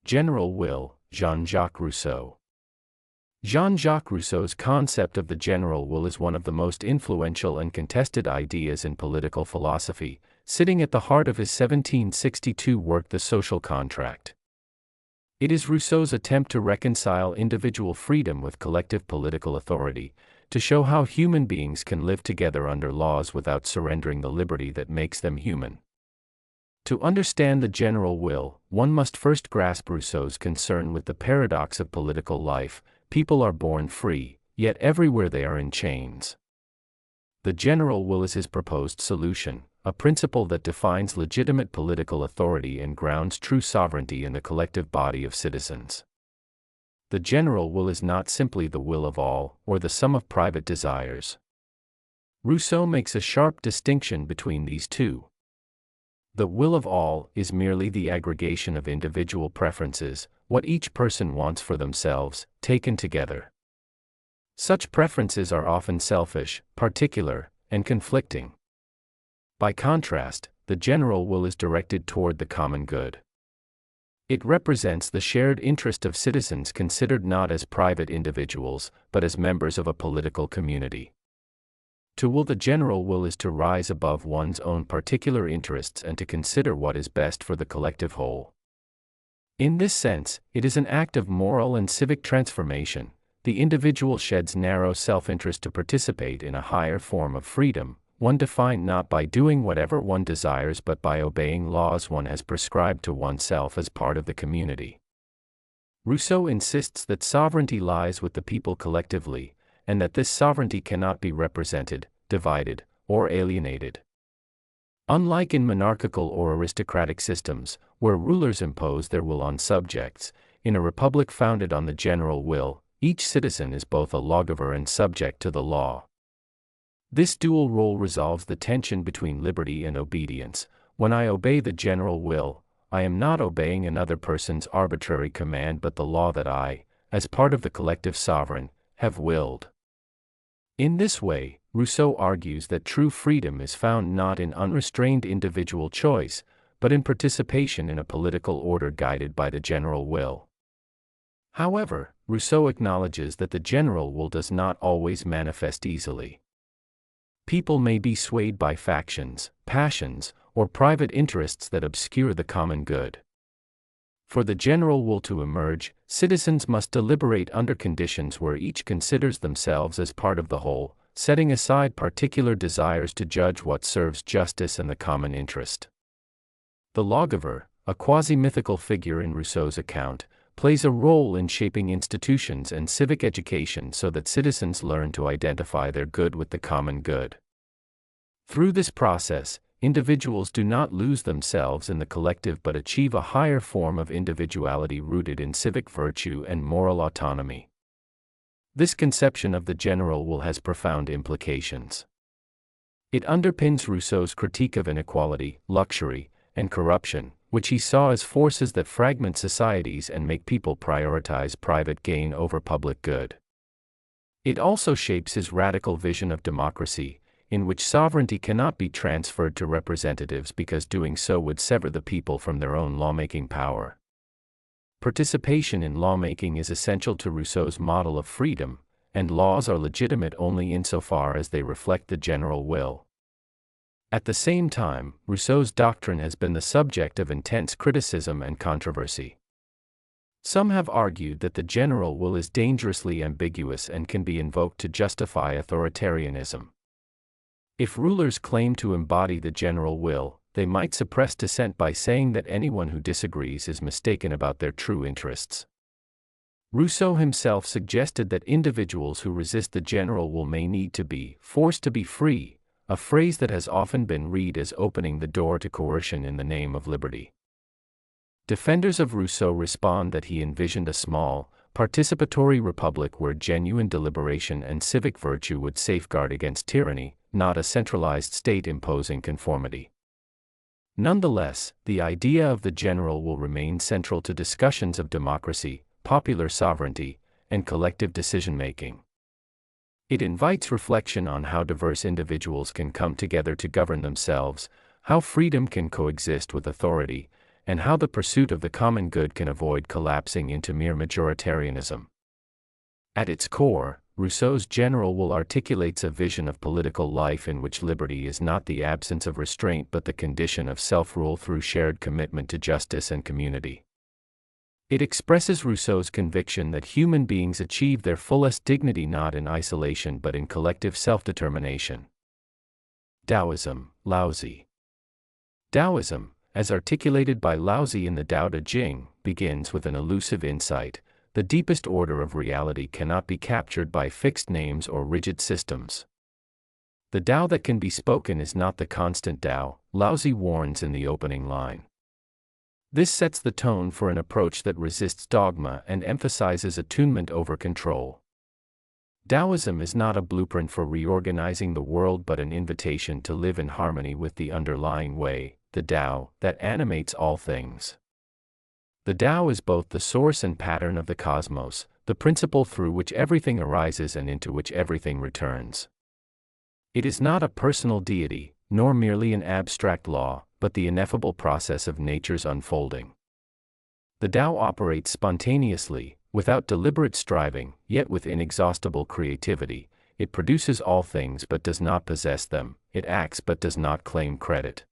General will, Jean-Jacques Rousseau. Jean-Jacques Rousseau's concept of the general will is one of the most influential and contested ideas in political philosophy, sitting at the heart of his 1762 work The Social Contract. It is Rousseau's attempt to reconcile individual freedom with collective political authority, to show how human beings can live together under laws without surrendering the liberty that makes them human. To understand the general will, one must first grasp Rousseau's concern with the paradox of political life. People are born free, yet everywhere they are in chains. The general will is his proposed solution, a principle that defines legitimate political authority and grounds true sovereignty in the collective body of citizens. The general will is not simply the will of all, or the sum of private desires. Rousseau makes a sharp distinction between these two. The will of all is merely the aggregation of individual preferences, what each person wants for themselves, taken together. Such preferences are often selfish, particular, and conflicting. By contrast, the general will is directed toward the common good. It represents the shared interest of citizens considered not as private individuals, but as members of a political community. To will the general will is to rise above one's own particular interests and to consider what is best for the collective whole. In this sense, it is an act of moral and civic transformation. The individual sheds narrow self-interest to participate in a higher form of freedom, one defined not by doing whatever one desires but by obeying laws one has prescribed to oneself as part of the community. Rousseau insists that sovereignty lies with the people collectively, and that this sovereignty cannot be represented, divided, or alienated. Unlike in monarchical or aristocratic systems, where rulers impose their will on subjects, in a republic founded on the general will, each citizen is both a lawgiver and subject to the law. This dual role resolves the tension between liberty and obedience. When I obey the general will, I am not obeying another person's arbitrary command but the law that I, as part of the collective sovereign, have willed. In this way, Rousseau argues that true freedom is found not in unrestrained individual choice, but in participation in a political order guided by the general will. However, Rousseau acknowledges that the general will does not always manifest easily. People may be swayed by factions, passions, or private interests that obscure the common good. For the general will to emerge, citizens must deliberate under conditions where each considers themselves as part of the whole, setting aside particular desires to judge what serves justice and the common interest. The lawgiver, a quasi-mythical figure in Rousseau's account, plays a role in shaping institutions and civic education so that citizens learn to identify their good with the common good. Through this process, individuals do not lose themselves in the collective but achieve a higher form of individuality rooted in civic virtue and moral autonomy. This conception of the general will has profound implications. It underpins Rousseau's critique of inequality, luxury, and corruption, which he saw as forces that fragment societies and make people prioritize private gain over public good. It also shapes his radical vision of democracy, in which sovereignty cannot be transferred to representatives because doing so would sever the people from their own lawmaking power. Participation in lawmaking is essential to Rousseau's model of freedom, and laws are legitimate only insofar as they reflect the general will. At the same time, Rousseau's doctrine has been the subject of intense criticism and controversy. Some have argued that the general will is dangerously ambiguous and can be invoked to justify authoritarianism. If rulers claim to embody the general will, they might suppress dissent by saying that anyone who disagrees is mistaken about their true interests. Rousseau himself suggested that individuals who resist the general will may need to be forced to be free, a phrase that has often been read as opening the door to coercion in the name of liberty. Defenders of Rousseau respond that he envisioned a small, participatory republic where genuine deliberation and civic virtue would safeguard against tyranny, not a centralized state imposing conformity. Nonetheless, the idea of the general will remain central to discussions of democracy, popular sovereignty, and collective decision-making. It invites reflection on how diverse individuals can come together to govern themselves, how freedom can coexist with authority, and how the pursuit of the common good can avoid collapsing into mere majoritarianism. At its core, Rousseau's general will articulates a vision of political life in which liberty is not the absence of restraint but the condition of self-rule through shared commitment to justice and community. It expresses Rousseau's conviction that human beings achieve their fullest dignity not in isolation but in collective self-determination. Daoism, Laozi. Daoism, as articulated by Laozi in the Tao Te Ching, begins with an elusive insight: the deepest order of reality cannot be captured by fixed names or rigid systems. The Tao that can be spoken is not the constant Tao, Laozi warns in the opening line. This sets the tone for an approach that resists dogma and emphasizes attunement over control. Daoism is not a blueprint for reorganizing the world but an invitation to live in harmony with the underlying way, the Tao, that animates all things. The Tao is both the source and pattern of the cosmos, the principle through which everything arises and into which everything returns. It is not a personal deity, nor merely an abstract law, but the ineffable process of nature's unfolding. The Tao operates spontaneously, without deliberate striving, yet with inexhaustible creativity. It produces all things but does not possess them, it acts but does not claim credit.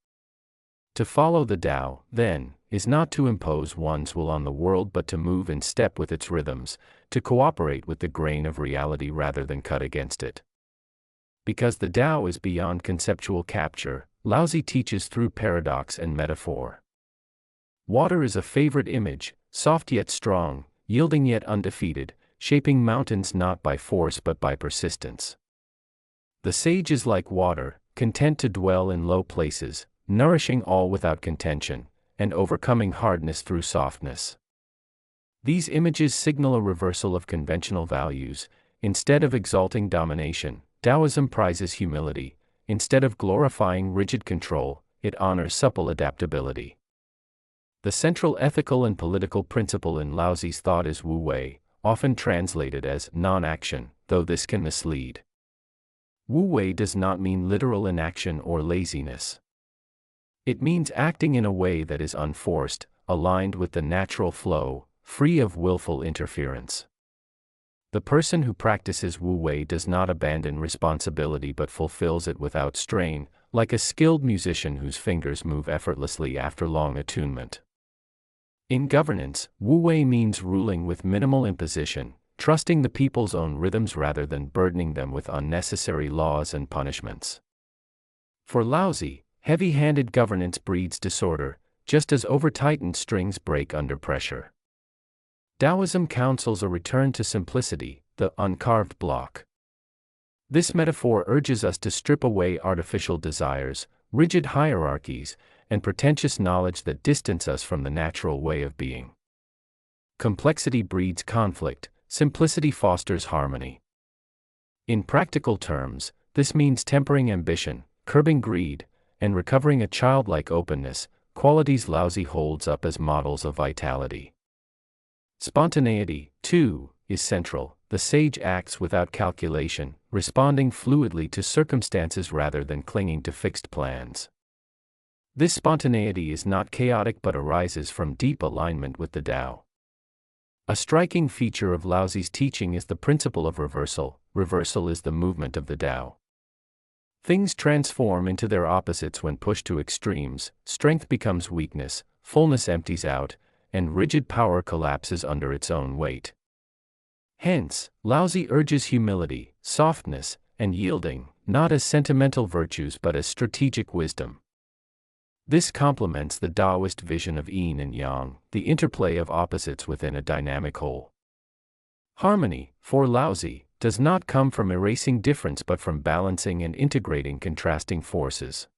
To follow the Tao, then, is not to impose one's will on the world but to move in step with its rhythms, to cooperate with the grain of reality rather than cut against it. Because the Tao is beyond conceptual capture, Laozi teaches through paradox and metaphor. Water is a favorite image, soft yet strong, yielding yet undefeated, shaping mountains not by force but by persistence. The sage is like water, content to dwell in low places, nourishing all without contention, and overcoming hardness through softness. These images signal a reversal of conventional values. Instead of exalting domination, Taoism prizes humility. Instead of glorifying rigid control, it honors supple adaptability. The central ethical and political principle in Laozi's thought is Wu Wei, often translated as non-action, though this can mislead. Wu Wei does not mean literal inaction or laziness. It means acting in a way that is unforced, aligned with the natural flow, free of willful interference. The person who practices Wu Wei does not abandon responsibility but fulfills it without strain, like a skilled musician whose fingers move effortlessly after long attunement. In governance, Wu Wei means ruling with minimal imposition, trusting the people's own rhythms rather than burdening them with unnecessary laws and punishments. For Laozi, heavy-handed governance breeds disorder, just as over-tightened strings break under pressure. Taoism counsels a return to simplicity, the uncarved block. This metaphor urges us to strip away artificial desires, rigid hierarchies, and pretentious knowledge that distance us from the natural way of being. Complexity breeds conflict, simplicity fosters harmony. In practical terms, this means tempering ambition, curbing greed, and recovering a childlike openness, qualities Laozi holds up as models of vitality. Spontaneity, too, is central. The sage acts without calculation, responding fluidly to circumstances rather than clinging to fixed plans. This spontaneity is not chaotic but arises from deep alignment with the Tao. A striking feature of Laozi's teaching is the principle of reversal. Reversal is the movement of the Tao. Things transform into their opposites when pushed to extremes. Strength becomes weakness, fullness empties out, and rigid power collapses under its own weight. Hence, Laozi urges humility, softness, and yielding, not as sentimental virtues but as strategic wisdom. This complements the Taoist vision of yin and yang, the interplay of opposites within a dynamic whole. Harmony, for Laozi, does not come from erasing difference but from balancing and integrating contrasting forces.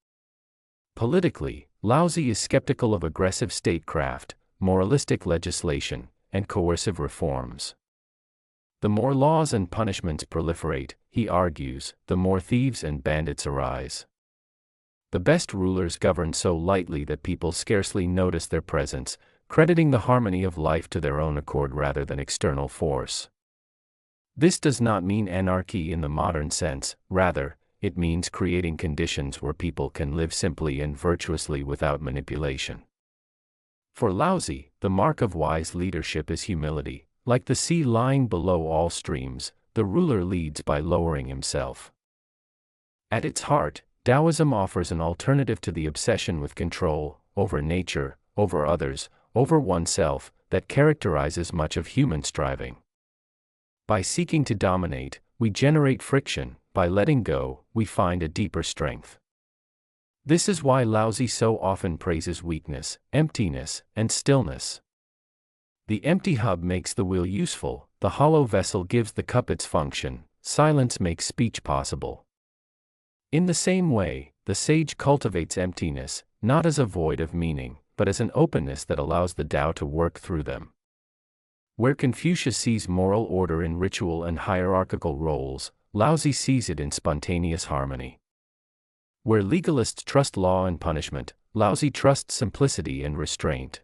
Politically, Laozi is skeptical of aggressive statecraft, moralistic legislation, and coercive reforms. The more laws and punishments proliferate, he argues, the more thieves and bandits arise. The best rulers govern so lightly that people scarcely notice their presence, crediting the harmony of life to their own accord rather than external force. This does not mean anarchy in the modern sense, rather, it means creating conditions where people can live simply and virtuously without manipulation. For Laozi, the mark of wise leadership is humility. Like the sea lying below all streams, the ruler leads by lowering himself. At its heart, Daoism offers an alternative to the obsession with control, over nature, over others, over oneself, that characterizes much of human striving. By seeking to dominate, we generate friction. By letting go, we find a deeper strength. This is why Laozi so often praises weakness, emptiness, and stillness. The empty hub makes the wheel useful, the hollow vessel gives the cup its function, silence makes speech possible. In the same way, the sage cultivates emptiness, not as a void of meaning, but as an openness that allows the Tao to work through them. Where Confucius sees moral order in ritual and hierarchical roles, Laozi sees it in spontaneous harmony. Where legalists trust law and punishment, Laozi trusts simplicity and restraint.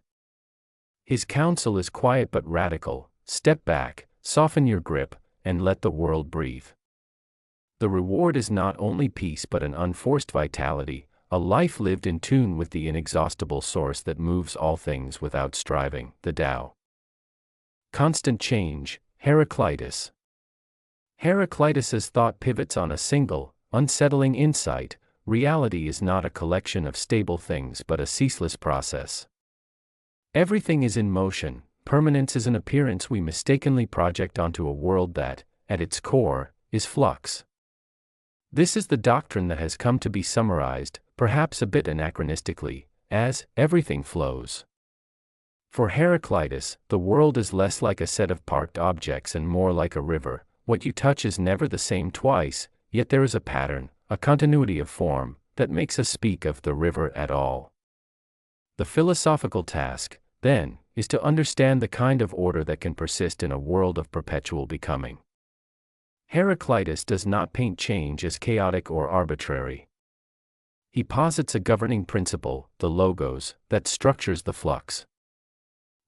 His counsel is quiet but radical: step back, soften your grip, and let the world breathe. The reward is not only peace but an unforced vitality, a life lived in tune with the inexhaustible source that moves all things without striving, the Tao. Constant change, Heraclitus. Heraclitus's thought pivots on a single, unsettling insight: reality is not a collection of stable things but a ceaseless process. Everything is in motion. Permanence is an appearance we mistakenly project onto a world that, at its core, is flux. This is the doctrine that has come to be summarized, perhaps a bit anachronistically, as everything flows. For Heraclitus, the world is less like a set of parked objects and more like a river. What you touch is never the same twice, yet there is a pattern, a continuity of form, that makes us speak of the river at all. The philosophical task, then, is to understand the kind of order that can persist in a world of perpetual becoming. Heraclitus does not paint change as chaotic or arbitrary. He posits a governing principle, the logos, that structures the flux.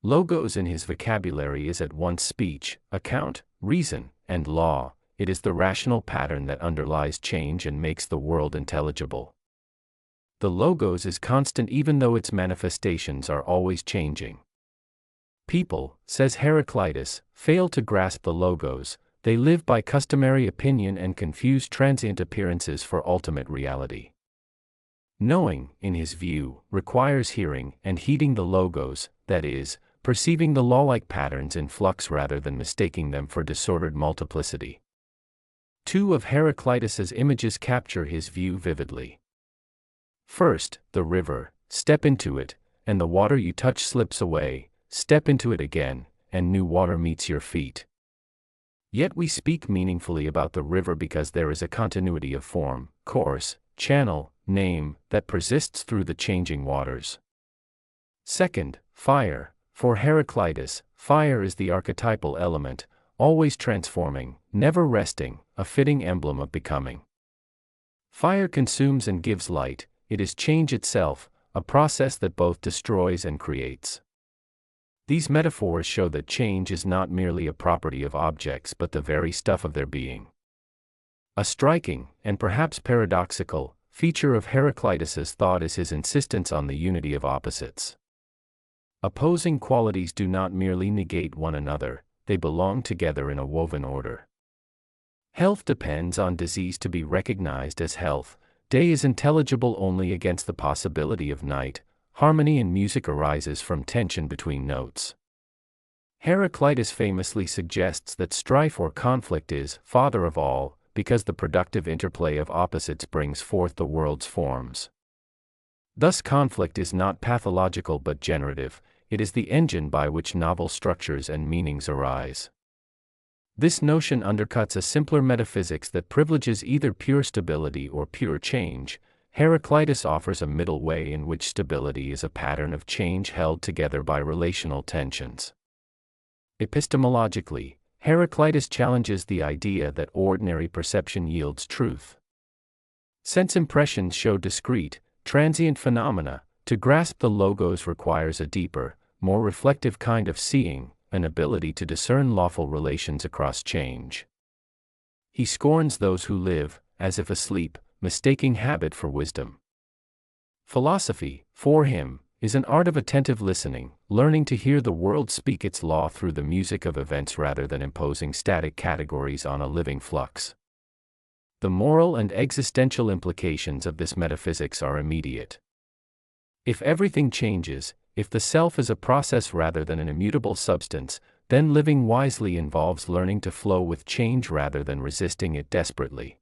Logos in his vocabulary is at once speech, account, reason, and law. It is the rational pattern that underlies change and makes the world intelligible. The logos is constant even though its manifestations are always changing. People, says Heraclitus, fail to grasp the logos. They live by customary opinion and confuse transient appearances for ultimate reality. Knowing, in his view, requires hearing and heeding the logos, that is, perceiving the law-like patterns in flux rather than mistaking them for disordered multiplicity. Two of Heraclitus's images capture his view vividly. First, the river: step into it, and the water you touch slips away; step into it again, and new water meets your feet. Yet we speak meaningfully about the river because there is a continuity of form, course, channel, name, that persists through the changing waters. Second, fire. For Heraclitus, fire is the archetypal element, always transforming, never resting, a fitting emblem of becoming. Fire consumes and gives light. It is change itself, a process that both destroys and creates. These metaphors show that change is not merely a property of objects but the very stuff of their being. A striking, and perhaps paradoxical, feature of Heraclitus's thought is his insistence on the unity of opposites. Opposing qualities do not merely negate one another, they belong together in a woven order. Health depends on disease to be recognized as health. Day is intelligible only against the possibility of night. Harmony in music arises from tension between notes. Heraclitus famously suggests that strife or conflict is father of all, because the productive interplay of opposites brings forth the world's forms. Thus conflict is not pathological but generative. It is the engine by which novel structures and meanings arise. This notion undercuts a simpler metaphysics that privileges either pure stability or pure change. Heraclitus offers a middle way in which stability is a pattern of change held together by relational tensions. Epistemologically, Heraclitus challenges the idea that ordinary perception yields truth. Sense impressions show discrete, transient phenomena. To grasp the logos requires a deeper, more reflective kind of seeing, an ability to discern lawful relations across change. He scorns those who live, as if asleep, mistaking habit for wisdom. Philosophy, for him, is an art of attentive listening, learning to hear the world speak its law through the music of events rather than imposing static categories on a living flux. The moral and existential implications of this metaphysics are immediate. If everything changes, if the self is a process rather than an immutable substance, then living wisely involves learning to flow with change rather than resisting it desperately.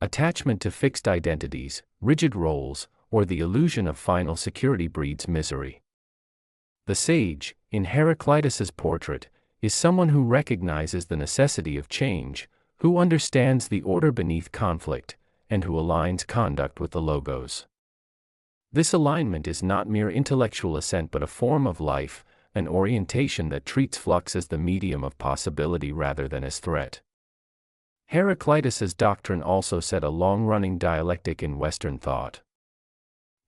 Attachment to fixed identities, rigid roles, or the illusion of final security breeds misery. The sage, in Heraclitus's portrait, is someone who recognizes the necessity of change, who understands the order beneath conflict, and who aligns conduct with the logos. This alignment is not mere intellectual assent but a form of life, an orientation that treats flux as the medium of possibility rather than as threat. Heraclitus's doctrine also set a long-running dialectic in Western thought.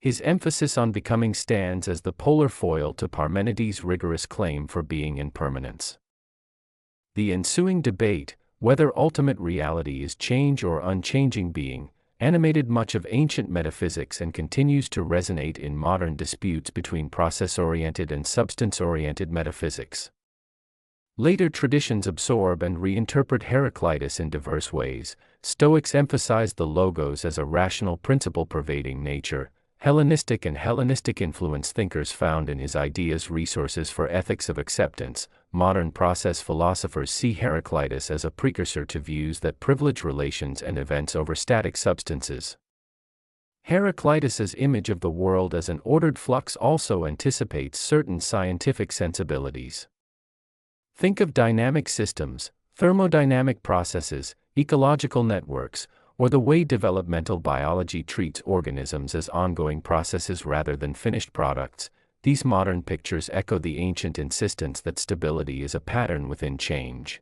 His emphasis on becoming stands as the polar foil to Parmenides' rigorous claim for being impermanence. The ensuing debate, whether ultimate reality is change or unchanging being, animated much of ancient metaphysics and continues to resonate in modern disputes between process-oriented and substance-oriented metaphysics. Later traditions absorb and reinterpret Heraclitus in diverse ways. Stoics emphasized the logos as a rational principle pervading nature. Hellenistic and Hellenistic influence thinkers found in his ideas resources for ethics of acceptance. Modern process philosophers see Heraclitus as a precursor to views that privilege relations and events over static substances. Heraclitus's image of the world as an ordered flux also anticipates certain scientific sensibilities. Think of dynamic systems, thermodynamic processes, ecological networks, or the way developmental biology treats organisms as ongoing processes rather than finished products. These modern pictures echo the ancient insistence that stability is a pattern within change.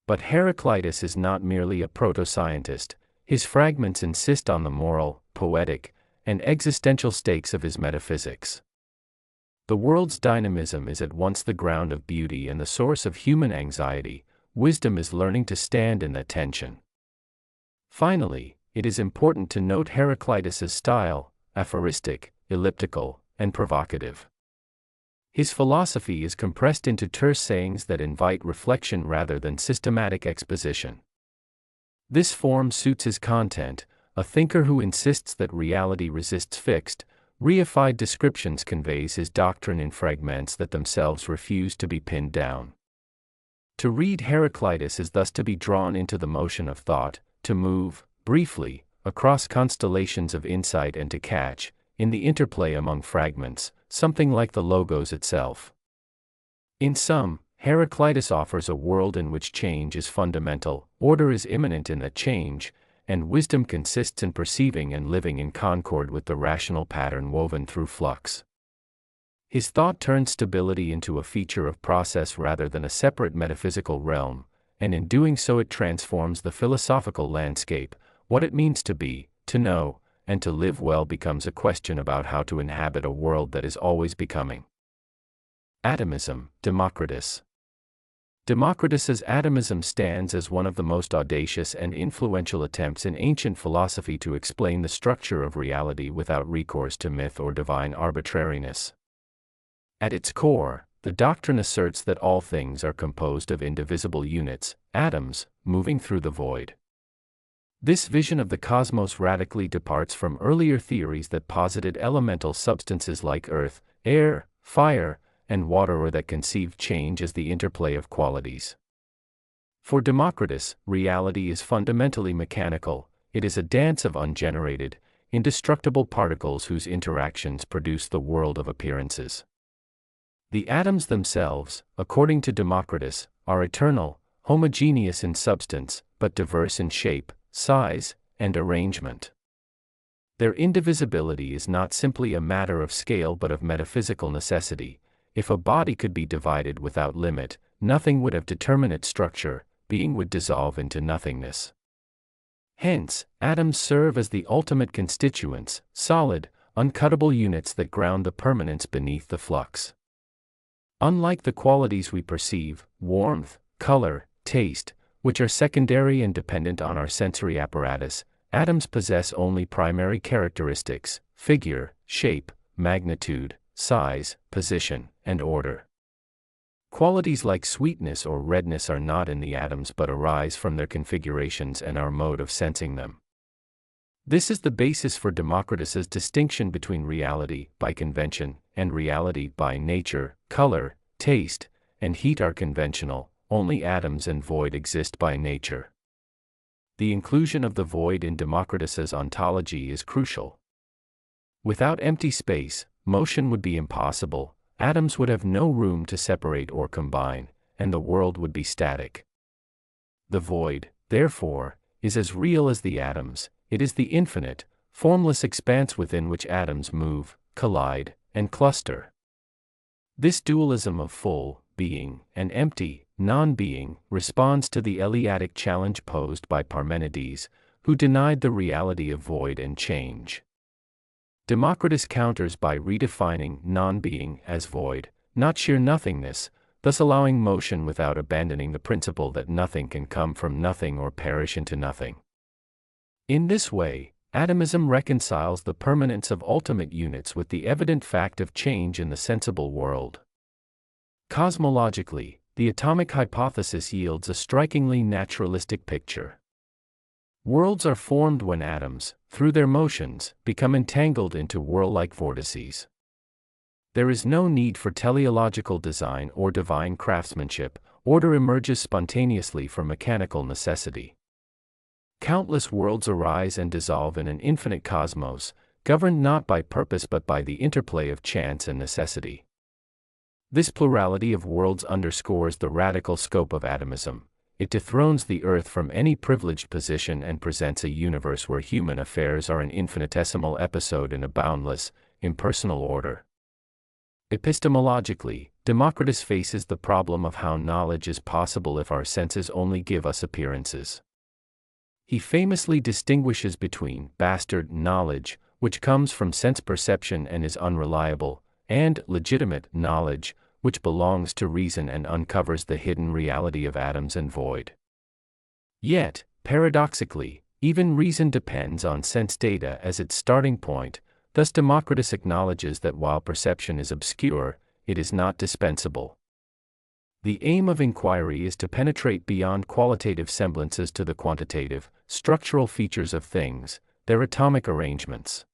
But Heraclitus is not merely a proto-scientist. His fragments insist on the moral, poetic, and existential stakes of his metaphysics. The world's dynamism is at once the ground of beauty and the source of human anxiety. Wisdom is learning to stand in that tension. Finally, it is important to note Heraclitus's style, aphoristic, elliptical, and provocative. His philosophy is compressed into terse sayings that invite reflection rather than systematic exposition. This form suits his content, a thinker who insists that reality resists fixed, reified descriptions. Conveys his doctrine in fragments that themselves refuse to be pinned down. To read Heraclitus is thus to be drawn into the motion of thought, to move, briefly, across constellations of insight and to catch, in the interplay among fragments, something like the logos itself. In sum, Heraclitus offers a world in which change is fundamental, order is immanent in that change, and wisdom consists in perceiving and living in concord with the rational pattern woven through flux. His thought turns stability into a feature of process rather than a separate metaphysical realm, and in doing so it transforms the philosophical landscape. What it means to be, to know, and to live well becomes a question about how to inhabit a world that is always becoming. Atomism, Democritus. Democritus's atomism stands as one of the most audacious and influential attempts in ancient philosophy to explain the structure of reality without recourse to myth or divine arbitrariness. At its core, the doctrine asserts that all things are composed of indivisible units, atoms, moving through the void. This vision of the cosmos radically departs from earlier theories that posited elemental substances like earth, air, fire, and water or that conceived change as the interplay of qualities. For Democritus, reality is fundamentally mechanical. It is a dance of ungenerated, indestructible particles whose interactions produce the world of appearances. The atoms themselves, according to Democritus, are eternal, homogeneous in substance, but diverse in shape, size, and arrangement. Their indivisibility is not simply a matter of scale but of metaphysical necessity. If a body could be divided without limit, nothing would have determinate structure, being would dissolve into nothingness. Hence, atoms serve as the ultimate constituents, solid, uncuttable units that ground the permanence beneath the flux. Unlike the qualities we perceive, warmth, color, taste, which are secondary and dependent on our sensory apparatus, atoms possess only primary characteristics, figure, shape, magnitude, size, position, and order. Qualities like sweetness or redness are not in the atoms but arise from their configurations and our mode of sensing them. This is the basis for Democritus's distinction between reality by convention and reality by nature. Color, taste, and heat are conventional, only atoms and void exist by nature. The inclusion of the void in Democritus's ontology is crucial. Without empty space, motion would be impossible, atoms would have no room to separate or combine, and the world would be static. The void, therefore, is as real as the atoms. It is the infinite, formless expanse within which atoms move, collide, and cluster. This dualism of full being and empty non-being responds to the Eleatic challenge posed by Parmenides, who denied the reality of void and change. Democritus counters by redefining non-being as void, not sheer nothingness, thus allowing motion without abandoning the principle that nothing can come from nothing or perish into nothing. In this way, atomism reconciles the permanence of ultimate units with the evident fact of change in the sensible world. Cosmologically, the atomic hypothesis yields a strikingly naturalistic picture. Worlds are formed when atoms, through their motions, become entangled into whirl-like vortices. There is no need for teleological design or divine craftsmanship. Order emerges spontaneously from mechanical necessity. Countless worlds arise and dissolve in an infinite cosmos, governed not by purpose but by the interplay of chance and necessity. This plurality of worlds underscores the radical scope of atomism. It dethrones the earth from any privileged position and presents a universe where human affairs are an infinitesimal episode in a boundless, impersonal order. Epistemologically, Democritus faces the problem of how knowledge is possible if our senses only give us appearances. He famously distinguishes between bastard knowledge, which comes from sense perception and is unreliable, and legitimate knowledge, which belongs to reason and uncovers the hidden reality of atoms and void. Yet, paradoxically, even reason depends on sense data as its starting point. Thus Democritus acknowledges that while perception is obscure, it is not dispensable. The aim of inquiry is to penetrate beyond qualitative semblances to the quantitative, structural features of things, their atomic arrangements.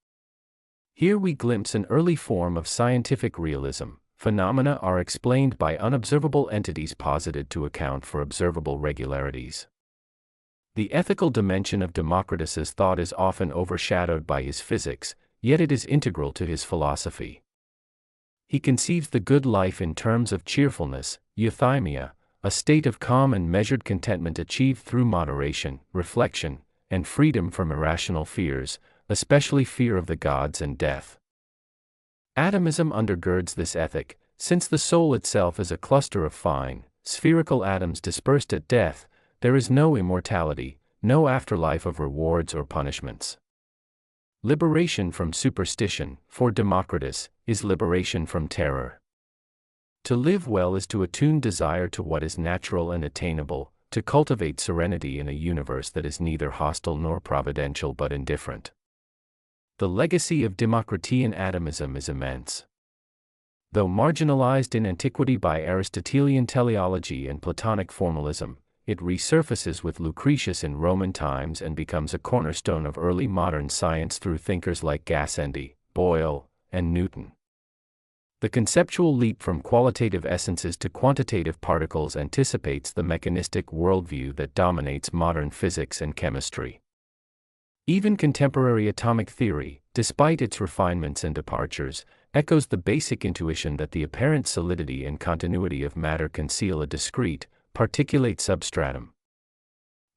Here we glimpse an early form of scientific realism. Phenomena are explained by unobservable entities posited to account for observable regularities. The ethical dimension of Democritus's thought is often overshadowed by his physics, yet it is integral to his philosophy. He conceives the good life in terms of cheerfulness, euthymia, a state of calm and measured contentment achieved through moderation, reflection, and freedom from irrational fears, especially fear of the gods and death. Atomism undergirds this ethic, since the soul itself is a cluster of fine, spherical atoms dispersed at death. There is no immortality, no afterlife of rewards or punishments. Liberation from superstition, for Democritus, is liberation from terror. To live well is to attune desire to what is natural and attainable, to cultivate serenity in a universe that is neither hostile nor providential but indifferent. The legacy of Democritean atomism is immense. Though marginalized in antiquity by Aristotelian teleology and Platonic formalism, it resurfaces with Lucretius in Roman times and becomes a cornerstone of early modern science through thinkers like Gassendi, Boyle, and Newton. The conceptual leap from qualitative essences to quantitative particles anticipates the mechanistic worldview that dominates modern physics and chemistry. Even contemporary atomic theory, despite its refinements and departures, echoes the basic intuition that the apparent solidity and continuity of matter conceal a discrete, particulate substratum.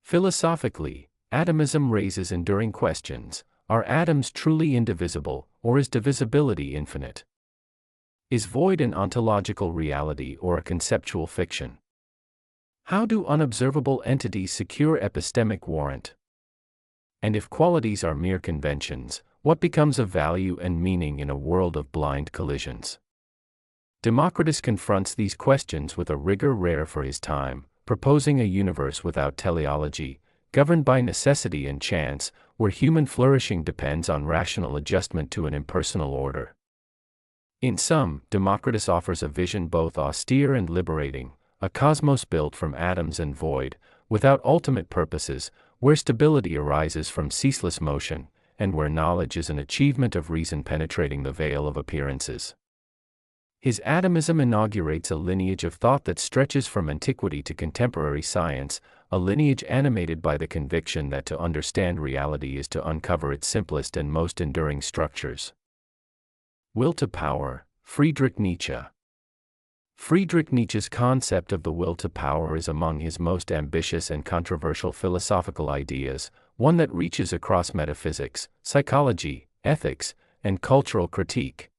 Philosophically, atomism raises enduring questions. Are atoms truly indivisible, or is divisibility infinite? Is void an ontological reality or a conceptual fiction? How do unobservable entities secure epistemic warrant? And if qualities are mere conventions, what becomes of value and meaning in a world of blind collisions? Democritus confronts these questions with a rigor rare for his time, proposing a universe without teleology, governed by necessity and chance, where human flourishing depends on rational adjustment to an impersonal order. In sum, Democritus offers a vision both austere and liberating, a cosmos built from atoms and void, without ultimate purposes, where stability arises from ceaseless motion, and where knowledge is an achievement of reason penetrating the veil of appearances. His atomism inaugurates a lineage of thought that stretches from antiquity to contemporary science, a lineage animated by the conviction that to understand reality is to uncover its simplest and most enduring structures. Will to power, Friedrich Nietzsche. Friedrich Nietzsche's concept of the will to power is among his most ambitious and controversial philosophical ideas, one that reaches across metaphysics, psychology, ethics, and cultural critique.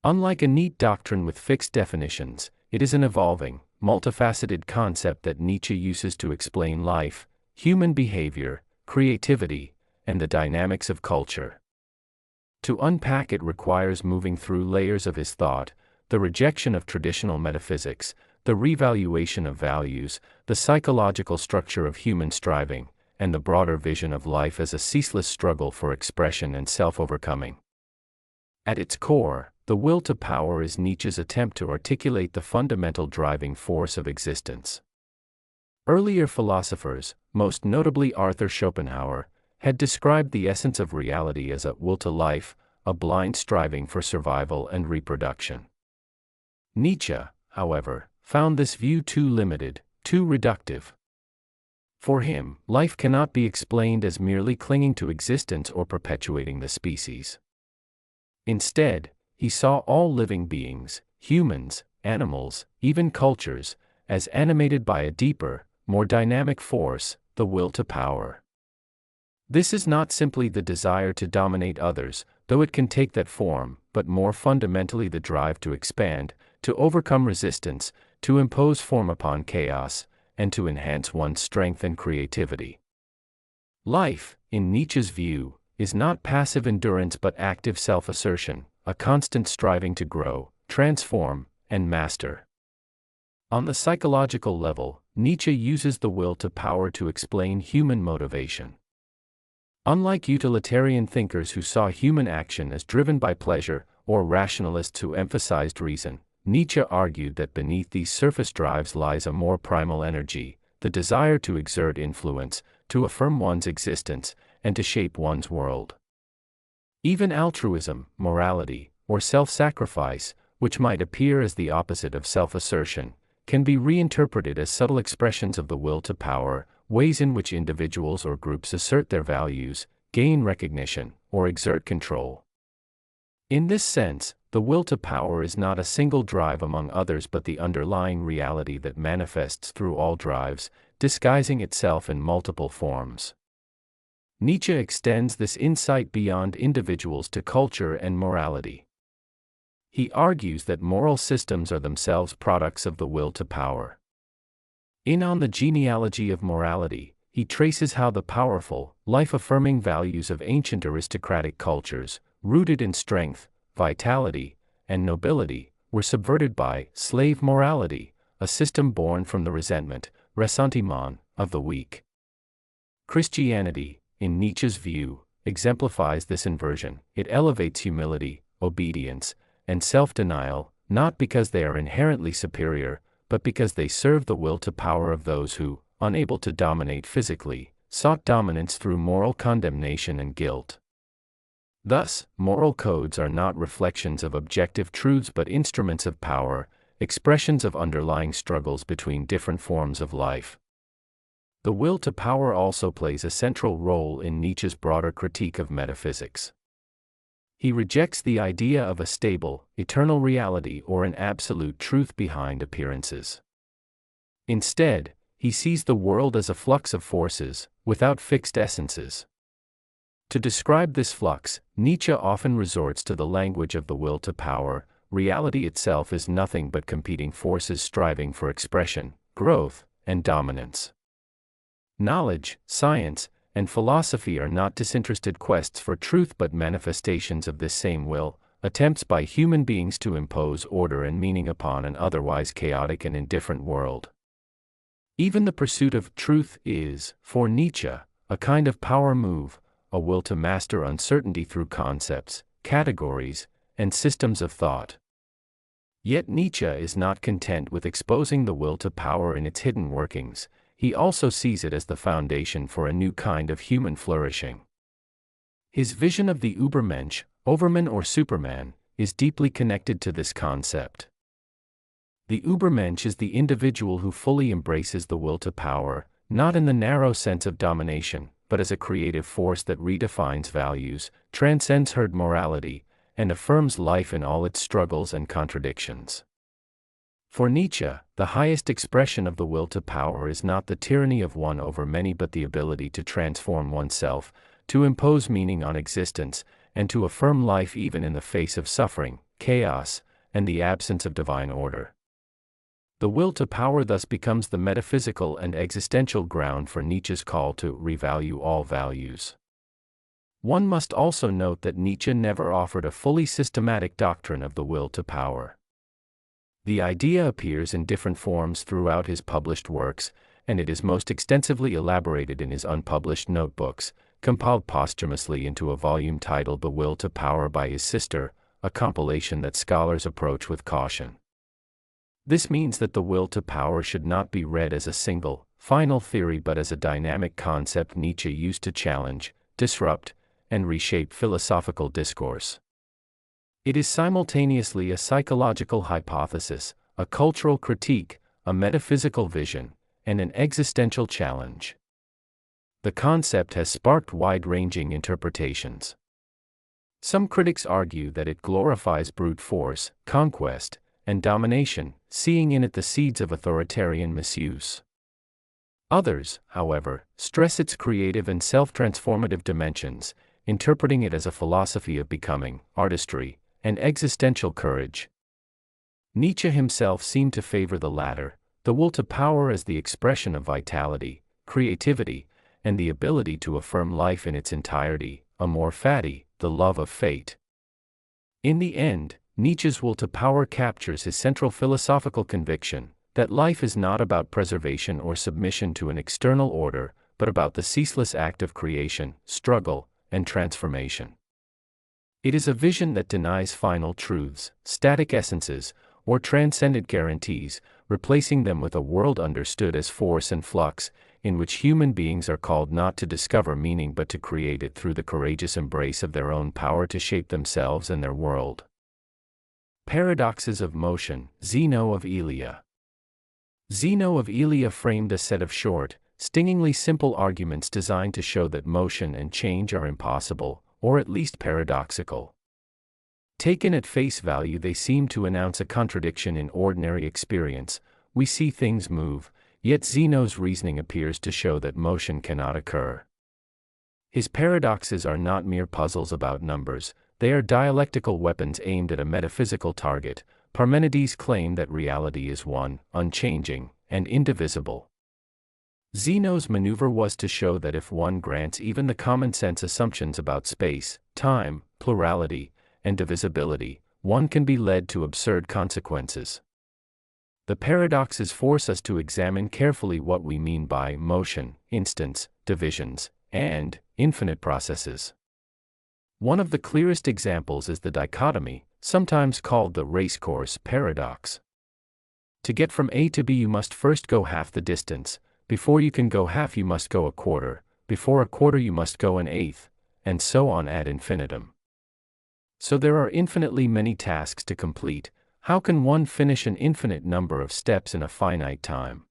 Unlike a neat doctrine with fixed definitions, it is an evolving, multifaceted concept that Nietzsche uses to explain life, human behavior, creativity, and the dynamics of culture. To unpack it requires moving through layers of his thought, the rejection of traditional metaphysics, the revaluation of values, the psychological structure of human striving, and the broader vision of life as a ceaseless struggle for expression and self-overcoming. At its core, the will to power is Nietzsche's attempt to articulate the fundamental driving force of existence. Earlier philosophers, most notably Arthur Schopenhauer, had described the essence of reality as a will to life, a blind striving for survival and reproduction. Nietzsche, however, found this view too limited, too reductive. For him, life cannot be explained as merely clinging to existence or perpetuating the species. Instead, he saw all living beings, humans, animals, even cultures, as animated by a deeper, more dynamic force, the will to power. This is not simply the desire to dominate others, though it can take that form, but more fundamentally the drive to expand, to overcome resistance, to impose form upon chaos, and to enhance one's strength and creativity. Life, in Nietzsche's view, is not passive endurance but active self-assertion, a constant striving to grow, transform, and master. On the psychological level, Nietzsche uses the will to power to explain human motivation. Unlike utilitarian thinkers who saw human action as driven by pleasure, or rationalists who emphasized reason, Nietzsche argued that beneath these surface drives lies a more primal energy, the desire to exert influence, to affirm one's existence, and to shape one's world. Even altruism, morality, or self-sacrifice, which might appear as the opposite of self-assertion, can be reinterpreted as subtle expressions of the will to power, ways in which individuals or groups assert their values, gain recognition, or exert control. In this sense, the will to power is not a single drive among others but the underlying reality that manifests through all drives, disguising itself in multiple forms. Nietzsche extends this insight beyond individuals to culture and morality. He argues that moral systems are themselves products of the will to power. On the genealogy of morality, he traces how the powerful, life-affirming values of ancient aristocratic cultures, rooted in strength, vitality, and nobility, were subverted by slave morality, a system born from the resentment, ressentiment, of the weak. Christianity, in Nietzsche's view, exemplifies this inversion. It elevates humility, obedience, and self-denial, not because they are inherently superior, but because they serve the will to power of those who, unable to dominate physically, sought dominance through moral condemnation and guilt. Thus, moral codes are not reflections of objective truths but instruments of power, expressions of underlying struggles between different forms of life. The will to power also plays a central role in Nietzsche's broader critique of metaphysics. He rejects the idea of a stable, eternal reality or an absolute truth behind appearances. Instead, he sees the world as a flux of forces, without fixed essences. To describe this flux, Nietzsche often resorts to the language of the will to power. Reality itself is nothing but competing forces striving for expression, growth, and dominance. Knowledge, science, and philosophy are not disinterested quests for truth but manifestations of this same will, attempts by human beings to impose order and meaning upon an otherwise chaotic and indifferent world. Even the pursuit of truth is, for Nietzsche, a kind of power move, a will to master uncertainty through concepts, categories, and systems of thought. Yet Nietzsche is not content with exposing the will to power in its hidden workings. He also sees it as the foundation for a new kind of human flourishing. His vision of the Übermensch, Overman or Superman, is deeply connected to this concept. The Übermensch is the individual who fully embraces the will to power, not in the narrow sense of domination, but as a creative force that redefines values, transcends herd morality, and affirms life in all its struggles and contradictions. For Nietzsche, the highest expression of the will to power is not the tyranny of one over many but the ability to transform oneself, to impose meaning on existence, and to affirm life even in the face of suffering, chaos, and the absence of divine order. The will to power thus becomes the metaphysical and existential ground for Nietzsche's call to revalue all values. One must also note that Nietzsche never offered a fully systematic doctrine of the will to power. The idea appears in different forms throughout his published works, and it is most extensively elaborated in his unpublished notebooks, compiled posthumously into a volume titled The Will to Power by his sister, a compilation that scholars approach with caution. This means that the will to power should not be read as a single, final theory but as a dynamic concept Nietzsche used to challenge, disrupt, and reshape philosophical discourse. It is simultaneously a psychological hypothesis, a cultural critique, a metaphysical vision, and an existential challenge. The concept has sparked wide-ranging interpretations. Some critics argue that it glorifies brute force, conquest, and domination, seeing in it the seeds of authoritarian misuse. Others, however, stress its creative and self-transformative dimensions, interpreting it as a philosophy of becoming, artistry, and existential courage. Nietzsche himself seemed to favor the latter, the will to power as the expression of vitality, creativity, and the ability to affirm life in its entirety, amor fati, the love of fate. In the end, Nietzsche's will to power captures his central philosophical conviction that life is not about preservation or submission to an external order, but about the ceaseless act of creation, struggle, and transformation. It is a vision that denies final truths, static essences, or transcendent guarantees, replacing them with a world understood as force and flux, in which human beings are called not to discover meaning but to create it through the courageous embrace of their own power to shape themselves and their world. Paradoxes of Motion, Zeno of Elea. Zeno of Elea framed a set of short, stingingly simple arguments designed to show that motion and change are impossible, or at least paradoxical. Taken at face value, they seem to announce a contradiction in ordinary experience. We see things move, yet Zeno's reasoning appears to show that motion cannot occur. His paradoxes are not mere puzzles about numbers, they are dialectical weapons aimed at a metaphysical target. Parmenides claimed that reality is one, unchanging, and indivisible. Zeno's maneuver was to show that if one grants even the common-sense assumptions about space, time, plurality, and divisibility, one can be led to absurd consequences. The paradoxes force us to examine carefully what we mean by motion, instants, divisions, and infinite processes. One of the clearest examples is the dichotomy, sometimes called the racecourse paradox. To get from A to B you must first go half the distance, before you can go half you must go a quarter, before a quarter you must go an eighth, and so on ad infinitum. So there are infinitely many tasks to complete. How can one finish an infinite number of steps in a finite time?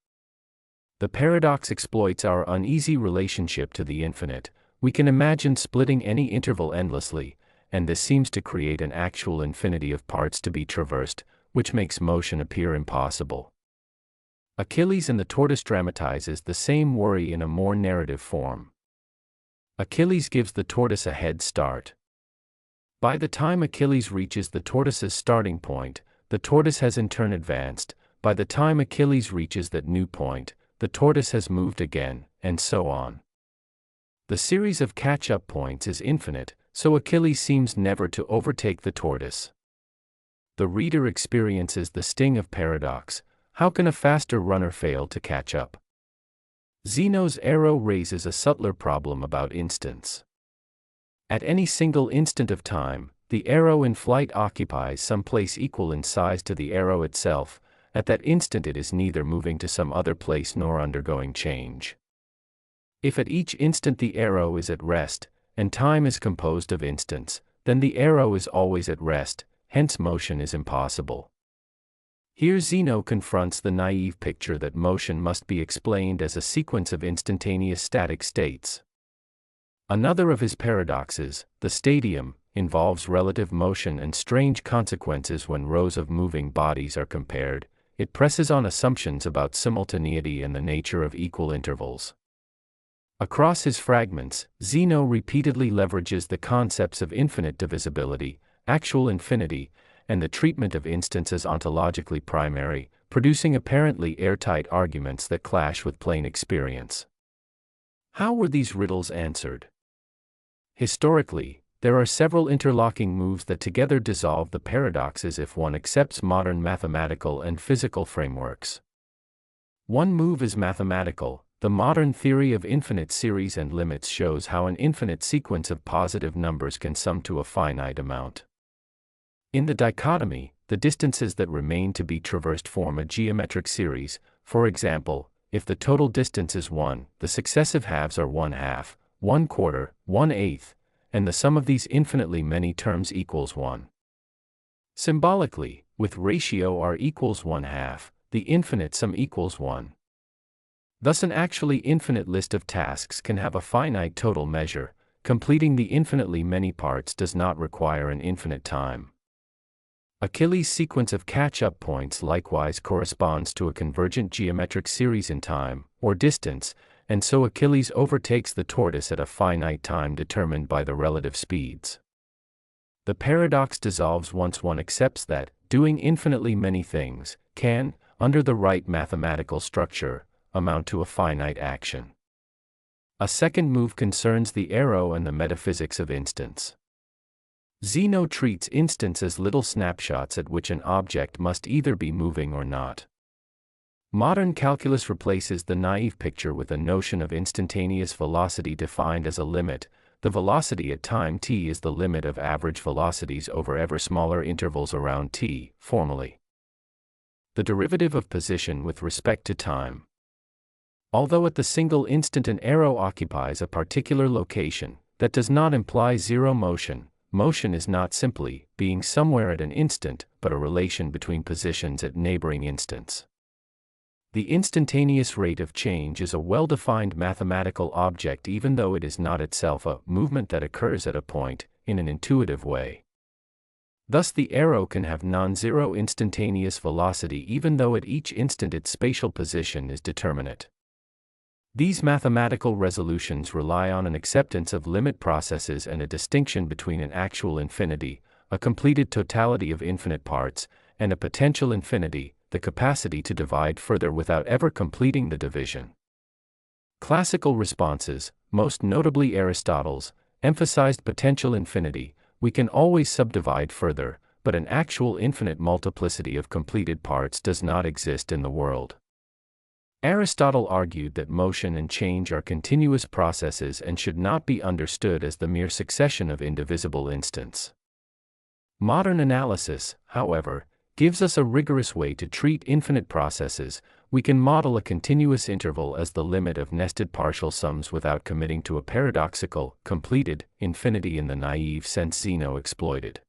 The paradox exploits our uneasy relationship to the infinite. We can imagine splitting any interval endlessly, and this seems to create an actual infinity of parts to be traversed, which makes motion appear impossible. Achilles and the tortoise dramatizes the same worry in a more narrative form. Achilles gives the tortoise a head start. By the time Achilles reaches the tortoise's starting point, the tortoise has in turn advanced. By the time Achilles reaches that new point, the tortoise has moved again, and so on. The series of catch-up points is infinite, so Achilles seems never to overtake the tortoise. The reader experiences the sting of paradox. How can a faster runner fail to catch up? Zeno's arrow raises a subtler problem about instants. At any single instant of time, the arrow in flight occupies some place equal in size to the arrow itself. At that instant it is neither moving to some other place nor undergoing change. If at each instant the arrow is at rest, and time is composed of instants, then the arrow is always at rest, hence motion is impossible. Here Zeno confronts the naive picture that motion must be explained as a sequence of instantaneous static states. Another of his paradoxes, the stadium, involves relative motion and strange consequences when rows of moving bodies are compared. It presses on assumptions about simultaneity and the nature of equal intervals. Across his fragments, Zeno repeatedly leverages the concepts of infinite divisibility, actual infinity, and the treatment of instants as ontologically primary, producing apparently airtight arguments that clash with plain experience. How were these riddles answered? Historically, there are several interlocking moves that together dissolve the paradoxes if one accepts modern mathematical and physical frameworks. One move is mathematical. The modern theory of infinite series and limits shows how an infinite sequence of positive numbers can sum to a finite amount. In the dichotomy, the distances that remain to be traversed form a geometric series. For example, if the total distance is 1, the successive halves are 1/2, 1/4, 1/8, and the sum of these infinitely many terms equals 1. Symbolically, with ratio r equals 1/2, the infinite sum equals 1. Thus an actually infinite list of tasks can have a finite total measure. Completing the infinitely many parts does not require an infinite time. Achilles' sequence of catch-up points likewise corresponds to a convergent geometric series in time, or distance, and so Achilles overtakes the tortoise at a finite time determined by the relative speeds. The paradox dissolves once one accepts that, doing infinitely many things, can, under the right mathematical structure, amount to a finite action. A second move concerns the arrow and the metaphysics of instants. Zeno treats instants as little snapshots at which an object must either be moving or not. Modern calculus replaces the naive picture with a notion of instantaneous velocity defined as a limit. The velocity at time t is the limit of average velocities over ever smaller intervals around t, formally. The derivative of position with respect to time. Although at the single instant an arrow occupies a particular location, that does not imply zero motion. Motion is not simply being somewhere at an instant, but a relation between positions at neighboring instants. The instantaneous rate of change is a well-defined mathematical object even though it is not itself a movement that occurs at a point, in an intuitive way. Thus the arrow can have non-zero instantaneous velocity even though at each instant its spatial position is determinate. These mathematical resolutions rely on an acceptance of limit processes and a distinction between an actual infinity, a completed totality of infinite parts, and a potential infinity, the capacity to divide further without ever completing the division. Classical responses, most notably Aristotle's, emphasized potential infinity. We can always subdivide further, but an actual infinite multiplicity of completed parts does not exist in the world. Aristotle argued that motion and change are continuous processes and should not be understood as the mere succession of indivisible instants. Modern analysis, however, gives us a rigorous way to treat infinite processes. We can model a continuous interval as the limit of nested partial sums without committing to a paradoxical, completed infinity in the naive sense Zeno exploited.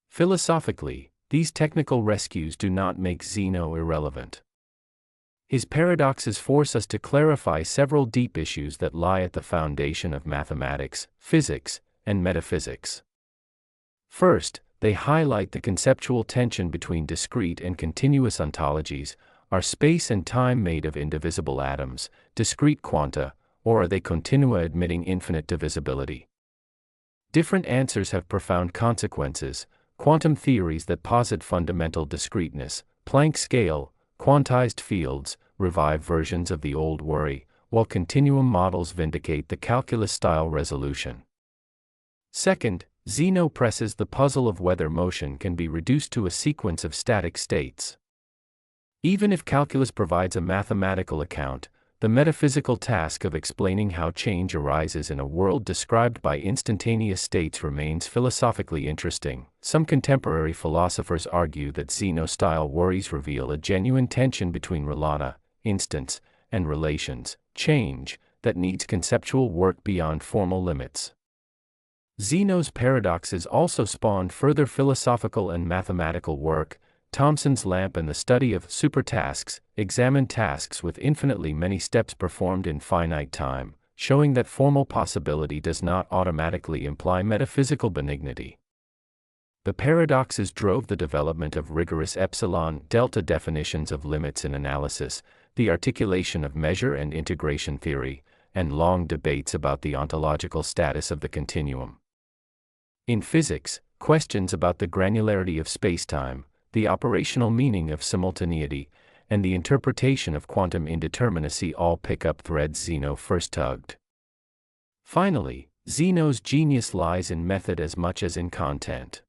Philosophically, these technical rescues do not make Zeno irrelevant. His paradoxes force us to clarify several deep issues that lie at the foundation of mathematics, physics, and metaphysics. First, they highlight the conceptual tension between discrete and continuous ontologies. Are space and time made of indivisible atoms, discrete quanta, or are they continua admitting infinite divisibility? Different answers have profound consequences. Quantum theories that posit fundamental discreteness, Planck scale, quantized fields, revive versions of the old worry, while continuum models vindicate the calculus-style resolution. Second, Zeno presses the puzzle of whether motion can be reduced to a sequence of static states. Even if calculus provides a mathematical account, the metaphysical task of explaining how change arises in a world described by instantaneous states remains philosophically interesting. Some contemporary philosophers argue that Zeno-style worries reveal a genuine tension between relata, instants, and relations, change, that needs conceptual work beyond formal limits. Zeno's paradoxes also spawned further philosophical and mathematical work. Thomson's lamp and the study of supertasks examined tasks with infinitely many steps performed in finite time, showing that formal possibility does not automatically imply metaphysical benignity. The paradoxes drove the development of rigorous epsilon-delta definitions of limits in analysis, the articulation of measure and integration theory, and long debates about the ontological status of the continuum. In physics, questions about the granularity of spacetime, the operational meaning of simultaneity, and the interpretation of quantum indeterminacy all pick up threads Zeno first tugged. Finally, Zeno's genius lies in method as much as in content.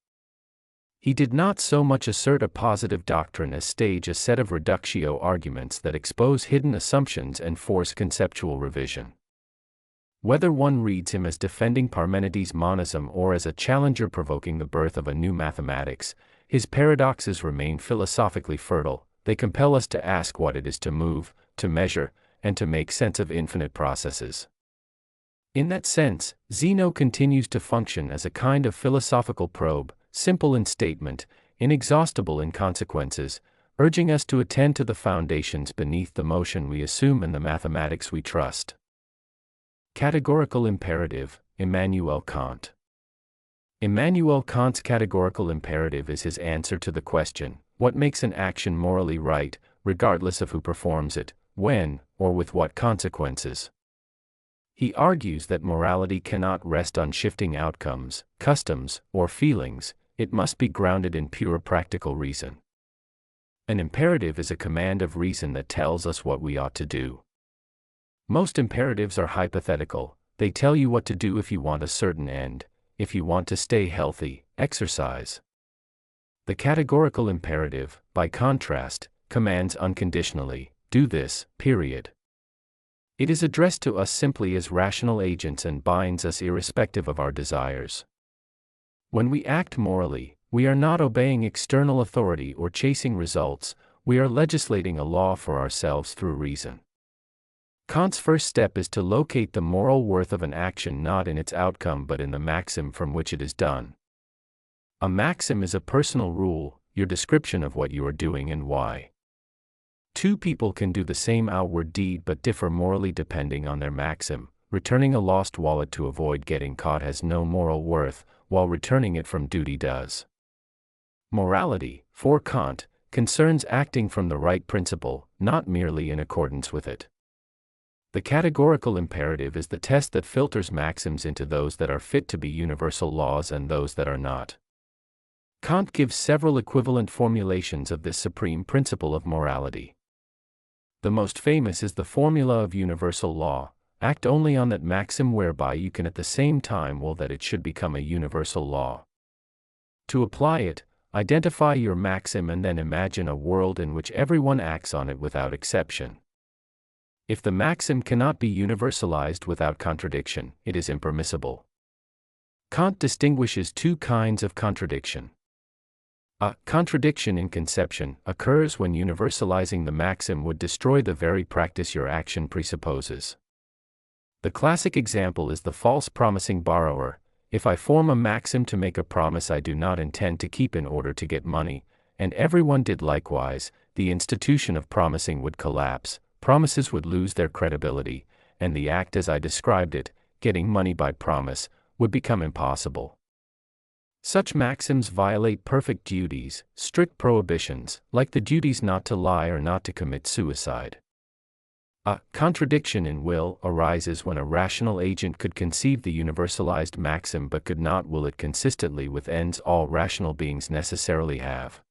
He did not so much assert a positive doctrine as stage a set of reductio arguments that expose hidden assumptions and force conceptual revision. Whether one reads him as defending Parmenides' monism or as a challenger provoking the birth of a new mathematics, his paradoxes remain philosophically fertile. They compel us to ask what it is to move, to measure, and to make sense of infinite processes. In that sense, Zeno continues to function as a kind of philosophical probe, simple in statement, inexhaustible in consequences, urging us to attend to the foundations beneath the motion we assume and the mathematics we trust. Categorical Imperative, Immanuel Kant. Immanuel Kant's categorical imperative is his answer to the question, what makes an action morally right, regardless of who performs it, when, or with what consequences? He argues that morality cannot rest on shifting outcomes, customs, or feelings. It must be grounded in pure practical reason. An imperative is a command of reason that tells us what we ought to do. Most imperatives are hypothetical. They tell you what to do if you want a certain end. If you want to stay healthy, exercise. The categorical imperative, by contrast, commands unconditionally, do this, period. It is addressed to us simply as rational agents and binds us irrespective of our desires. When we act morally, we are not obeying external authority or chasing results, we are legislating a law for ourselves through reason. Kant's first step is to locate the moral worth of an action not in its outcome but in the maxim from which it is done. A maxim is a personal rule, your description of what you are doing and why. Two people can do the same outward deed but differ morally depending on their maxim. Returning a lost wallet to avoid getting caught has no moral worth, while returning it from duty does. Morality, for Kant, concerns acting from the right principle, not merely in accordance with it. The categorical imperative is the test that filters maxims into those that are fit to be universal laws and those that are not. Kant gives several equivalent formulations of this supreme principle of morality. The most famous is the formula of universal law: act only on that maxim whereby you can at the same time will that it should become a universal law. To apply it, identify your maxim and then imagine a world in which everyone acts on it without exception. If the maxim cannot be universalized without contradiction, it is impermissible. Kant distinguishes two kinds of contradiction. A contradiction in conception occurs when universalizing the maxim would destroy the very practice your action presupposes. The classic example is the false promising borrower. If I form a maxim to make a promise I do not intend to keep in order to get money, and everyone did likewise, the institution of promising would collapse. Promises would lose their credibility, and the act as I described it, getting money by promise, would become impossible. Such maxims violate perfect duties, strict prohibitions, like the duties not to lie or not to commit suicide. A contradiction in will arises when a rational agent could conceive the universalized maxim but could not will it consistently with ends all rational beings necessarily have.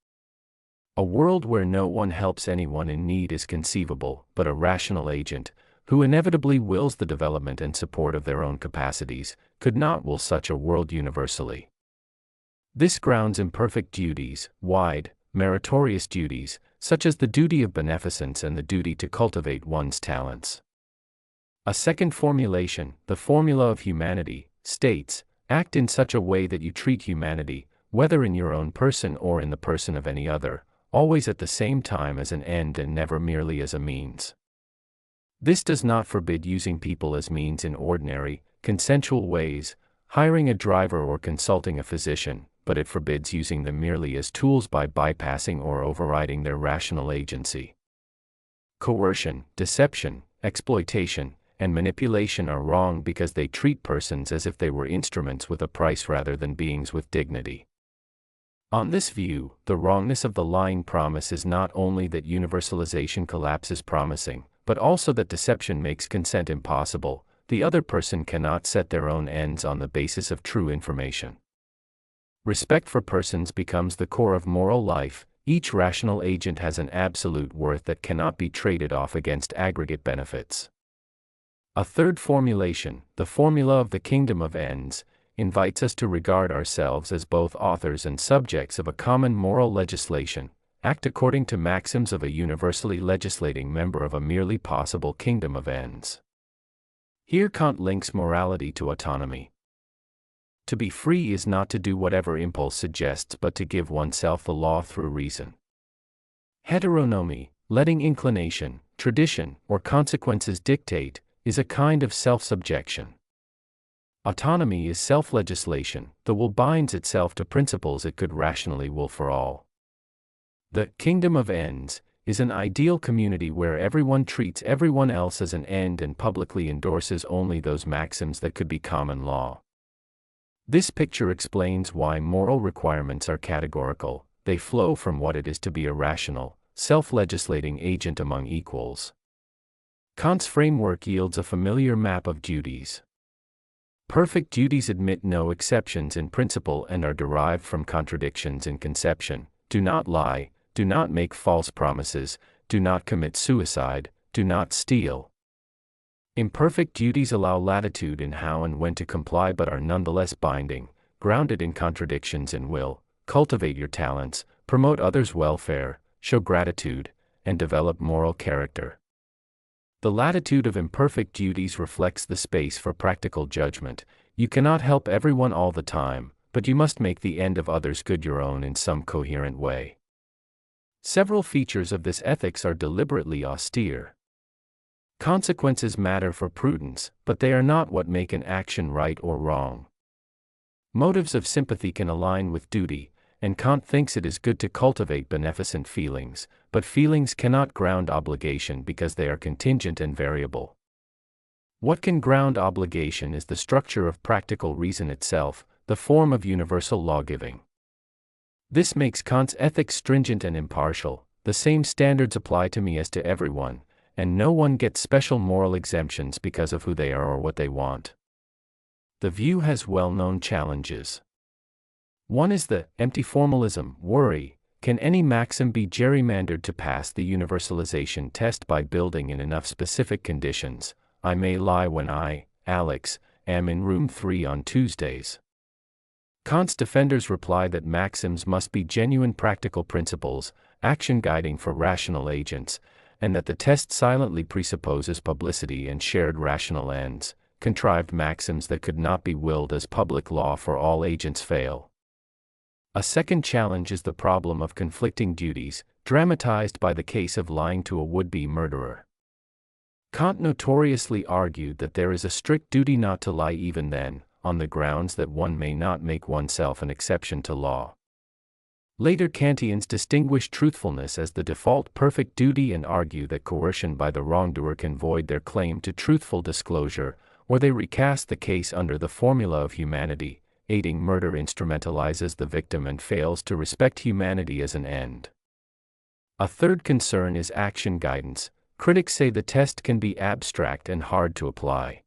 A world where no one helps anyone in need is conceivable, but a rational agent, who inevitably wills the development and support of their own capacities, could not will such a world universally. This grounds imperfect duties, wide, meritorious duties, such as the duty of beneficence and the duty to cultivate one's talents. A second formulation, the formula of humanity, states, act in such a way that you treat humanity, whether in your own person or in the person of any other, always at the same time as an end and never merely as a means. This does not forbid using people as means in ordinary, consensual ways, hiring a driver or consulting a physician, but it forbids using them merely as tools by bypassing or overriding their rational agency. Coercion, deception, exploitation, and manipulation are wrong because they treat persons as if they were instruments with a price rather than beings with dignity. On this view, the wrongness of the lying promise is not only that universalization collapses promising, but also that deception makes consent impossible. The other person cannot set their own ends on the basis of true information. Respect for persons becomes the core of moral life. Each rational agent has an absolute worth that cannot be traded off against aggregate benefits. A third formulation, the formula of the kingdom of ends, invites us to regard ourselves as both authors and subjects of a common moral legislation, act according to maxims of a universally legislating member of a merely possible kingdom of ends. Here Kant links morality to autonomy. To be free is not to do whatever impulse suggests but to give oneself the law through reason. Heteronomy, letting inclination, tradition, or consequences dictate, is a kind of self-subjection. Autonomy is self-legislation. The will binds itself to principles it could rationally will for all. The kingdom of ends is an ideal community where everyone treats everyone else as an end and publicly endorses only those maxims that could be common law. This picture explains why moral requirements are categorical. They flow from what it is to be a rational, self-legislating agent among equals. Kant's framework yields a familiar map of duties. Perfect duties admit no exceptions in principle and are derived from contradictions in conception. Do not lie, do not make false promises, do not commit suicide, do not steal. Imperfect duties allow latitude in how and when to comply but are nonetheless binding, grounded in contradictions in will. Cultivate your talents, promote others' welfare, show gratitude, and develop moral character. The latitude of imperfect duties reflects the space for practical judgment. You cannot help everyone all the time, but you must make the end of others good your own in some coherent way. Several features of this ethics are deliberately austere. Consequences matter for prudence, but they are not what make an action right or wrong. Motives of sympathy can align with duty, and Kant thinks it is good to cultivate beneficent feelings, but feelings cannot ground obligation because they are contingent and variable. What can ground obligation is the structure of practical reason itself, the form of universal law-giving. This makes Kant's ethics stringent and impartial. The same standards apply to me as to everyone, and no one gets special moral exemptions because of who they are or what they want. The view has well-known challenges. One is the empty formalism, worry. Can any maxim be gerrymandered to pass the universalization test by building in enough specific conditions? I may lie when I, Alex, am in room 3 on Tuesdays. Kant's defenders reply that maxims must be genuine practical principles, action guiding for rational agents, and that the test silently presupposes publicity and shared rational ends. Contrived maxims that could not be willed as public law for all agents fail. A second challenge is the problem of conflicting duties, dramatized by the case of lying to a would-be murderer. Kant notoriously argued that there is a strict duty not to lie even then, on the grounds that one may not make oneself an exception to law. Later Kantians distinguish truthfulness as the default perfect duty and argue that coercion by the wrongdoer can void their claim to truthful disclosure, or they recast the case under the formula of humanity. Aiding murder instrumentalizes the victim and fails to respect humanity as an end. A third concern is action guidance. Critics say the test can be abstract and hard to apply.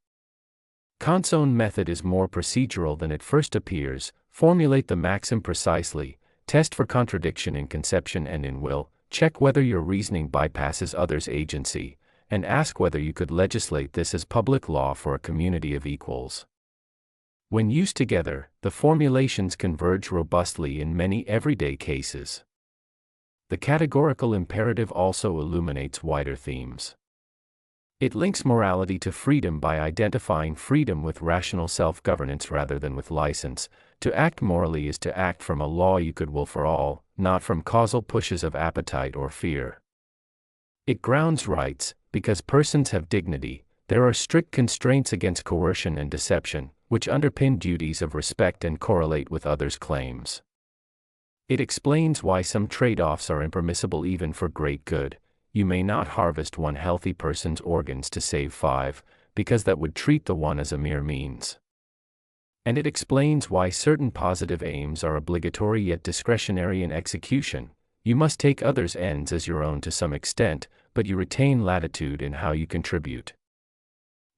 Kant's own method is more procedural than it first appears. Formulate the maxim precisely, test for contradiction in conception and in will, check whether your reasoning bypasses others' agency, and ask whether you could legislate this as public law for a community of equals. When used together, the formulations converge robustly in many everyday cases. The categorical imperative also illuminates wider themes. It links morality to freedom by identifying freedom with rational self-governance rather than with license. To act morally is to act from a law you could will for all, not from causal pushes of appetite or fear. It grounds rights, because persons have dignity. There are strict constraints against coercion and deception, which underpin duties of respect and correlate with others' claims. It explains why some trade-offs are impermissible even for great good. You may not harvest one healthy person's organs to save 5, because that would treat the one as a mere means. And it explains why certain positive aims are obligatory yet discretionary in execution. You must take others' ends as your own to some extent, but you retain latitude in how you contribute.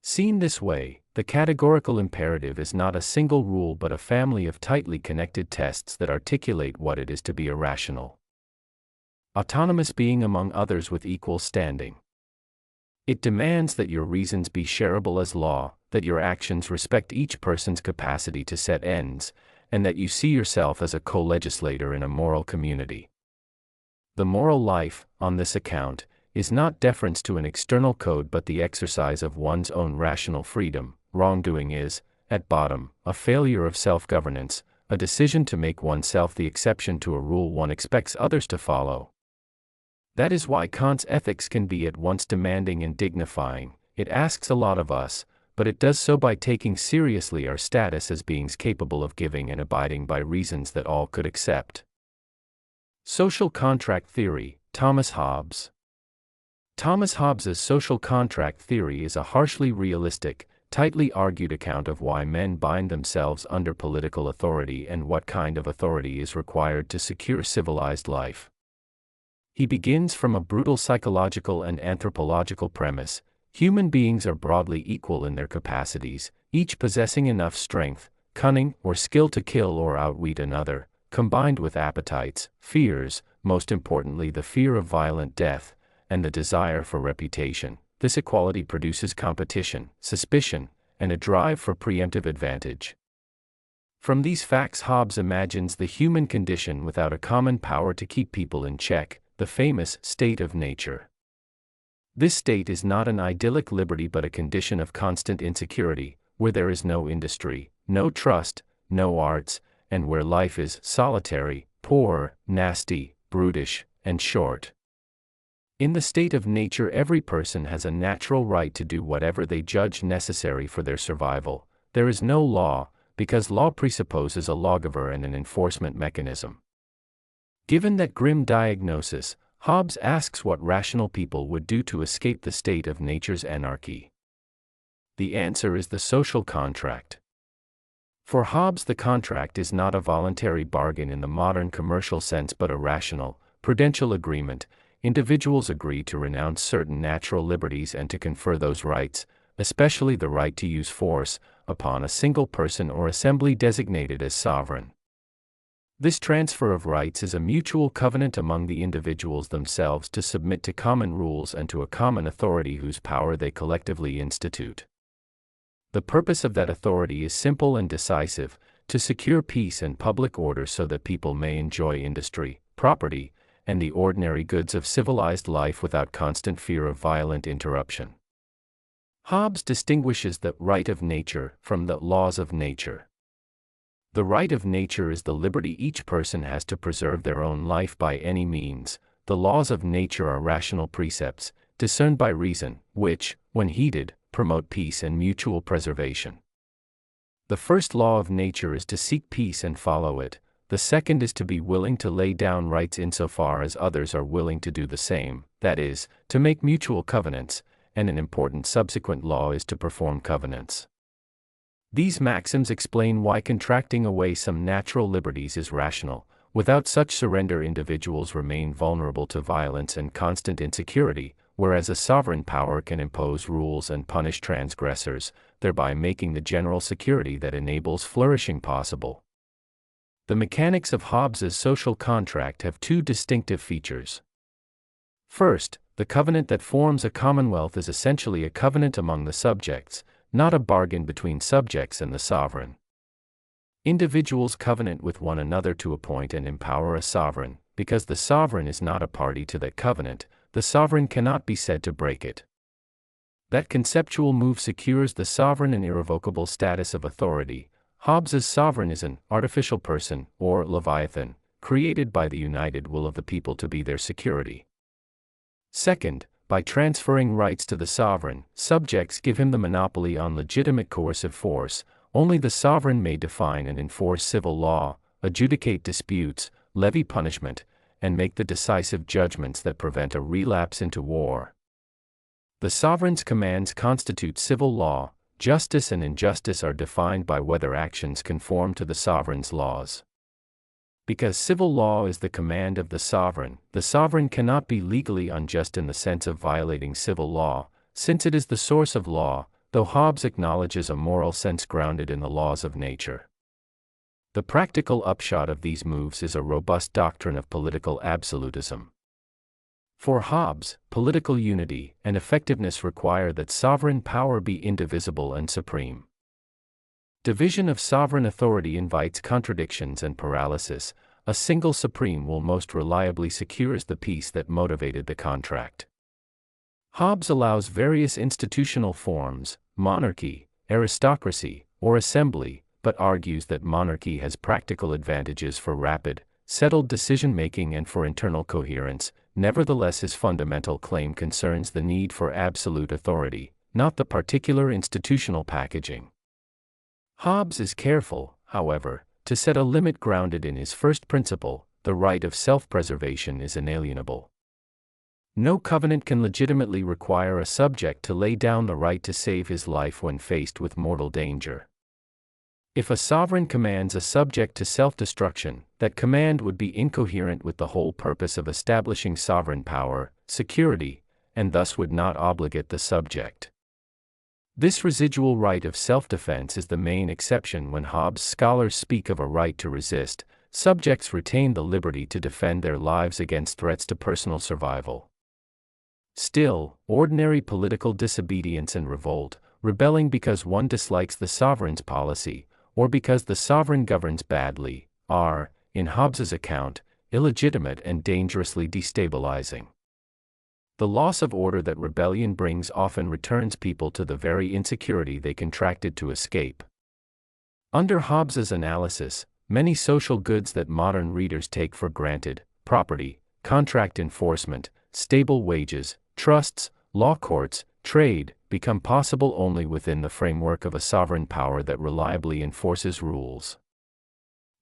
Seen this way, the categorical imperative is not a single rule but a family of tightly connected tests that articulate what it is to be a rational, autonomous being among others with equal standing. It demands that your reasons be shareable as law, that your actions respect each person's capacity to set ends, and that you see yourself as a co-legislator in a moral community. The moral life, on this account, is not deference to an external code but the exercise of one's own rational freedom. Wrongdoing is, at bottom, a failure of self-governance, a decision to make oneself the exception to a rule one expects others to follow. That is why Kant's ethics can be at once demanding and dignifying. It asks a lot of us, but it does so by taking seriously our status as beings capable of giving and abiding by reasons that all could accept. Social contract theory, Thomas Hobbes. Thomas Hobbes's social contract theory is a harshly realistic, tightly argued account of why men bind themselves under political authority and what kind of authority is required to secure civilized life. He begins from a brutal psychological and anthropological premise. Human beings are broadly equal in their capacities, each possessing enough strength, cunning, or skill to kill or outwit another, combined with appetites, fears, most importantly the fear of violent death, and the desire for reputation. This equality produces competition, suspicion, and a drive for preemptive advantage. From these facts Hobbes imagines the human condition without a common power to keep people in check, the famous state of nature. This state is not an idyllic liberty but a condition of constant insecurity, where there is no industry, no trust, no arts, and where life is solitary, poor, nasty, brutish, and short. In the state of nature every person has a natural right to do whatever they judge necessary for their survival. There is no law, because law presupposes a lawgiver and an enforcement mechanism. Given that grim diagnosis, Hobbes asks what rational people would do to escape the state of nature's anarchy. The answer is the social contract. For Hobbes, the contract is not a voluntary bargain in the modern commercial sense but a rational, prudential agreement. Individuals agree to renounce certain natural liberties and to confer those rights, especially the right to use force, upon a single person or assembly designated as sovereign. This transfer of rights is a mutual covenant among the individuals themselves to submit to common rules and to a common authority whose power they collectively institute. The purpose of that authority is simple and decisive: to secure peace and public order so that people may enjoy industry, property, and the ordinary goods of civilized life without constant fear of violent interruption. Hobbes distinguishes the right of nature from the laws of nature. The right of nature is the liberty each person has to preserve their own life by any means. The laws of nature are rational precepts, discerned by reason, which, when heeded, promote peace and mutual preservation. The first law of nature is to seek peace and follow it. The second is to be willing to lay down rights insofar as others are willing to do the same, that is, to make mutual covenants, and an important subsequent law is to perform covenants. These maxims explain why contracting away some natural liberties is rational. Without such surrender individuals remain vulnerable to violence and constant insecurity, whereas a sovereign power can impose rules and punish transgressors, thereby making the general security that enables flourishing possible. The mechanics of Hobbes's social contract have two distinctive features. First, the covenant that forms a commonwealth is essentially a covenant among the subjects, not a bargain between subjects and the sovereign. Individuals covenant with one another to appoint and empower a sovereign. Because the sovereign is not a party to that covenant, the sovereign cannot be said to break it. That conceptual move secures the sovereign and irrevocable status of authority. Hobbes's sovereign is an artificial person, or leviathan, created by the united will of the people to be their security. Second, by transferring rights to the sovereign, subjects give him the monopoly on legitimate coercive force. Only the sovereign may define and enforce civil law, adjudicate disputes, levy punishment, and make the decisive judgments that prevent a relapse into war. The sovereign's commands constitute civil law. Justice and injustice are defined by whether actions conform to the sovereign's laws. Because civil law is the command of the sovereign cannot be legally unjust in the sense of violating civil law, since it is the source of law, though Hobbes acknowledges a moral sense grounded in the laws of nature. The practical upshot of these moves is a robust doctrine of political absolutism. For Hobbes, political unity and effectiveness require that sovereign power be indivisible and supreme. Division of sovereign authority invites contradictions and paralysis. A single supreme will most reliably secures the peace that motivated the contract. Hobbes allows various institutional forms, monarchy, aristocracy, or assembly, but argues that monarchy has practical advantages for rapid, settled decision-making and for internal coherence. Nevertheless, his fundamental claim concerns the need for absolute authority, not the particular institutional packaging. Hobbes is careful, however, to set a limit grounded in his first principle: the right of self-preservation is inalienable. No covenant can legitimately require a subject to lay down the right to save his life when faced with mortal danger. If a sovereign commands a subject to self-destruction, that command would be incoherent with the whole purpose of establishing sovereign power, security, and thus would not obligate the subject. This residual right of self-defense is the main exception when Hobbes scholars speak of a right to resist. Subjects retain the liberty to defend their lives against threats to personal survival. Still, ordinary political disobedience and revolt, rebelling because one dislikes the sovereign's policy, or because the sovereign governs badly, are, in Hobbes's account, illegitimate and dangerously destabilizing. The loss of order that rebellion brings often returns people to the very insecurity they contracted to escape. Under Hobbes's analysis, many social goods that modern readers take for granted, property, contract enforcement, stable wages, trusts, law courts, trade, become possible only within the framework of a sovereign power that reliably enforces rules.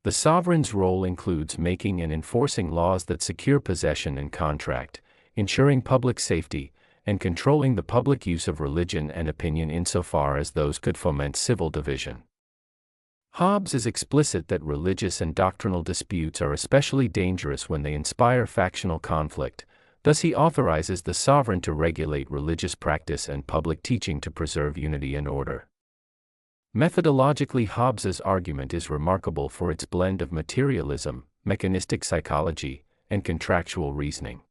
The sovereign's role includes making and enforcing laws that secure possession and contract, ensuring public safety, and controlling the public use of religion and opinion insofar as those could foment civil division. Hobbes is explicit that religious and doctrinal disputes are especially dangerous when they inspire factional conflict. Thus he authorizes the sovereign to regulate religious practice and public teaching to preserve unity and order. Methodologically, Hobbes's argument is remarkable for its blend of materialism, mechanistic psychology, and contractual reasoning.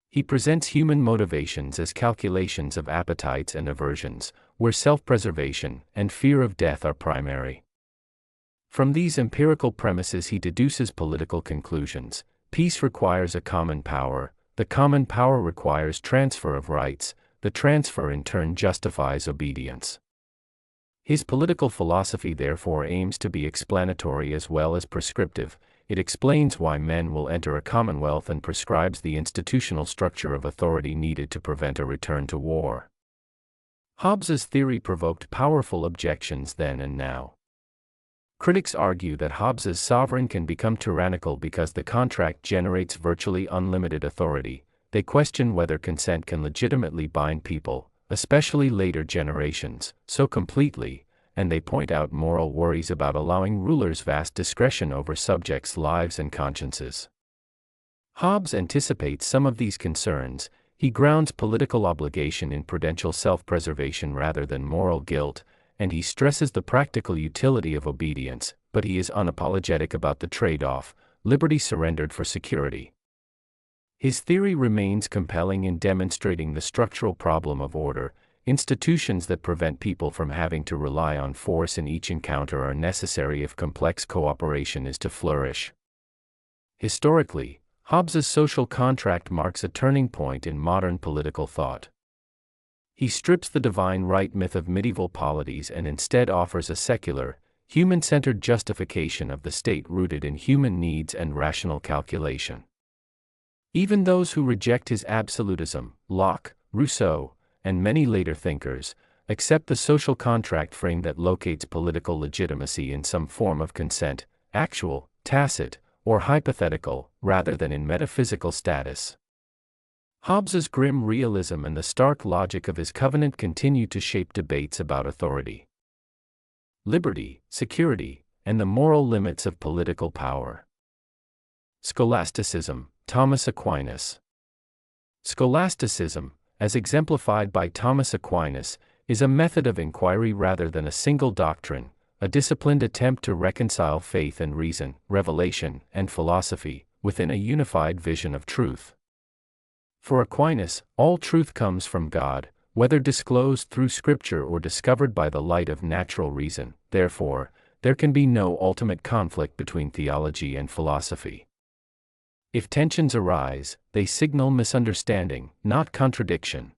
He presents human motivations as calculations of appetites and aversions, where self-preservation and fear of death are primary. From these empirical premises he deduces political conclusions. Peace requires a common power. The common power requires transfer of rights. The transfer in turn justifies obedience. His political philosophy therefore aims to be explanatory as well as prescriptive. It explains why men will enter a commonwealth and prescribes the institutional structure of authority needed to prevent a return to war. Hobbes's theory provoked powerful objections then and now. Critics argue that Hobbes's sovereign can become tyrannical because the contract generates virtually unlimited authority. They question whether consent can legitimately bind people, especially later generations, so completely, and they point out moral worries about allowing rulers vast discretion over subjects' lives and consciences. Hobbes anticipates some of these concerns. He grounds political obligation in prudential self-preservation rather than moral guilt, and he stresses the practical utility of obedience, but he is unapologetic about the trade-off, liberty surrendered for security. His theory remains compelling in demonstrating the structural problem of order. Institutions that prevent people from having to rely on force in each encounter are necessary if complex cooperation is to flourish. Historically, Hobbes's social contract marks a turning point in modern political thought. He strips the divine right myth of medieval polities and instead offers a secular, human-centered justification of the state rooted in human needs and rational calculation. Even those who reject his absolutism, Locke, Rousseau, and many later thinkers, accept the social contract frame that locates political legitimacy in some form of consent, actual, tacit, or hypothetical, rather than in metaphysical status. Hobbes's grim realism and the stark logic of his covenant continue to shape debates about authority, liberty, security, and the moral limits of political power. Scholasticism, Thomas Aquinas. Scholasticism, as exemplified by Thomas Aquinas, is a method of inquiry rather than a single doctrine, a disciplined attempt to reconcile faith and reason, revelation, and philosophy, within a unified vision of truth. For Aquinas, all truth comes from God, whether disclosed through Scripture or discovered by the light of natural reason. Therefore, there can be no ultimate conflict between theology and philosophy. If tensions arise, they signal misunderstanding, not contradiction.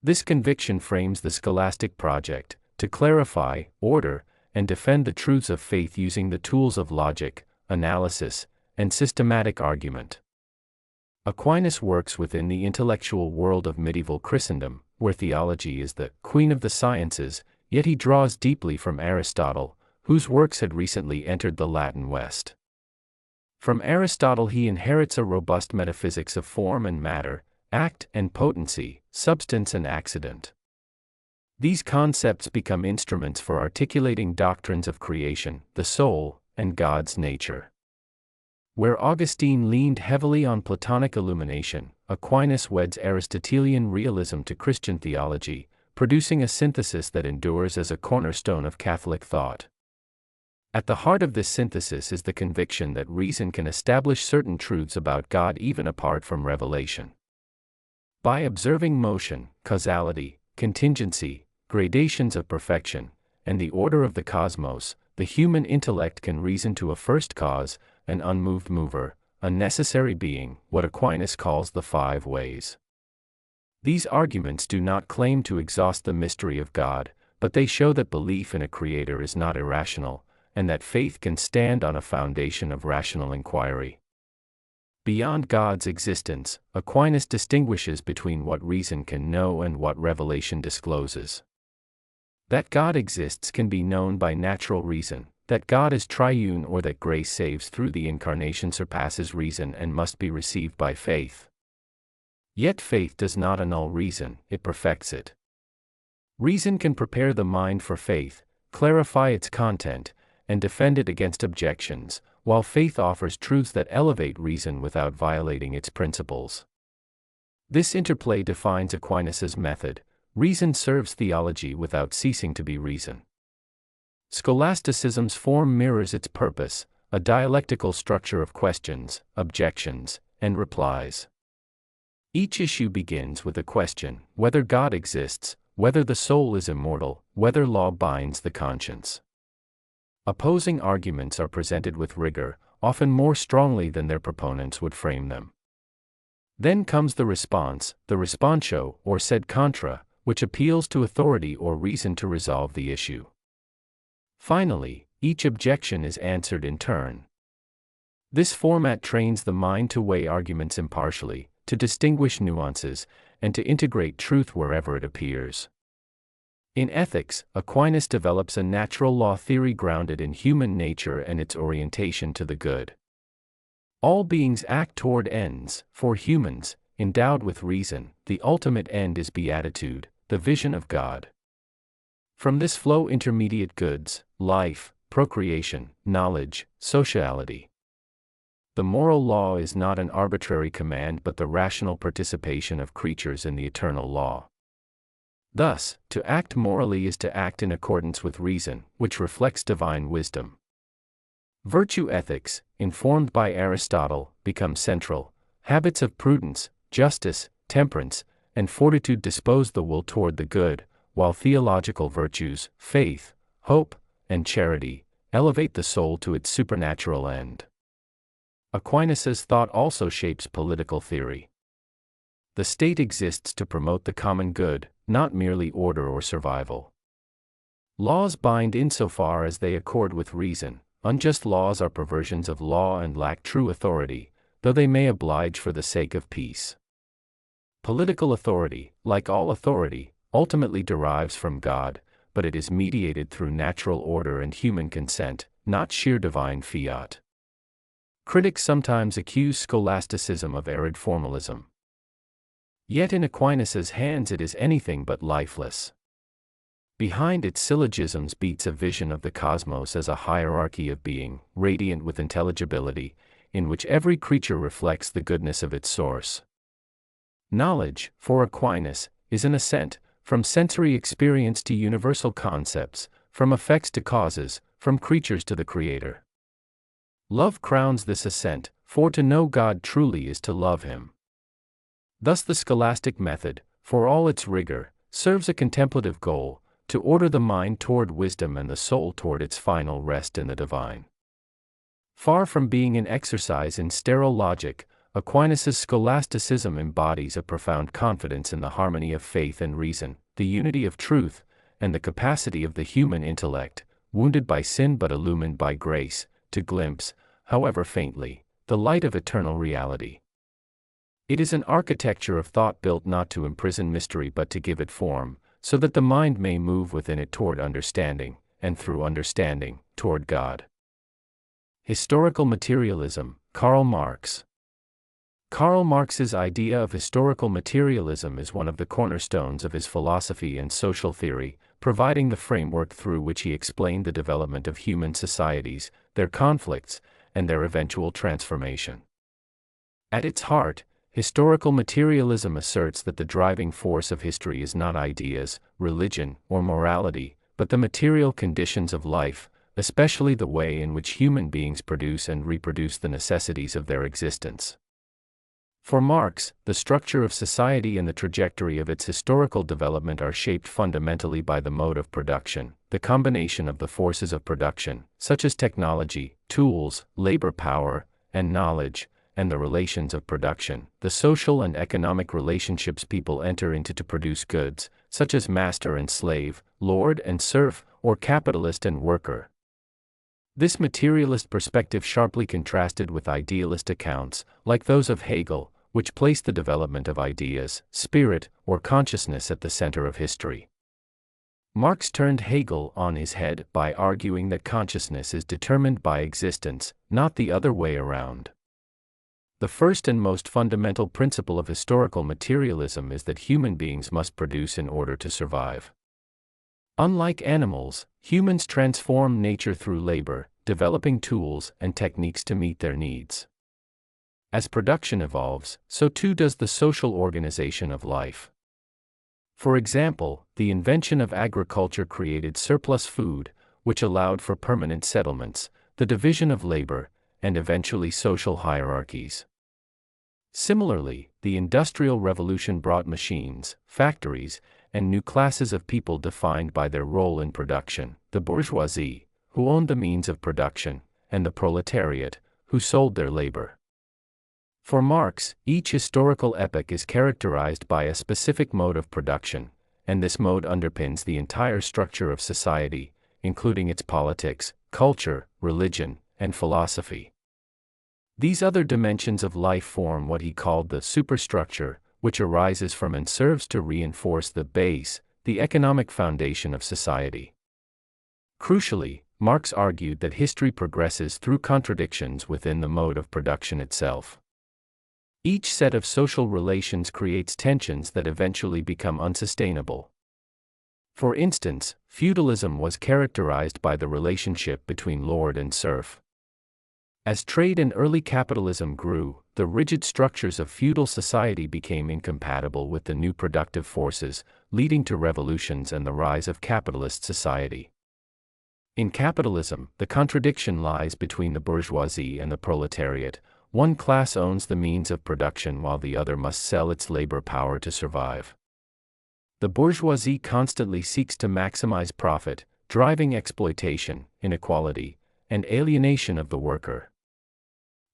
This conviction frames the scholastic project, to clarify, order, and defend the truths of faith using the tools of logic, analysis, and systematic argument. Aquinas works within the intellectual world of medieval Christendom, where theology is the queen of the sciences, yet he draws deeply from Aristotle, whose works had recently entered the Latin West. From Aristotle he inherits a robust metaphysics of form and matter, act and potency, substance and accident. These concepts become instruments for articulating doctrines of creation, the soul, and God's nature. Where Augustine leaned heavily on Platonic illumination, Aquinas weds Aristotelian realism to Christian theology, producing a synthesis that endures as a cornerstone of Catholic thought. At the heart of this synthesis is the conviction that reason can establish certain truths about God even apart from revelation. By observing motion, causality, contingency, gradations of perfection, and the order of the cosmos, the human intellect can reason to a first cause, an unmoved mover, a necessary being, what Aquinas calls the five ways. These arguments do not claim to exhaust the mystery of God, but they show that belief in a creator is not irrational, and that faith can stand on a foundation of rational inquiry. Beyond God's existence, Aquinas distinguishes between what reason can know and what revelation discloses. That God exists can be known by natural reason, that God is triune or that grace saves through the incarnation surpasses reason and must be received by faith. Yet faith does not annul reason, it perfects it. Reason can prepare the mind for faith, clarify its content, and defend it against objections, while faith offers truths that elevate reason without violating its principles. This interplay defines Aquinas' method. Reason serves theology without ceasing to be reason. Scholasticism's form mirrors its purpose, a dialectical structure of questions, objections, and replies. Each issue begins with a question: whether God exists, whether the soul is immortal, whether law binds the conscience. Opposing arguments are presented with rigor, often more strongly than their proponents would frame them. Then comes the response, the responsio, or sed contra, which appeals to authority or reason to resolve the issue. Finally, each objection is answered in turn. This format trains the mind to weigh arguments impartially, to distinguish nuances, and to integrate truth wherever it appears. In ethics, Aquinas develops a natural law theory grounded in human nature and its orientation to the good. All beings act toward ends. For humans, endowed with reason, the ultimate end is beatitude, the vision of God. From this flow intermediate goods: life, procreation, knowledge, sociality. The moral law is not an arbitrary command but the rational participation of creatures in the eternal law. Thus, to act morally is to act in accordance with reason, which reflects divine wisdom. Virtue ethics, informed by Aristotle, become central. Habits of prudence, justice, temperance, and fortitude dispose the will toward the good, while theological virtues, faith, hope, and charity, elevate the soul to its supernatural end. Aquinas' thought also shapes political theory. the state exists to promote the common good, not merely order or survival. Laws bind insofar as they accord with reason. Unjust laws are perversions of law and lack true authority, though they may oblige for the sake of peace. Political authority, like all authority, ultimately derives from God, but it is mediated through natural order and human consent, not sheer divine fiat. Critics sometimes accuse scholasticism of arid formalism. Yet in Aquinas's hands it is anything but lifeless. Behind its syllogisms beats a vision of the cosmos as a hierarchy of being, radiant with intelligibility, in which every creature reflects the goodness of its source. Knowledge, for Aquinas, is an ascent, from sensory experience to universal concepts, from effects to causes, from creatures to the Creator. Love crowns this ascent, for to know God truly is to love Him. Thus the scholastic method, for all its rigor, serves a contemplative goal, to order the mind toward wisdom and the soul toward its final rest in the divine. Far from being an exercise in sterile logic, Aquinas's scholasticism embodies a profound confidence in the harmony of faith and reason, the unity of truth, and the capacity of the human intellect, wounded by sin but illumined by grace, to glimpse, however faintly, the light of eternal reality. It is an architecture of thought built not to imprison mystery but to give it form, so that the mind may move within it toward understanding, and through understanding, toward God. Historical materialism, Karl Marx. Karl Marx's idea of historical materialism is one of the cornerstones of his philosophy and social theory, providing the framework through which he explained the development of human societies, their conflicts, and their eventual transformation. At its heart, historical materialism asserts that the driving force of history is not ideas, religion, or morality, but the material conditions of life, especially the way in which human beings produce and reproduce the necessities of their existence. For Marx, the structure of society and the trajectory of its historical development are shaped fundamentally by the mode of production, the combination of the forces of production, such as technology, tools, labor power, and knowledge, and the relations of production, the social and economic relationships people enter into to produce goods, such as master and slave, lord and serf, or capitalist and worker. This materialist perspective sharply contrasted with idealist accounts, like those of Hegel, which place the development of ideas, spirit, or consciousness at the center of history. Marx turned Hegel on his head by arguing that consciousness is determined by existence, not the other way around. The first and most fundamental principle of historical materialism is that human beings must produce in order to survive. Unlike animals, humans transform nature through labor, developing tools and techniques to meet their needs. As production evolves, so too does the social organization of life. For example, the invention of agriculture created surplus food, which allowed for permanent settlements, the division of labor, and eventually social hierarchies. Similarly, the Industrial Revolution brought machines, factories, and new classes of people defined by their role in production, the bourgeoisie, who owned the means of production, and the proletariat, who sold their labor. For Marx, each historical epoch is characterized by a specific mode of production, and this mode underpins the entire structure of society, including its politics, culture, religion, and philosophy. These other dimensions of life form what he called the superstructure, which arises from and serves to reinforce the base, the economic foundation of society. Crucially, Marx argued that history progresses through contradictions within the mode of production itself. Each set of social relations creates tensions that eventually become unsustainable. For instance, feudalism was characterized by the relationship between lord and serf. As trade and early capitalism grew, the rigid structures of feudal society became incompatible with the new productive forces, leading to revolutions and the rise of capitalist society. In capitalism, the contradiction lies between the bourgeoisie and the proletariat. One class owns the means of production while the other must sell its labor power to survive. The bourgeoisie constantly seeks to maximize profit, driving exploitation, inequality, and alienation of the worker.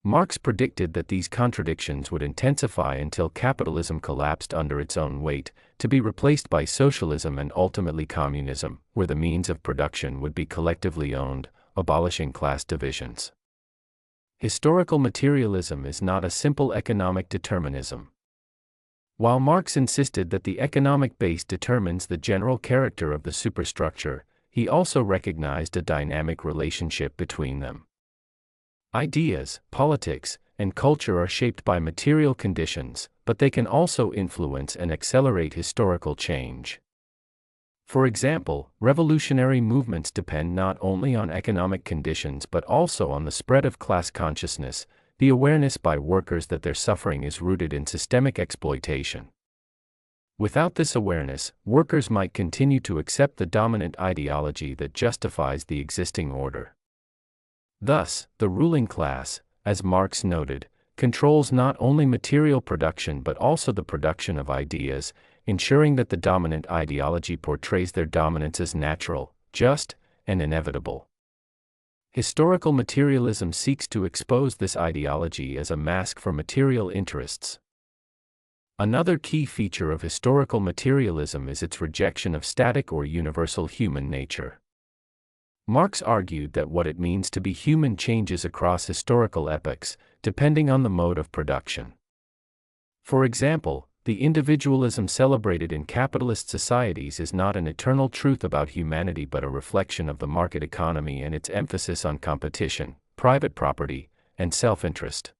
Marx predicted that these contradictions would intensify until capitalism collapsed under its own weight, to be replaced by socialism and ultimately communism, where the means of production would be collectively owned, abolishing class divisions. Historical materialism is not a simple economic determinism. While Marx insisted that the economic base determines the general character of the superstructure, he also recognized a dynamic relationship between them. Ideas, politics, and culture are shaped by material conditions, but they can also influence and accelerate historical change. For example, revolutionary movements depend not only on economic conditions but also on the spread of class consciousness, the awareness by workers that their suffering is rooted in systemic exploitation. Without this awareness, workers might continue to accept the dominant ideology that justifies the existing order. Thus, the ruling class, as Marx noted, controls not only material production but also the production of ideas, ensuring that the dominant ideology portrays their dominance as natural, just, and inevitable. Historical materialism seeks to expose this ideology as a mask for material interests. Another key feature of historical materialism is its rejection of static or universal human nature. Marx argued that what it means to be human changes across historical epochs, depending on the mode of production. For example, the individualism celebrated in capitalist societies is not an eternal truth about humanity but a reflection of the market economy and its emphasis on competition, private property, and self-interest.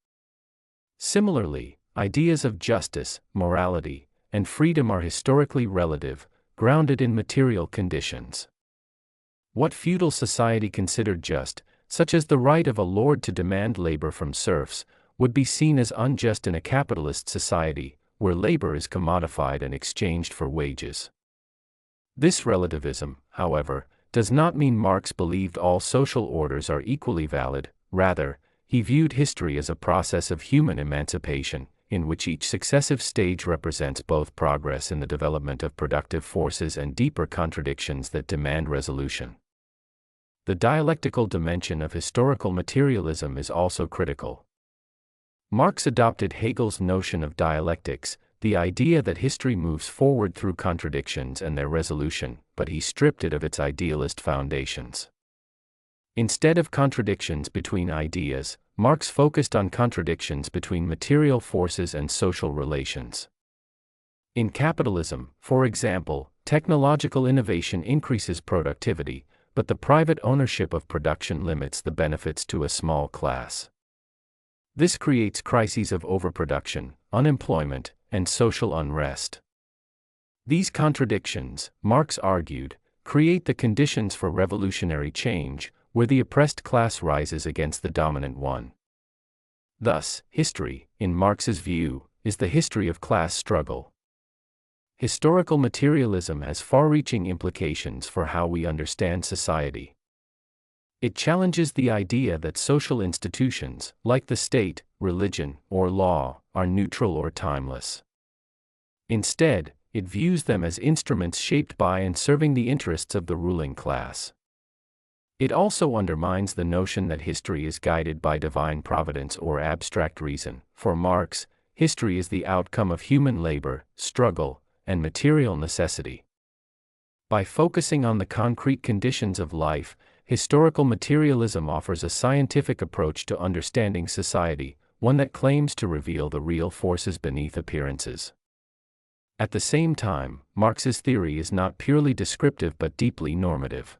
Similarly, ideas of justice, morality, and freedom are historically relative, grounded in material conditions. What feudal society considered just, such as the right of a lord to demand labor from serfs, would be seen as unjust in a capitalist society, where labor is commodified and exchanged for wages. This relativism, however, does not mean Marx believed all social orders are equally valid. Rather, he viewed history as a process of human emancipation, in which each successive stage represents both progress in the development of productive forces and deeper contradictions that demand resolution. The dialectical dimension of historical materialism is also critical. Marx adopted Hegel's notion of dialectics, the idea that history moves forward through contradictions and their resolution, but he stripped it of its idealist foundations. Instead of contradictions between ideas, Marx focused on contradictions between material forces and social relations. In capitalism, for example, technological innovation increases productivity, but the private ownership of production limits the benefits to a small class. This creates crises of overproduction, unemployment, and social unrest. These contradictions, Marx argued, create the conditions for revolutionary change, where the oppressed class rises against the dominant one. Thus, history, in Marx's view, is the history of class struggle. Historical materialism has far-reaching implications for how we understand society. It challenges the idea that social institutions, like the state, religion, or law, are neutral or timeless. Instead, it views them as instruments shaped by and serving the interests of the ruling class. It also undermines the notion that history is guided by divine providence or abstract reason. For Marx, history is the outcome of human labor, struggle, and material necessity. By focusing on the concrete conditions of life, historical materialism offers a scientific approach to understanding society, one that claims to reveal the real forces beneath appearances. At the same time, Marx's theory is not purely descriptive but deeply normative.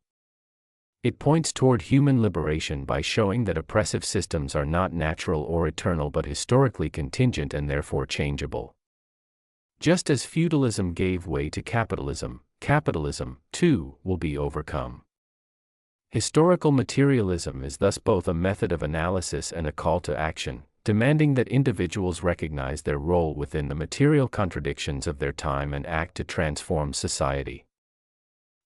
It points toward human liberation by showing that oppressive systems are not natural or eternal but historically contingent and therefore changeable. Just as feudalism gave way to capitalism, capitalism, too, will be overcome. Historical materialism is thus both a method of analysis and a call to action, demanding that individuals recognize their role within the material contradictions of their time and act to transform society.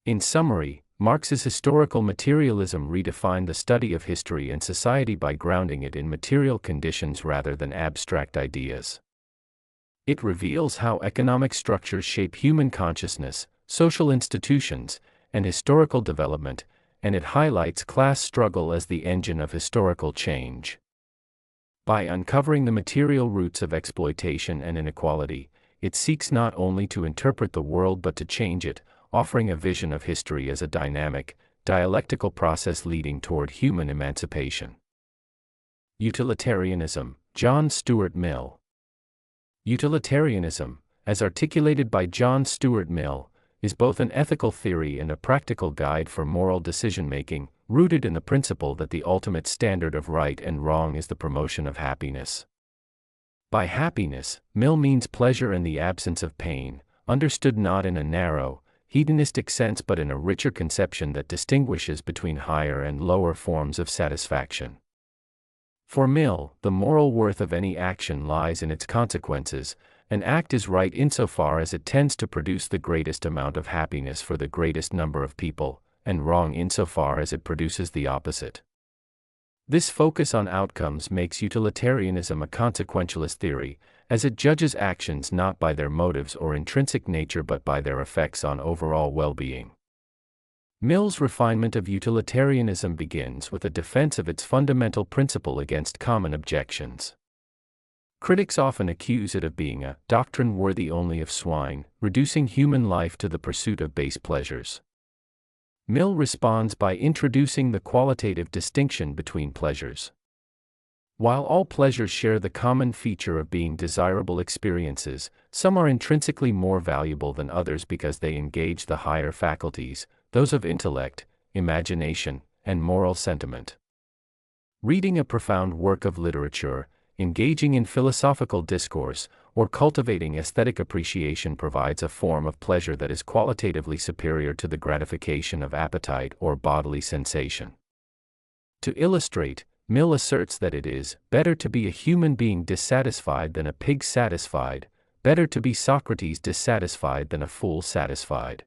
In summary, Marx's historical materialism redefined the study of history and society by grounding it in material conditions rather than abstract ideas. It reveals how economic structures shape human consciousness, social institutions, and historical development, and it highlights class struggle as the engine of historical change. By uncovering the material roots of exploitation and inequality, it seeks not only to interpret the world but to change it, offering a vision of history as a dynamic, dialectical process leading toward human emancipation. Utilitarianism, John Stuart Mill. Utilitarianism, as articulated by John Stuart Mill, is both an ethical theory and a practical guide for moral decision-making, rooted in the principle that the ultimate standard of right and wrong is the promotion of happiness. By happiness, Mill means pleasure and the absence of pain, understood not in a narrow, hedonistic sense but in a richer conception that distinguishes between higher and lower forms of satisfaction. For Mill, the moral worth of any action lies in its consequences. An act is right insofar as it tends to produce the greatest amount of happiness for the greatest number of people, and wrong insofar as it produces the opposite. This focus on outcomes makes utilitarianism a consequentialist theory, as it judges actions not by their motives or intrinsic nature but by their effects on overall well-being. Mill's refinement of utilitarianism begins with a defense of its fundamental principle against common objections. Critics often accuse it of being a doctrine worthy only of swine, reducing human life to the pursuit of base pleasures. Mill responds by introducing the qualitative distinction between pleasures. While all pleasures share the common feature of being desirable experiences, some are intrinsically more valuable than others because they engage the higher faculties, those of intellect, imagination, and moral sentiment. Reading a profound work of literature, engaging in philosophical discourse, or cultivating aesthetic appreciation provides a form of pleasure that is qualitatively superior to the gratification of appetite or bodily sensation. To illustrate, Mill asserts that it is better to be a human being dissatisfied than a pig satisfied, better to be Socrates dissatisfied than a fool satisfied.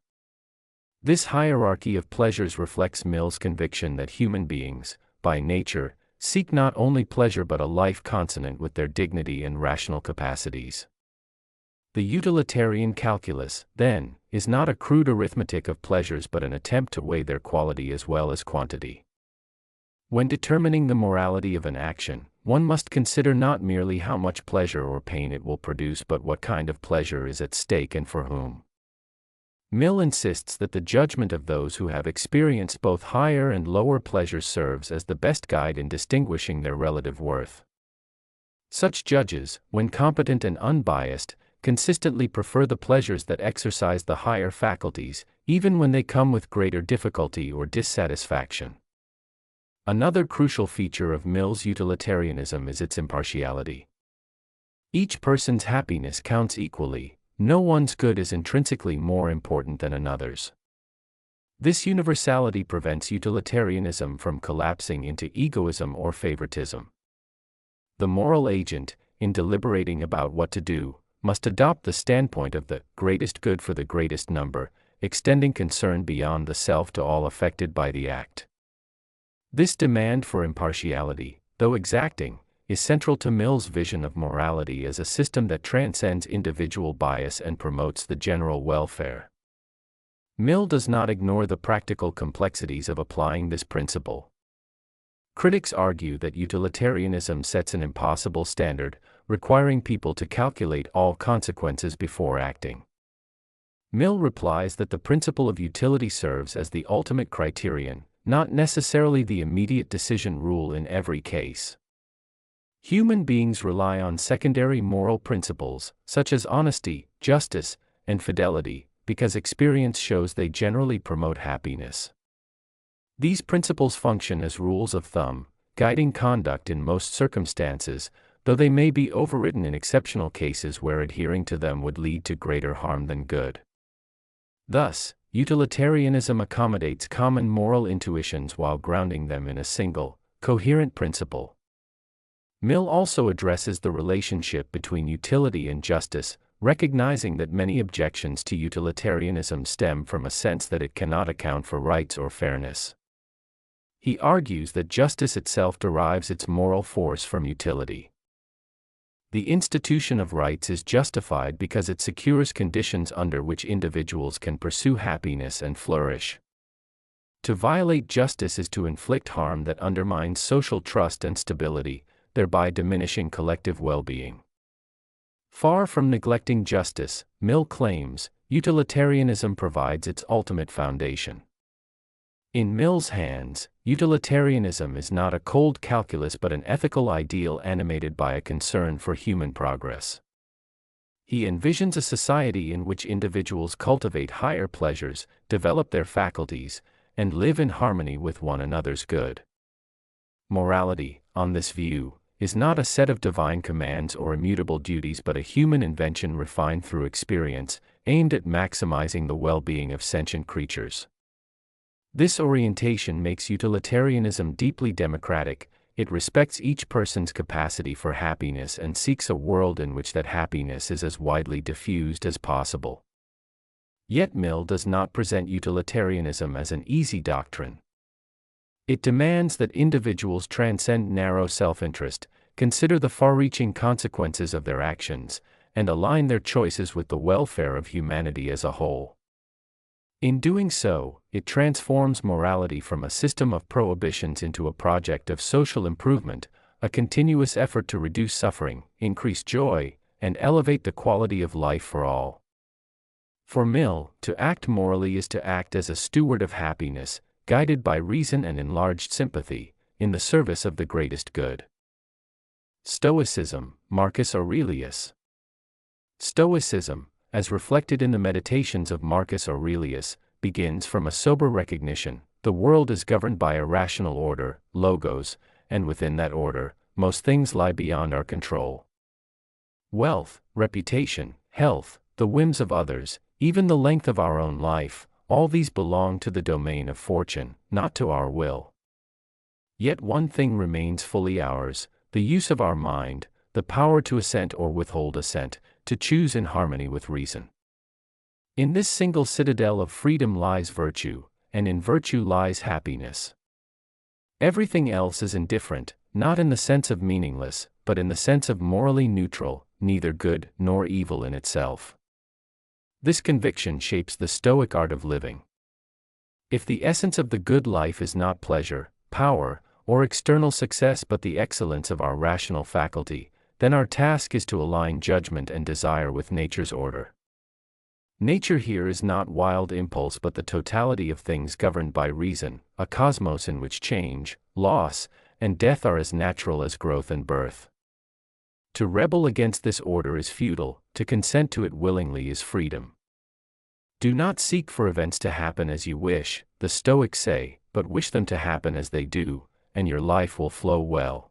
This hierarchy of pleasures reflects Mill's conviction that human beings, by nature, seek not only pleasure but a life consonant with their dignity and rational capacities. The utilitarian calculus, then, is not a crude arithmetic of pleasures but an attempt to weigh their quality as well as quantity. When determining the morality of an action, one must consider not merely how much pleasure or pain it will produce but what kind of pleasure is at stake and for whom. Mill insists that the judgment of those who have experienced both higher and lower pleasures serves as the best guide in distinguishing their relative worth. Such judges, when competent and unbiased, consistently prefer the pleasures that exercise the higher faculties, even when they come with greater difficulty or dissatisfaction. Another crucial feature of Mill's utilitarianism is its impartiality. Each person's happiness counts equally. No one's good is intrinsically more important than another's. This universality prevents utilitarianism from collapsing into egoism or favoritism. The moral agent, in deliberating about what to do, must adopt the standpoint of the greatest good for the greatest number, extending concern beyond the self to all affected by the act. This demand for impartiality, though exacting, is central to Mill's vision of morality as a system that transcends individual bias and promotes the general welfare. Mill does not ignore the practical complexities of applying this principle. Critics argue that utilitarianism sets an impossible standard, requiring people to calculate all consequences before acting. Mill replies that the principle of utility serves as the ultimate criterion, not necessarily the immediate decision rule in every case. Human beings rely on secondary moral principles, such as honesty, justice, and fidelity, because experience shows they generally promote happiness. These principles function as rules of thumb, guiding conduct in most circumstances, though they may be overridden in exceptional cases where adhering to them would lead to greater harm than good. Thus, utilitarianism accommodates common moral intuitions while grounding them in a single, coherent principle. Mill also addresses the relationship between utility and justice, recognizing that many objections to utilitarianism stem from a sense that it cannot account for rights or fairness. He argues that justice itself derives its moral force from utility. The institution of rights is justified because it secures conditions under which individuals can pursue happiness and flourish. To violate justice is to inflict harm that undermines social trust and stability, thereby diminishing collective well-being. Far from neglecting justice, Mill claims, utilitarianism provides its ultimate foundation. In Mill's hands, utilitarianism is not a cold calculus but an ethical ideal animated by a concern for human progress. He envisions a society in which individuals cultivate higher pleasures, develop their faculties, and live in harmony with one another's good. Morality, on this view, is not a set of divine commands or immutable duties but a human invention refined through experience, aimed at maximizing the well-being of sentient creatures. This orientation makes utilitarianism deeply democratic. It respects each person's capacity for happiness and seeks a world in which that happiness is as widely diffused as possible. Yet Mill does not present utilitarianism as an easy doctrine. It demands that individuals transcend narrow self-interest, consider the far-reaching consequences of their actions, and align their choices with the welfare of humanity as a whole. In doing so, it transforms morality from a system of prohibitions into a project of social improvement, a continuous effort to reduce suffering, increase joy, and elevate the quality of life for all. For Mill, to act morally is to act as a steward of happiness, guided by reason and enlarged sympathy, in the service of the greatest good. Stoicism, Marcus Aurelius. Stoicism, as reflected in the Meditations of Marcus Aurelius, begins from a sober recognition: the world is governed by a rational order, logos, and within that order, most things lie beyond our control. Wealth, reputation, health, the whims of others, even the length of our own life, all these belong to the domain of fortune, not to our will. Yet one thing remains fully ours: the use of our mind, the power to assent or withhold assent, to choose in harmony with reason. In this single citadel of freedom lies virtue, and in virtue lies happiness. Everything else is indifferent, not in the sense of meaningless, but in the sense of morally neutral, neither good nor evil in itself. This conviction shapes the Stoic art of living. If the essence of the good life is not pleasure, power, or external success but the excellence of our rational faculty, then our task is to align judgment and desire with nature's order. Nature here is not wild impulse but the totality of things governed by reason, a cosmos in which change, loss, and death are as natural as growth and birth. To rebel against this order is futile, to consent to it willingly is freedom. Do not seek for events to happen as you wish, the Stoics say, but wish them to happen as they do, and your life will flow well.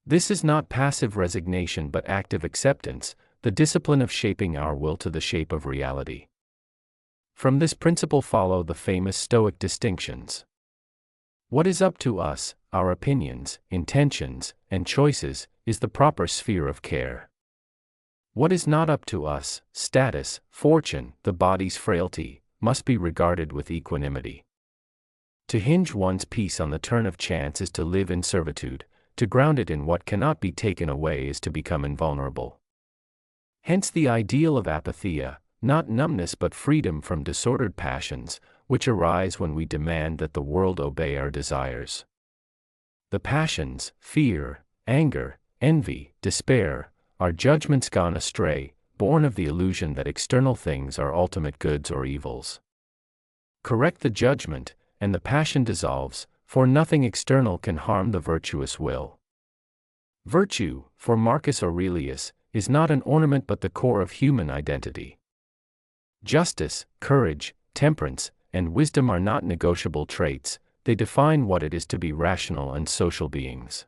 This is not passive resignation but active acceptance, the discipline of shaping our will to the shape of reality. From this principle follow the famous Stoic distinctions. What is up to us, our opinions, intentions, and choices, is the proper sphere of care. What is not up to us, status, fortune, the body's frailty, must be regarded with equanimity. To hinge one's peace on the turn of chance is to live in servitude. To ground it in what cannot be taken away is to become invulnerable. Hence the ideal of apatheia, not numbness but freedom from disordered passions, which arise when we demand that the world obey our desires. The passions, fear, anger, envy, despair, are judgments gone astray, born of the illusion that external things are ultimate goods or evils. Correct the judgment, and the passion dissolves, for nothing external can harm the virtuous will. Virtue, for Marcus Aurelius, is not an ornament but the core of human identity. Justice, courage, temperance, and wisdom are not negotiable traits, they define what it is to be rational and social beings.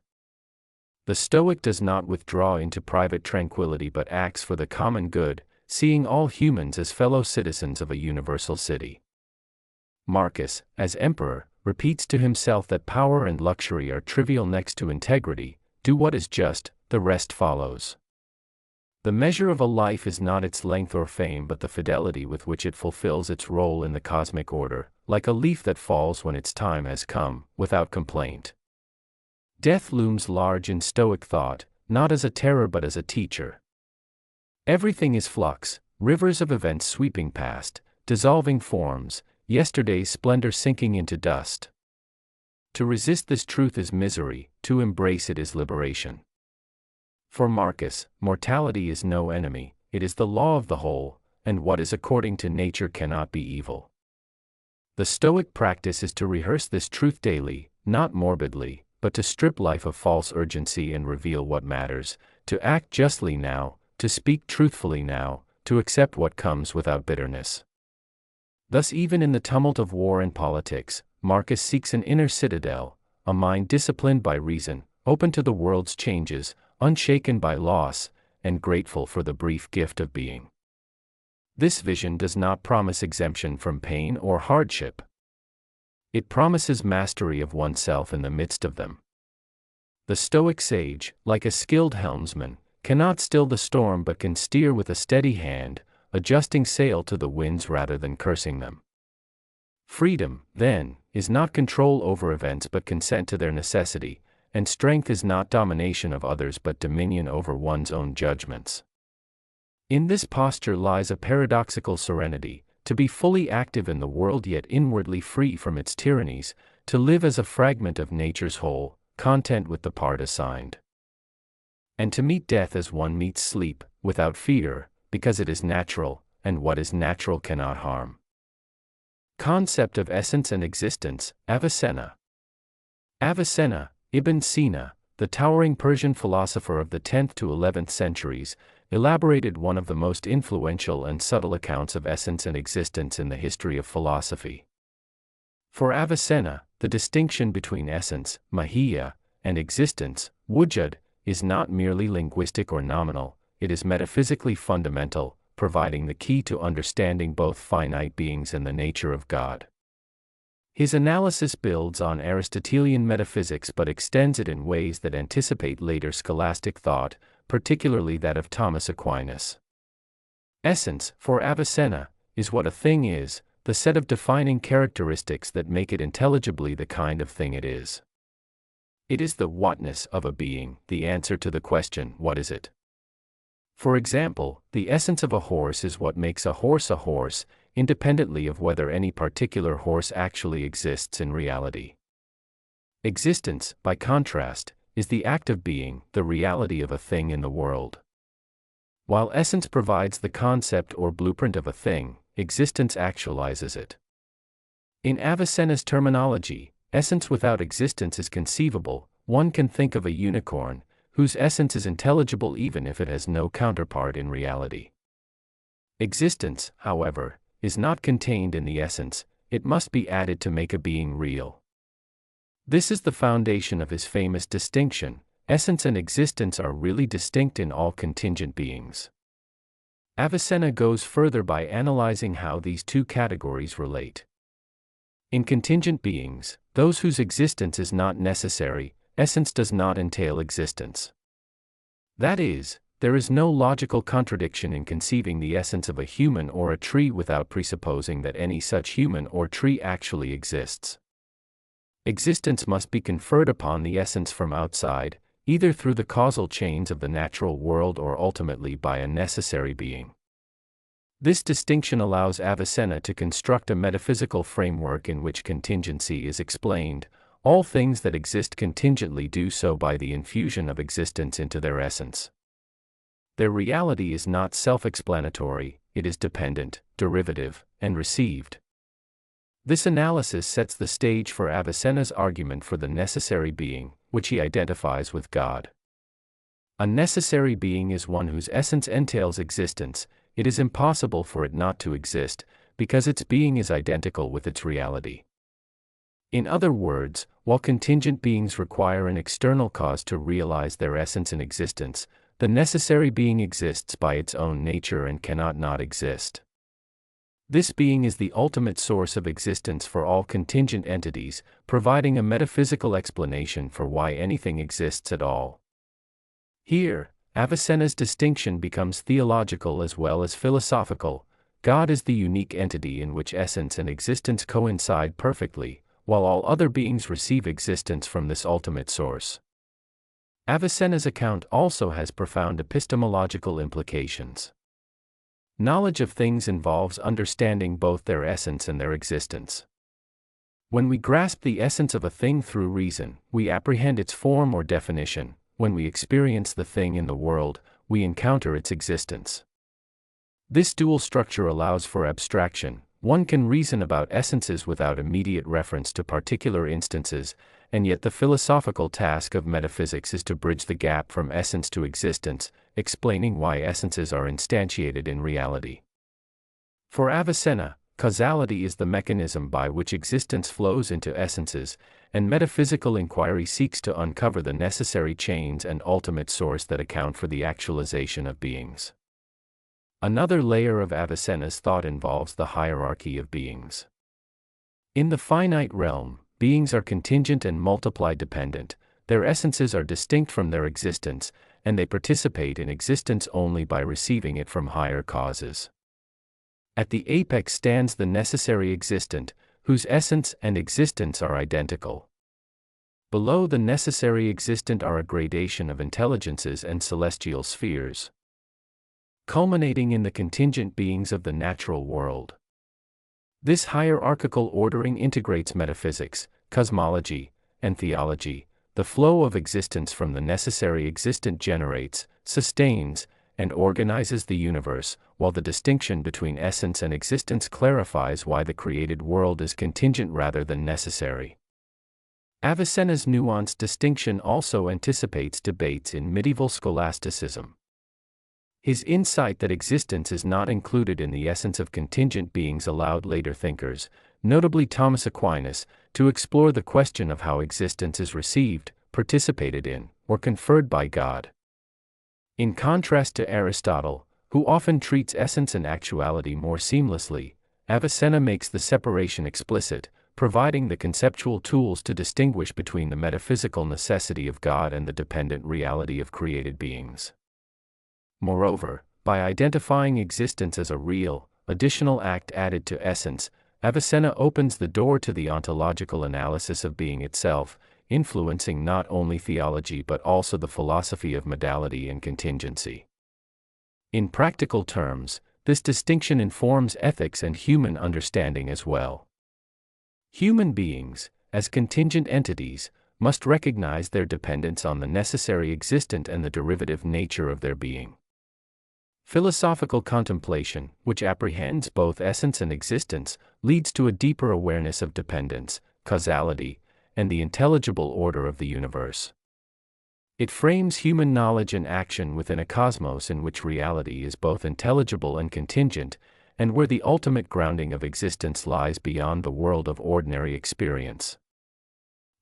The Stoic does not withdraw into private tranquility but acts for the common good, seeing all humans as fellow citizens of a universal city. Marcus, as emperor, repeats to himself that power and luxury are trivial next to integrity. Do what is just, the rest follows. The measure of a life is not its length or fame but the fidelity with which it fulfills its role in the cosmic order, like a leaf that falls when its time has come, without complaint. Death looms large in Stoic thought, not as a terror but as a teacher. Everything is flux, rivers of events sweeping past, dissolving forms, yesterday's splendor sinking into dust. To resist this truth is misery, to embrace it is liberation. For Marcus, mortality is no enemy, it is the law of the whole, and what is according to nature cannot be evil. The Stoic practice is to rehearse this truth daily, not morbidly, but to strip life of false urgency and reveal what matters, to act justly now, to speak truthfully now, to accept what comes without bitterness. Thus, even in the tumult of war and politics, Marcus seeks an inner citadel, a mind disciplined by reason, open to the world's changes, unshaken by loss, and grateful for the brief gift of being. This vision does not promise exemption from pain or hardship. It promises mastery of oneself in the midst of them. The Stoic sage, like a skilled helmsman, cannot still the storm but can steer with a steady hand, adjusting sail to the winds rather than cursing them. Freedom, then, is not control over events but consent to their necessity, and strength is not domination of others but dominion over one's own judgments. In this posture lies a paradoxical serenity, to be fully active in the world yet inwardly free from its tyrannies, to live as a fragment of nature's whole, content with the part assigned. And to meet death as one meets sleep, without fear, because it is natural, and what is natural cannot harm. Concept of essence and existence, Avicenna. Avicenna, Ibn Sina, the towering Persian philosopher of the 10th to 11th centuries, elaborated one of the most influential and subtle accounts of essence and existence in the history of philosophy. For Avicenna, the distinction between essence, mahiyya, and existence, wujud, is not merely linguistic or nominal, it is metaphysically fundamental, providing the key to understanding both finite beings and the nature of God. His analysis builds on Aristotelian metaphysics but extends it in ways that anticipate later scholastic thought, particularly that of Thomas Aquinas. Essence, for Avicenna, is what a thing is, the set of defining characteristics that make it intelligibly the kind of thing it is. It is the whatness of a being, the answer to the question, what is it? For example, the essence of a horse is what makes a horse, independently of whether any particular horse actually exists in reality. Existence, by contrast, is the act of being, the reality of a thing in the world. While essence provides the concept or blueprint of a thing, existence actualizes it. In Avicenna's terminology, essence without existence is conceivable. One can think of a unicorn, whose essence is intelligible even if it has no counterpart in reality. Existence, however, is not contained in the essence, it must be added to make a being real. This is the foundation of his famous distinction: essence and existence are really distinct in all contingent beings. Avicenna goes further by analyzing how these two categories relate. In contingent beings, those whose existence is not necessary, essence does not entail existence. That is, there is no logical contradiction in conceiving the essence of a human or a tree without presupposing that any such human or tree actually exists. Existence must be conferred upon the essence from outside, either through the causal chains of the natural world or ultimately by a necessary being. This distinction allows Avicenna to construct a metaphysical framework in which contingency is explained. All things that exist contingently do so by the infusion of existence into their essence. Their reality is not self-explanatory, it is dependent, derivative, and received. This analysis sets the stage for Avicenna's argument for the necessary being, which he identifies with God. A necessary being is one whose essence entails existence. It is impossible for it not to exist, because its being is identical with its reality. In other words, while contingent beings require an external cause to realize their essence and existence, the necessary being exists by its own nature and cannot not exist. This being is the ultimate source of existence for all contingent entities, providing a metaphysical explanation for why anything exists at all. Here, Avicenna's distinction becomes theological as well as philosophical. God is the unique entity in which essence and existence coincide perfectly, while all other beings receive existence from this ultimate source. Avicenna's account also has profound epistemological implications. Knowledge of things involves understanding both their essence and their existence. When we grasp the essence of a thing through reason, we apprehend its form or definition. When we experience the thing in the world, we encounter its existence. This dual structure allows for abstraction. One can reason about essences without immediate reference to particular instances, and yet the philosophical task of metaphysics is to bridge the gap from essence to existence, explaining why essences are instantiated in reality. For Avicenna, causality is the mechanism by which existence flows into essences, and metaphysical inquiry seeks to uncover the necessary chains and ultimate source that account for the actualization of beings. Another layer of Avicenna's thought involves the hierarchy of beings. In the finite realm, beings are contingent and multiply-dependent. Their essences are distinct from their existence, and they participate in existence only by receiving it from higher causes. At the apex stands the necessary existent, whose essence and existence are identical. Below the necessary existent are a gradation of intelligences and celestial spheres, culminating in the contingent beings of the natural world. This hierarchical ordering integrates metaphysics, cosmology, and theology. The flow of existence from the necessary existent generates, sustains, and organizes the universe, while the distinction between essence and existence clarifies why the created world is contingent rather than necessary. Avicenna's nuanced distinction also anticipates debates in medieval scholasticism. His insight that existence is not included in the essence of contingent beings allowed later thinkers, notably Thomas Aquinas, to explore the question of how existence is received, participated in, or conferred by God. In contrast to Aristotle, who often treats essence and actuality more seamlessly, Avicenna makes the separation explicit, providing the conceptual tools to distinguish between the metaphysical necessity of God and the dependent reality of created beings. Moreover, by identifying existence as a real, additional act added to essence, Avicenna opens the door to the ontological analysis of being itself, influencing not only theology but also the philosophy of modality and contingency. In practical terms, this distinction informs ethics and human understanding as well. Human beings, as contingent entities, must recognize their dependence on the necessary existent and the derivative nature of their being. Philosophical contemplation, which apprehends both essence and existence, leads to a deeper awareness of dependence, causality, and the intelligible order of the universe. It frames human knowledge and action within a cosmos in which reality is both intelligible and contingent, and where the ultimate grounding of existence lies beyond the world of ordinary experience.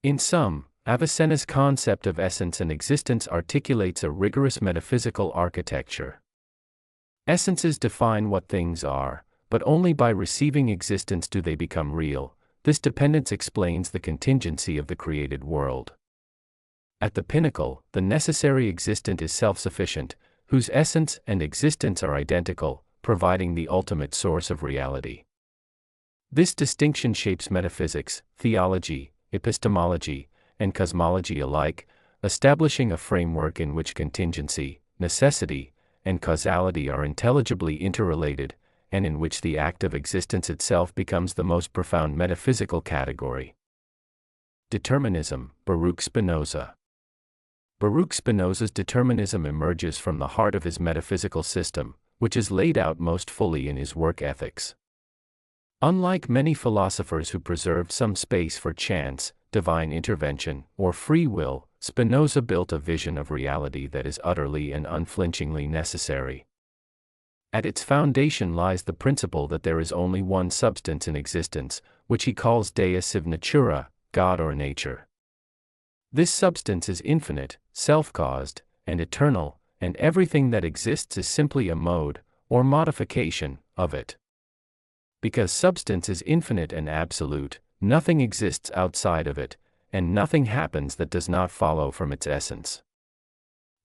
In sum, Avicenna's concept of essence and existence articulates a rigorous metaphysical architecture. Essences define what things are, but only by receiving existence do they become real. This dependence explains the contingency of the created world. At the pinnacle, the necessary existent is self-sufficient, whose essence and existence are identical, providing the ultimate source of reality. This distinction shapes metaphysics, theology, epistemology, and cosmology alike, establishing a framework in which contingency, necessity, and causality are intelligibly interrelated, and in which the act of existence itself becomes the most profound metaphysical category. Determinism, Baruch Spinoza. Baruch Spinoza's determinism emerges from the heart of his metaphysical system, which is laid out most fully in his work Ethics. Unlike many philosophers who preserved some space for chance, divine intervention, or free will, Spinoza built a vision of reality that is utterly and unflinchingly necessary. At its foundation lies the principle that there is only one substance in existence, which he calls Deus sive natura, God or nature. This substance is infinite, self-caused, and eternal, and everything that exists is simply a mode, or modification, of it. Because substance is infinite and absolute, nothing exists outside of it, and nothing happens that does not follow from its essence.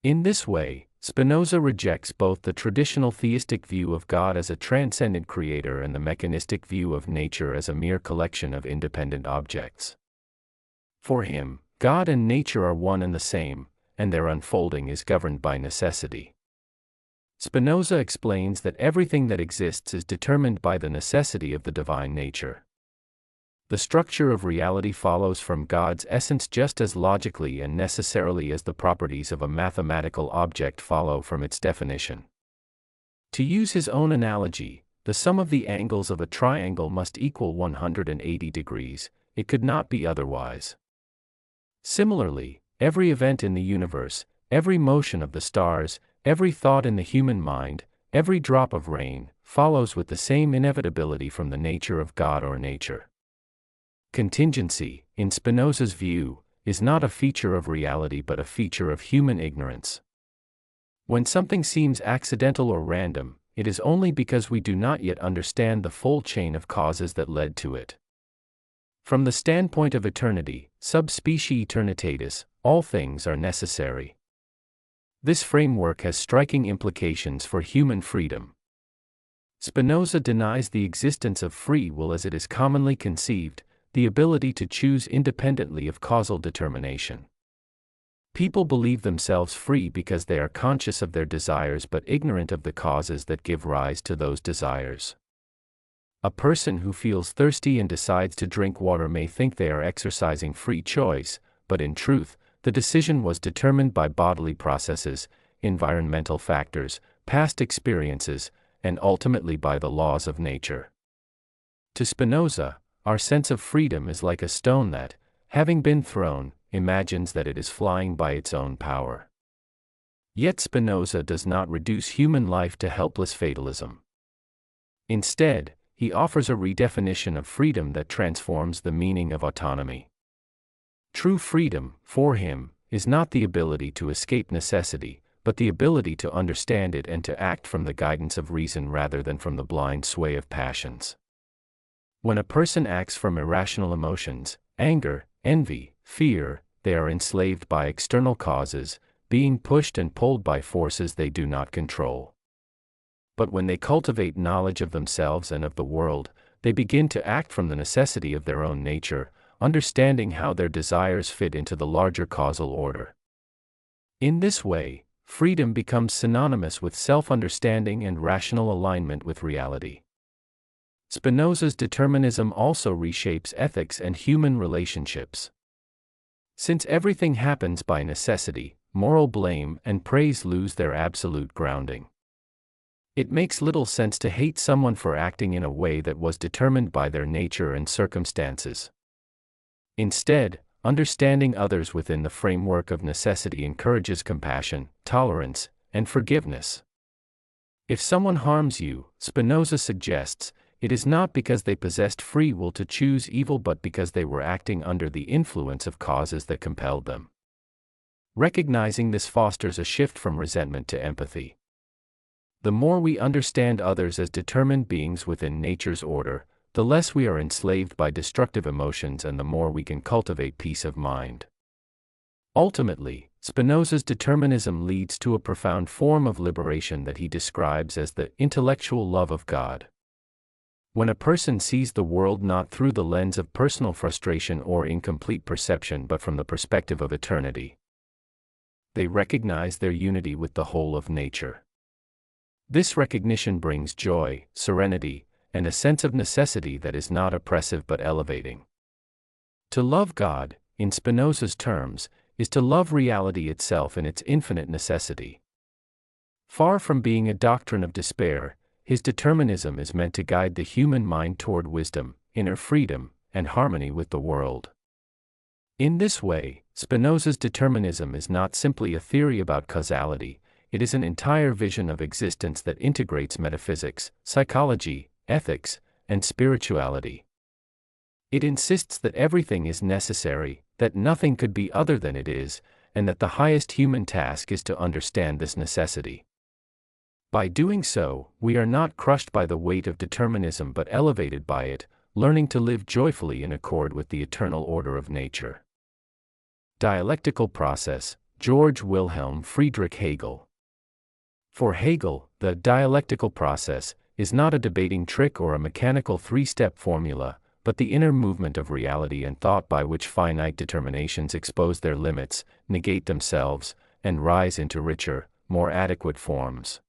In this way, Spinoza rejects both the traditional theistic view of God as a transcendent creator and the mechanistic view of nature as a mere collection of independent objects. For him, God and nature are one and the same, and their unfolding is governed by necessity. Spinoza explains that everything that exists is determined by the necessity of the divine nature. The structure of reality follows from God's essence just as logically and necessarily as the properties of a mathematical object follow from its definition. To use his own analogy, the sum of the angles of a triangle must equal 180 degrees, it could not be otherwise. Similarly, every event in the universe, every motion of the stars, every thought in the human mind, every drop of rain, follows with the same inevitability from the nature of God or nature. Contingency, in Spinoza's view, is not a feature of reality but a feature of human ignorance. When something seems accidental or random, it is only because we do not yet understand the full chain of causes that led to it. From the standpoint of eternity, sub specie eternitatis, all things are necessary. This framework has striking implications for human freedom. Spinoza denies the existence of free will as it is commonly conceived, the ability to choose independently of causal determination. People believe themselves free because they are conscious of their desires but ignorant of the causes that give rise to those desires. A person who feels thirsty and decides to drink water may think they are exercising free choice, but in truth, the decision was determined by bodily processes, environmental factors, past experiences, and ultimately by the laws of nature. To Spinoza, our sense of freedom is like a stone that, having been thrown, imagines that it is flying by its own power. Yet Spinoza does not reduce human life to helpless fatalism. Instead, he offers a redefinition of freedom that transforms the meaning of autonomy. True freedom, for him, is not the ability to escape necessity, but the ability to understand it and to act from the guidance of reason rather than from the blind sway of passions. When a person acts from irrational emotions, anger, envy, fear, they are enslaved by external causes, being pushed and pulled by forces they do not control. But when they cultivate knowledge of themselves and of the world, they begin to act from the necessity of their own nature, understanding how their desires fit into the larger causal order. In this way, freedom becomes synonymous with self-understanding and rational alignment with reality. Spinoza's determinism also reshapes ethics and human relationships. Since everything happens by necessity, moral blame and praise lose their absolute grounding. It makes little sense to hate someone for acting in a way that was determined by their nature and circumstances. Instead, understanding others within the framework of necessity encourages compassion, tolerance, and forgiveness. If someone harms you, Spinoza suggests, it is not because they possessed free will to choose evil but because they were acting under the influence of causes that compelled them. Recognizing this fosters a shift from resentment to empathy. The more we understand others as determined beings within nature's order, the less we are enslaved by destructive emotions and the more we can cultivate peace of mind. Ultimately, Spinoza's determinism leads to a profound form of liberation that he describes as the intellectual love of God. When a person sees the world not through the lens of personal frustration or incomplete perception but from the perspective of eternity, they recognize their unity with the whole of nature. This recognition brings joy, serenity, and a sense of necessity that is not oppressive but elevating. To love God, in Spinoza's terms, is to love reality itself in its infinite necessity. Far from being a doctrine of despair, his determinism is meant to guide the human mind toward wisdom, inner freedom, and harmony with the world. In this way, Spinoza's determinism is not simply a theory about causality, it is an entire vision of existence that integrates metaphysics, psychology, ethics, and spirituality. It insists that everything is necessary, that nothing could be other than it is, and that the highest human task is to understand this necessity. By doing so, we are not crushed by the weight of determinism but elevated by it, learning to live joyfully in accord with the eternal order of nature. Dialectical Process, George Wilhelm Friedrich Hegel. For Hegel, the dialectical process is not a debating trick or a mechanical three-step formula, but the inner movement of reality and thought by which finite determinations expose their limits, negate themselves, and rise into richer, more adequate forms.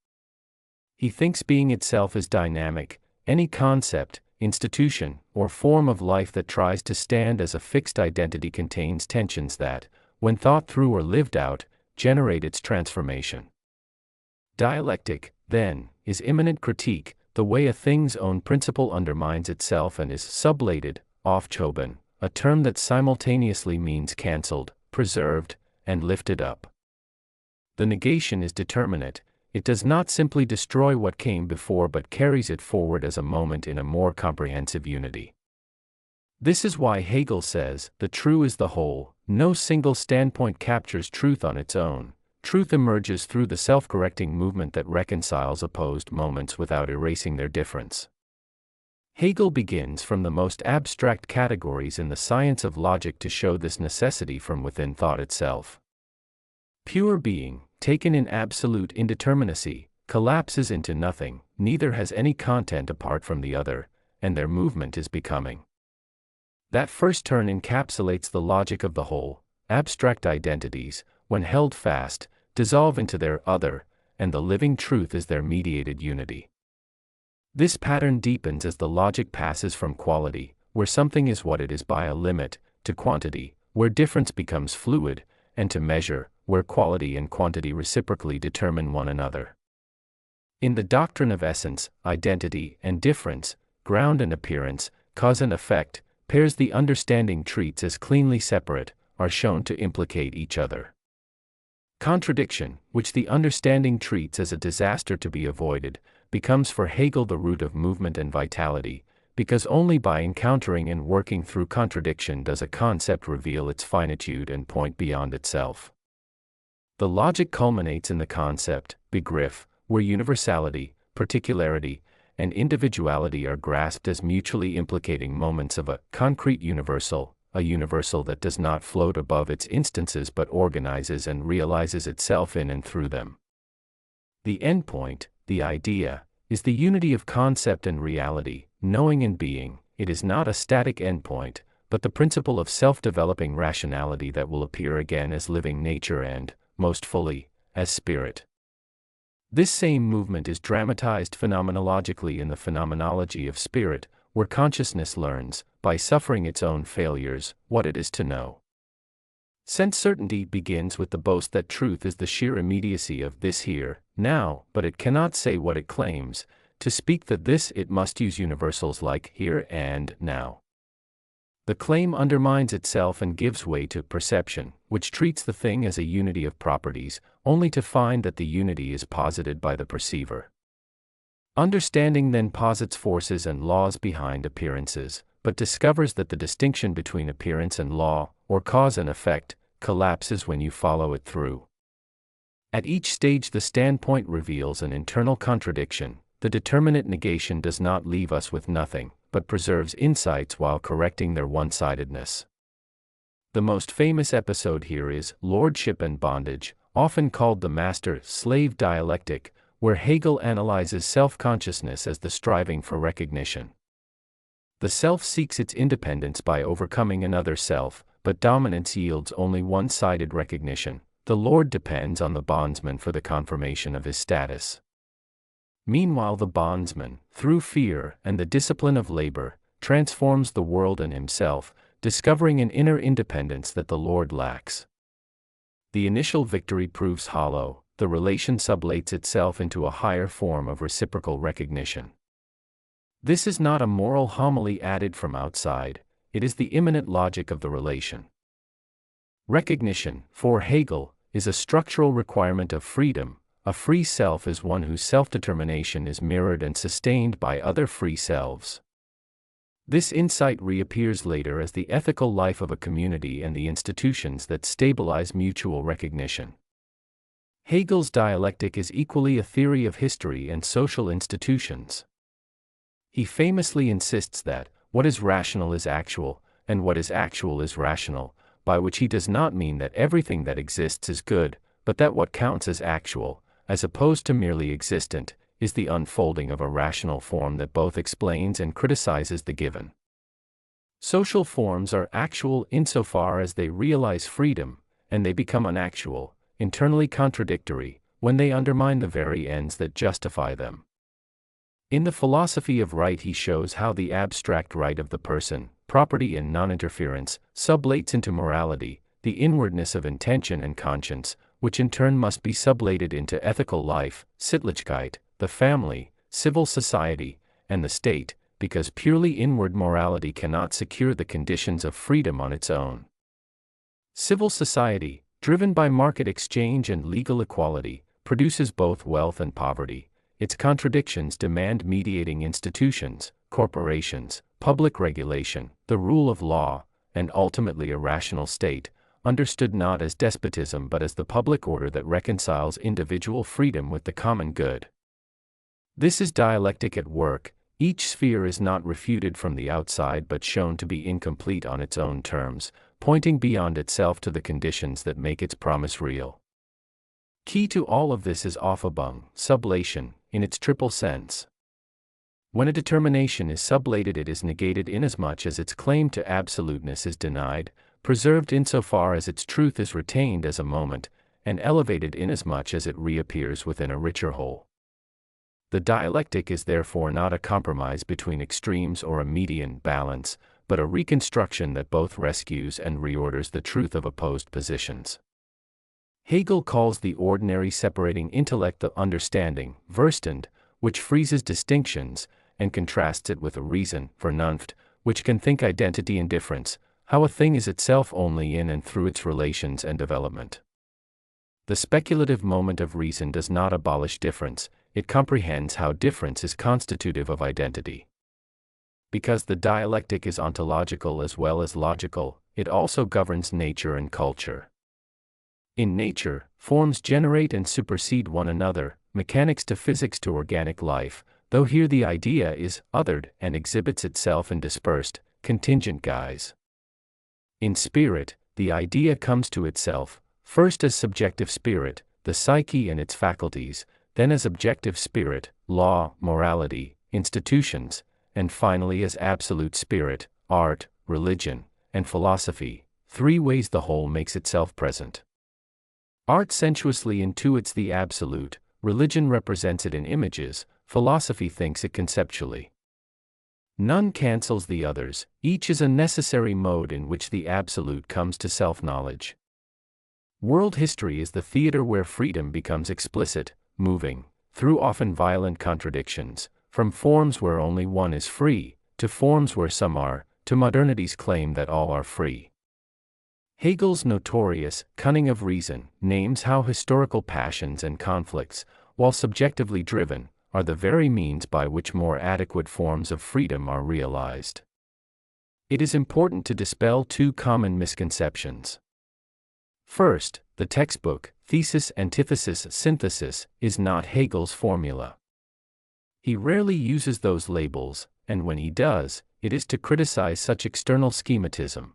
He thinks being itself is dynamic, any concept, institution, or form of life that tries to stand as a fixed identity contains tensions that, when thought through or lived out, generate its transformation. Dialectic, then, is immanent critique, the way a thing's own principle undermines itself and is sublated, aufgehoben, a term that simultaneously means cancelled, preserved, and lifted up. The negation is determinate. It does not simply destroy what came before but carries it forward as a moment in a more comprehensive unity. This is why Hegel says, the true is the whole. No single standpoint captures truth on its own. Truth emerges through the self-correcting movement that reconciles opposed moments without erasing their difference. Hegel begins from the most abstract categories in the science of logic to show this necessity from within thought itself. Pure being, taken in absolute indeterminacy, collapses into nothing, neither has any content apart from the other, and their movement is becoming. That first turn encapsulates the logic of the whole. Abstract identities, when held fast, dissolve into their other, and the living truth is their mediated unity. This pattern deepens as the logic passes from quality, where something is what it is by a limit, to quantity, where difference becomes fluid, and to measure, where quality and quantity reciprocally determine one another. In the doctrine of essence, identity and difference, ground and appearance, cause and effect, pairs the understanding treats as cleanly separate, are shown to implicate each other. Contradiction, which the understanding treats as a disaster to be avoided, becomes for Hegel the root of movement and vitality, because only by encountering and working through contradiction does a concept reveal its finitude and point beyond itself. The logic culminates in the concept, Begriff, where universality, particularity, and individuality are grasped as mutually implicating moments of a concrete universal, a universal that does not float above its instances but organizes and realizes itself in and through them. The endpoint, the idea, is the unity of concept and reality, knowing and being. It is not a static endpoint, but the principle of self-developing rationality that will appear again as living nature and, most fully, as spirit. This same movement is dramatized phenomenologically in the phenomenology of spirit, where consciousness learns, by suffering its own failures, what it is to know. Sense certainty begins with the boast that truth is the sheer immediacy of this here, now, but it cannot say what it claims. To speak that this it must use universals like here and now. The claim undermines itself and gives way to perception, which treats the thing as a unity of properties, only to find that the unity is posited by the perceiver. Understanding then posits forces and laws behind appearances, but discovers that the distinction between appearance and law, or cause and effect, collapses when you follow it through. At each stage the standpoint reveals an internal contradiction. The determinate negation does not leave us with nothing, but preserves insights while correcting their one-sidedness. The most famous episode here is Lordship and Bondage, often called the master-slave dialectic, where Hegel analyzes self-consciousness as the striving for recognition. The self seeks its independence by overcoming another self, but dominance yields only one-sided recognition. The lord depends on the bondsman for the confirmation of his status. Meanwhile the bondsman, through fear and the discipline of labor, transforms the world and himself, discovering an inner independence that the lord lacks. The initial victory proves hollow. The relation sublates itself into a higher form of reciprocal recognition. This is not a moral homily added from outside, it is the immanent logic of the relation. Recognition, for Hegel, is a structural requirement of freedom. A free self is one whose self-determination is mirrored and sustained by other free selves. This insight reappears later as the ethical life of a community and the institutions that stabilize mutual recognition. Hegel's dialectic is equally a theory of history and social institutions. He famously insists that what is rational is actual, and what is actual is rational, by which he does not mean that everything that exists is good, but that what counts as actual, as opposed to merely existent, is the unfolding of a rational form that both explains and criticizes the given. Social forms are actual insofar as they realize freedom, and they become unactual, internally contradictory, when they undermine the very ends that justify them. In the philosophy of right he shows how the abstract right of the person, property and non-interference, sublates into morality, the inwardness of intention and conscience, which in turn must be sublated into ethical life, Sittlichkeit, the family, civil society, and the state, because purely inward morality cannot secure the conditions of freedom on its own. Civil society, driven by market exchange and legal equality, produces both wealth and poverty. Its contradictions demand mediating institutions, corporations, public regulation, the rule of law, and ultimately a rational state, understood not as despotism but as the public order that reconciles individual freedom with the common good. This is dialectic at work. Each sphere is not refuted from the outside but shown to be incomplete on its own terms, pointing beyond itself to the conditions that make its promise real. Key to all of this is Aufhebung, sublation, in its triple sense. When a determination is sublated, it is negated inasmuch as its claim to absoluteness is denied, preserved insofar as its truth is retained as a moment, and elevated inasmuch as it reappears within a richer whole. The dialectic is therefore not a compromise between extremes or a median balance, but a reconstruction that both rescues and reorders the truth of opposed positions. Hegel calls the ordinary separating intellect the understanding, Verstand, which freezes distinctions, and contrasts it with a reason, Vernunft, which can think identity and difference, how a thing is itself only in and through its relations and development. The speculative moment of reason does not abolish difference, it comprehends how difference is constitutive of identity. Because the dialectic is ontological as well as logical, it also governs nature and culture. In nature, forms generate and supersede one another, mechanics to physics to organic life, though here the idea is othered and exhibits itself in dispersed, contingent guise. In spirit, the idea comes to itself, first as subjective spirit, the psyche and its faculties, then as objective spirit, law, morality, institutions, and finally as absolute spirit, art, religion, and philosophy, three ways the whole makes itself present. Art sensuously intuits the absolute, religion represents it in images, philosophy thinks it conceptually. None cancels the others, each is a necessary mode in which the absolute comes to self-knowledge. World history is the theater where freedom becomes explicit, moving, through often violent contradictions, from forms where only one is free, to forms where some are, to modernity's claim that all are free. Hegel's notorious cunning of reason names how historical passions and conflicts, while subjectively driven, are the very means by which more adequate forms of freedom are realized. It is important to dispel two common misconceptions. First, the textbook, thesis, antithesis, synthesis, is not Hegel's formula. He rarely uses those labels, and when he does, it is to criticize such external schematism.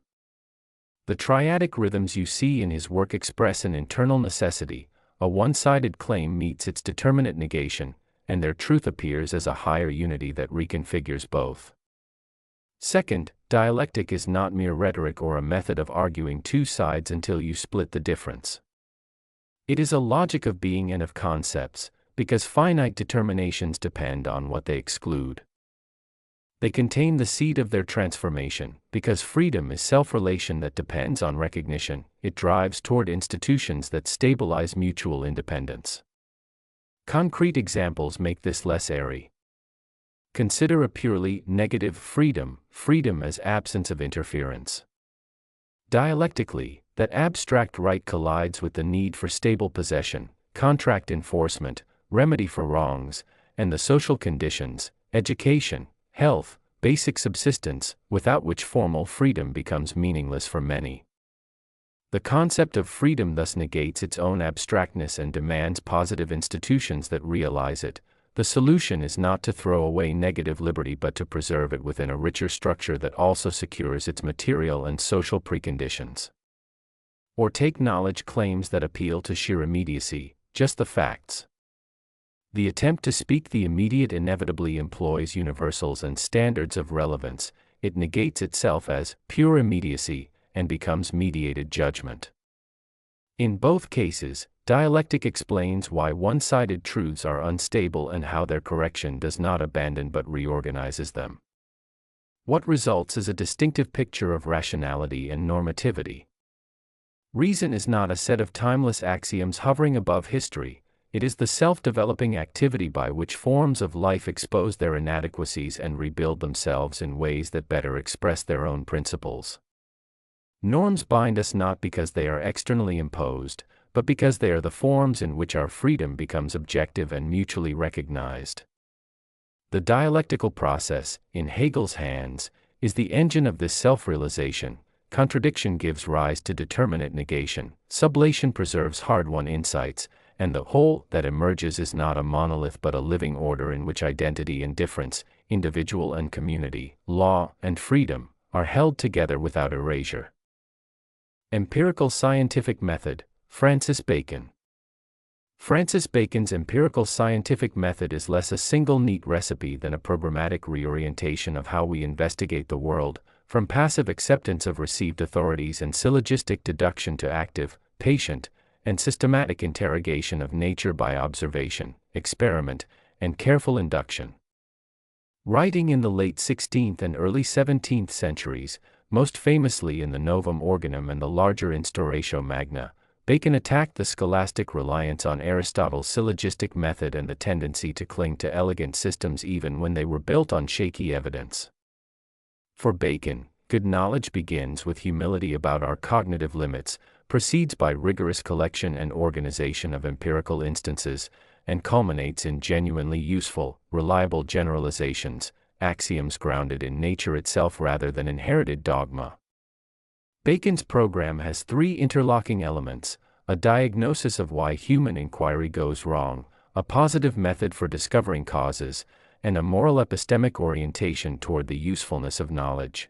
The triadic rhythms you see in his work express an internal necessity, a one-sided claim meets its determinate negation, and their truth appears as a higher unity that reconfigures both. Second, dialectic is not mere rhetoric or a method of arguing two sides until you split the difference. It is a logic of being and of concepts, because finite determinations depend on what they exclude. They contain the seed of their transformation, because freedom is self-relation that depends on recognition, it drives toward institutions that stabilize mutual independence. Concrete examples make this less airy. Consider a purely negative freedom, freedom as absence of interference. Dialectically, that abstract right collides with the need for stable possession, contract enforcement, remedy for wrongs, and the social conditions, education, health, basic subsistence, without which formal freedom becomes meaningless for many. The concept of freedom thus negates its own abstractness and demands positive institutions that realize it. The solution is not to throw away negative liberty but to preserve it within a richer structure that also secures its material and social preconditions. Or take knowledge claims that appeal to sheer immediacy, just the facts. The attempt to speak the immediate inevitably employs universals and standards of relevance, it negates itself as pure immediacy, and becomes mediated judgment. In both cases, dialectic explains why one-sided truths are unstable and how their correction does not abandon but reorganizes them. What results is a distinctive picture of rationality and normativity. Reason is not a set of timeless axioms hovering above history, it is the self-developing activity by which forms of life expose their inadequacies and rebuild themselves in ways that better express their own principles. Norms bind us not because they are externally imposed, but because they are the forms in which our freedom becomes objective and mutually recognized. The dialectical process, in Hegel's hands, is the engine of this self-realization. Contradiction gives rise to determinate negation, sublation preserves hard-won insights, and the whole that emerges is not a monolith but a living order in which identity and difference, individual and community, law and freedom, are held together without erasure. Empirical Scientific Method, Francis Bacon. Francis Bacon's empirical scientific method is less a single neat recipe than a programmatic reorientation of how we investigate the world, from passive acceptance of received authorities and syllogistic deduction to active, patient, and systematic interrogation of nature by observation, experiment, and careful induction. Writing in the late 16th and early 17th centuries, most famously in the Novum Organum and the larger Instauratio Magna, Bacon attacked the scholastic reliance on Aristotle's syllogistic method and the tendency to cling to elegant systems even when they were built on shaky evidence. For Bacon, good knowledge begins with humility about our cognitive limits, proceeds by rigorous collection and organization of empirical instances, and culminates in genuinely useful, reliable generalizations, axioms grounded in nature itself rather than inherited dogma. Bacon's program has three interlocking elements: a diagnosis of why human inquiry goes wrong, a positive method for discovering causes, and a moral epistemic orientation toward the usefulness of knowledge.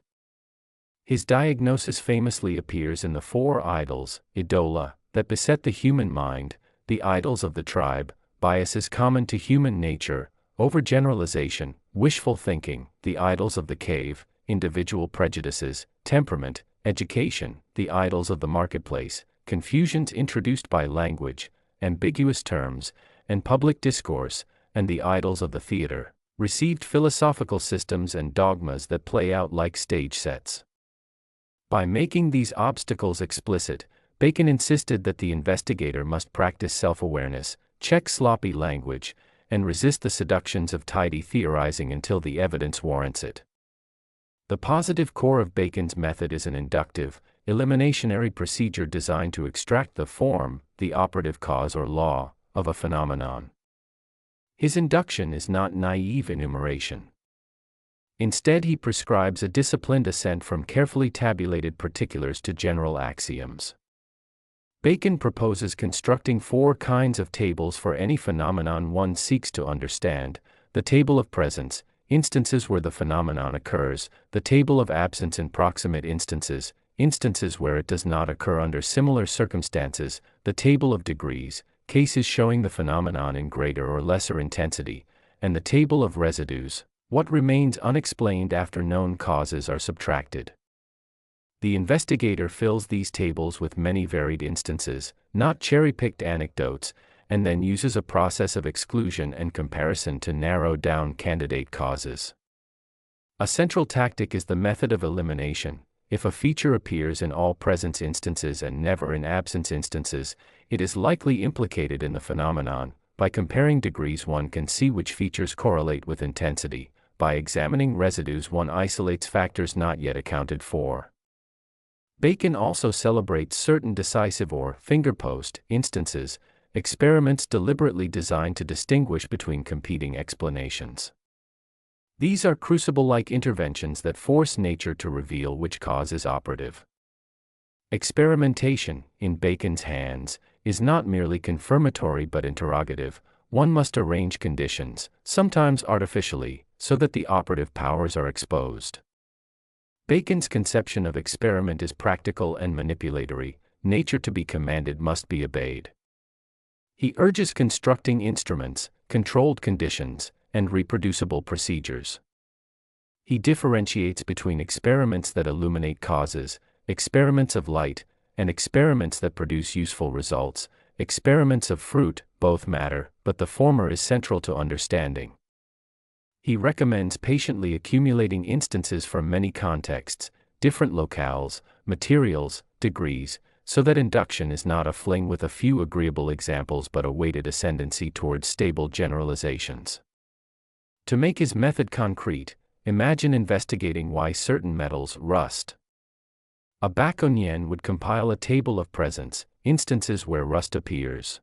His diagnosis famously appears in the four idols, idola, that beset the human mind, the idols of the tribe, biases common to human nature, overgeneralization, wishful thinking, the idols of the cave, individual prejudices, temperament, education, the idols of the marketplace, confusions introduced by language, ambiguous terms, and public discourse, and the idols of the theater, received philosophical systems and dogmas that play out like stage sets. By making these obstacles explicit, Bacon insisted that the investigator must practice self-awareness, check sloppy language, and resist the seductions of tidy theorizing until the evidence warrants it. The positive core of Bacon's method is an inductive, eliminationary procedure designed to extract the form, the operative cause or law, of a phenomenon. His induction is not naive enumeration. Instead, he prescribes a disciplined ascent from carefully tabulated particulars to general axioms. Bacon proposes constructing four kinds of tables for any phenomenon one seeks to understand: the table of presence, instances where the phenomenon occurs; the table of absence in proximate instances, instances where it does not occur under similar circumstances; the table of degrees, cases showing the phenomenon in greater or lesser intensity; and the table of residues, what remains unexplained after known causes are subtracted. The investigator fills these tables with many varied instances, not cherry-picked anecdotes, and then uses a process of exclusion and comparison to narrow down candidate causes. A central tactic is the method of elimination. If a feature appears in all presence instances and never in absence instances, it is likely implicated in the phenomenon. By comparing degrees, one can see which features correlate with intensity. By examining residues, one isolates factors not yet accounted for. Bacon also celebrates certain decisive or fingerpost instances, experiments deliberately designed to distinguish between competing explanations. These are crucible-like interventions that force nature to reveal which cause is operative. Experimentation, in Bacon's hands, is not merely confirmatory but interrogative. One must arrange conditions, sometimes artificially, so that the operative powers are exposed. Bacon's conception of experiment is practical and manipulatory. Nature to be commanded must be obeyed. He urges constructing instruments, controlled conditions, and reproducible procedures. He differentiates between experiments that illuminate causes, experiments of light, and experiments that produce useful results. Experiments of fruit, both matter, but the former is central to understanding. He recommends patiently accumulating instances from many contexts, different locales, materials, degrees, so that induction is not a fling with a few agreeable examples but a weighted ascendancy towards stable generalizations. To make his method concrete, imagine investigating why certain metals rust. A Baconian would compile a table of presents, instances where rust appears.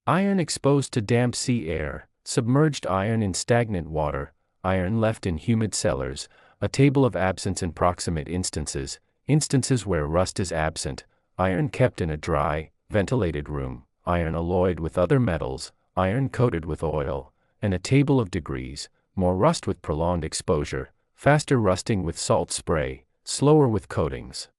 Iron exposed to damp sea air, submerged iron in stagnant water, iron left in humid cellars, a table of absence in proximate instances, instances where rust is absent, iron kept in a dry, ventilated room, iron alloyed with other metals, iron coated with oil, and a table of degrees, more rust with prolonged exposure, faster rusting with salt spray, slower with coatings.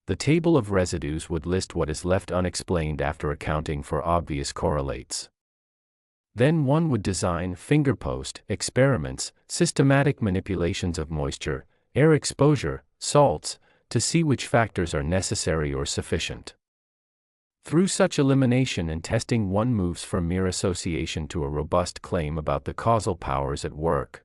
The table of residues would list what is left unexplained after accounting for obvious correlates. Then one would design fingerpost experiments, systematic manipulations of moisture, air exposure, salts, to see which factors are necessary or sufficient. Through such elimination and testing, one moves from mere association to a robust claim about the causal powers at work.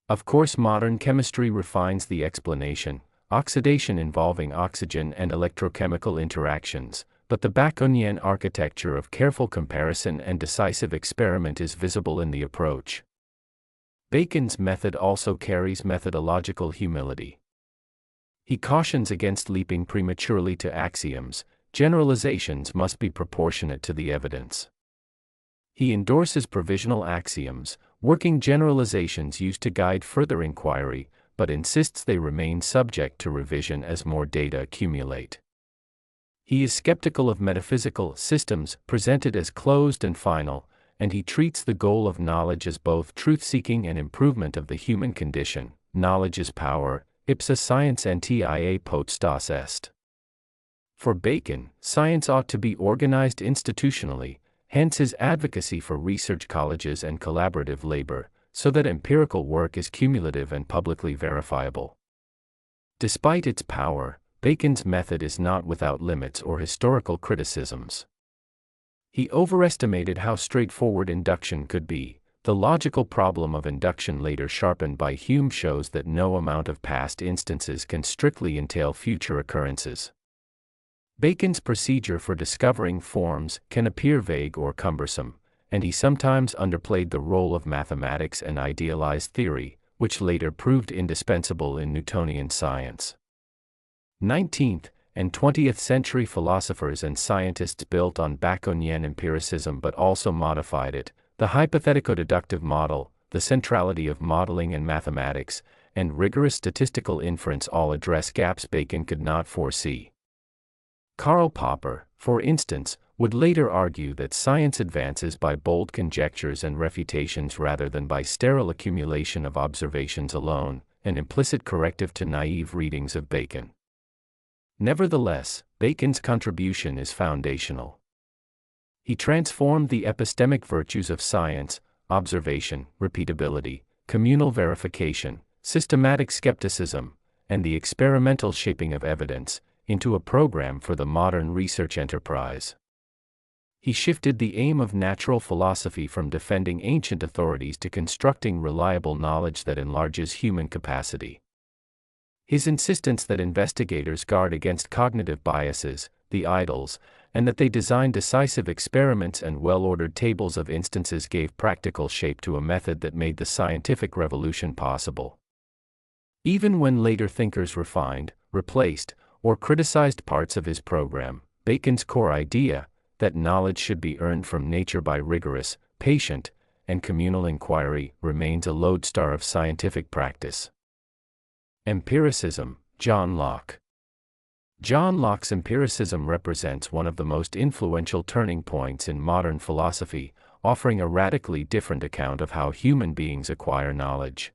Of course, modern chemistry refines the explanation, oxidation involving oxygen and electrochemical interactions, but the Baconian architecture of careful comparison and decisive experiment is visible in the approach. Bacon's method also carries methodological humility. He cautions against leaping prematurely to axioms. Generalizations must be proportionate to the evidence. He endorses provisional axioms, working generalizations used to guide further inquiry, but insists they remain subject to revision as more data accumulate. He is skeptical of metaphysical systems presented as closed and final, and he treats the goal of knowledge as both truth-seeking and improvement of the human condition. Knowledge is power, ipsa scientia potestas est. For Bacon, science ought to be organized institutionally, hence his advocacy for research colleges and collaborative labor, so that empirical work is cumulative and publicly verifiable. Despite its power, Bacon's method is not without limits or historical criticisms. He overestimated how straightforward induction could be. The logical problem of induction, later sharpened by Hume, shows that no amount of past instances can strictly entail future occurrences. Bacon's procedure for discovering forms can appear vague or cumbersome, and he sometimes underplayed the role of mathematics and idealized theory, which later proved indispensable in Newtonian science. 19th and 20th century philosophers and scientists built on Baconian empiricism but also modified it. The hypothetico-deductive model, the centrality of modeling in mathematics, and rigorous statistical inference all address gaps Bacon could not foresee. Karl Popper, for instance, would later argue that science advances by bold conjectures and refutations rather than by sterile accumulation of observations alone, an implicit corrective to naive readings of Bacon. Nevertheless, Bacon's contribution is foundational. He transformed the epistemic virtues of science, observation, repeatability, communal verification, systematic skepticism, and the experimental shaping of evidence, into a program for the modern research enterprise. He shifted the aim of natural philosophy from defending ancient authorities to constructing reliable knowledge that enlarges human capacity. His insistence that investigators guard against cognitive biases, the idols, and that they design decisive experiments and well-ordered tables of instances gave practical shape to a method that made the scientific revolution possible. Even when later thinkers refined, replaced, or criticized parts of his program, Bacon's core idea, that knowledge should be earned from nature by rigorous, patient, and communal inquiry, remains a lodestar of scientific practice. Empiricism, John Locke. John Locke's empiricism represents one of the most influential turning points in modern philosophy, offering a radically different account of how human beings acquire knowledge.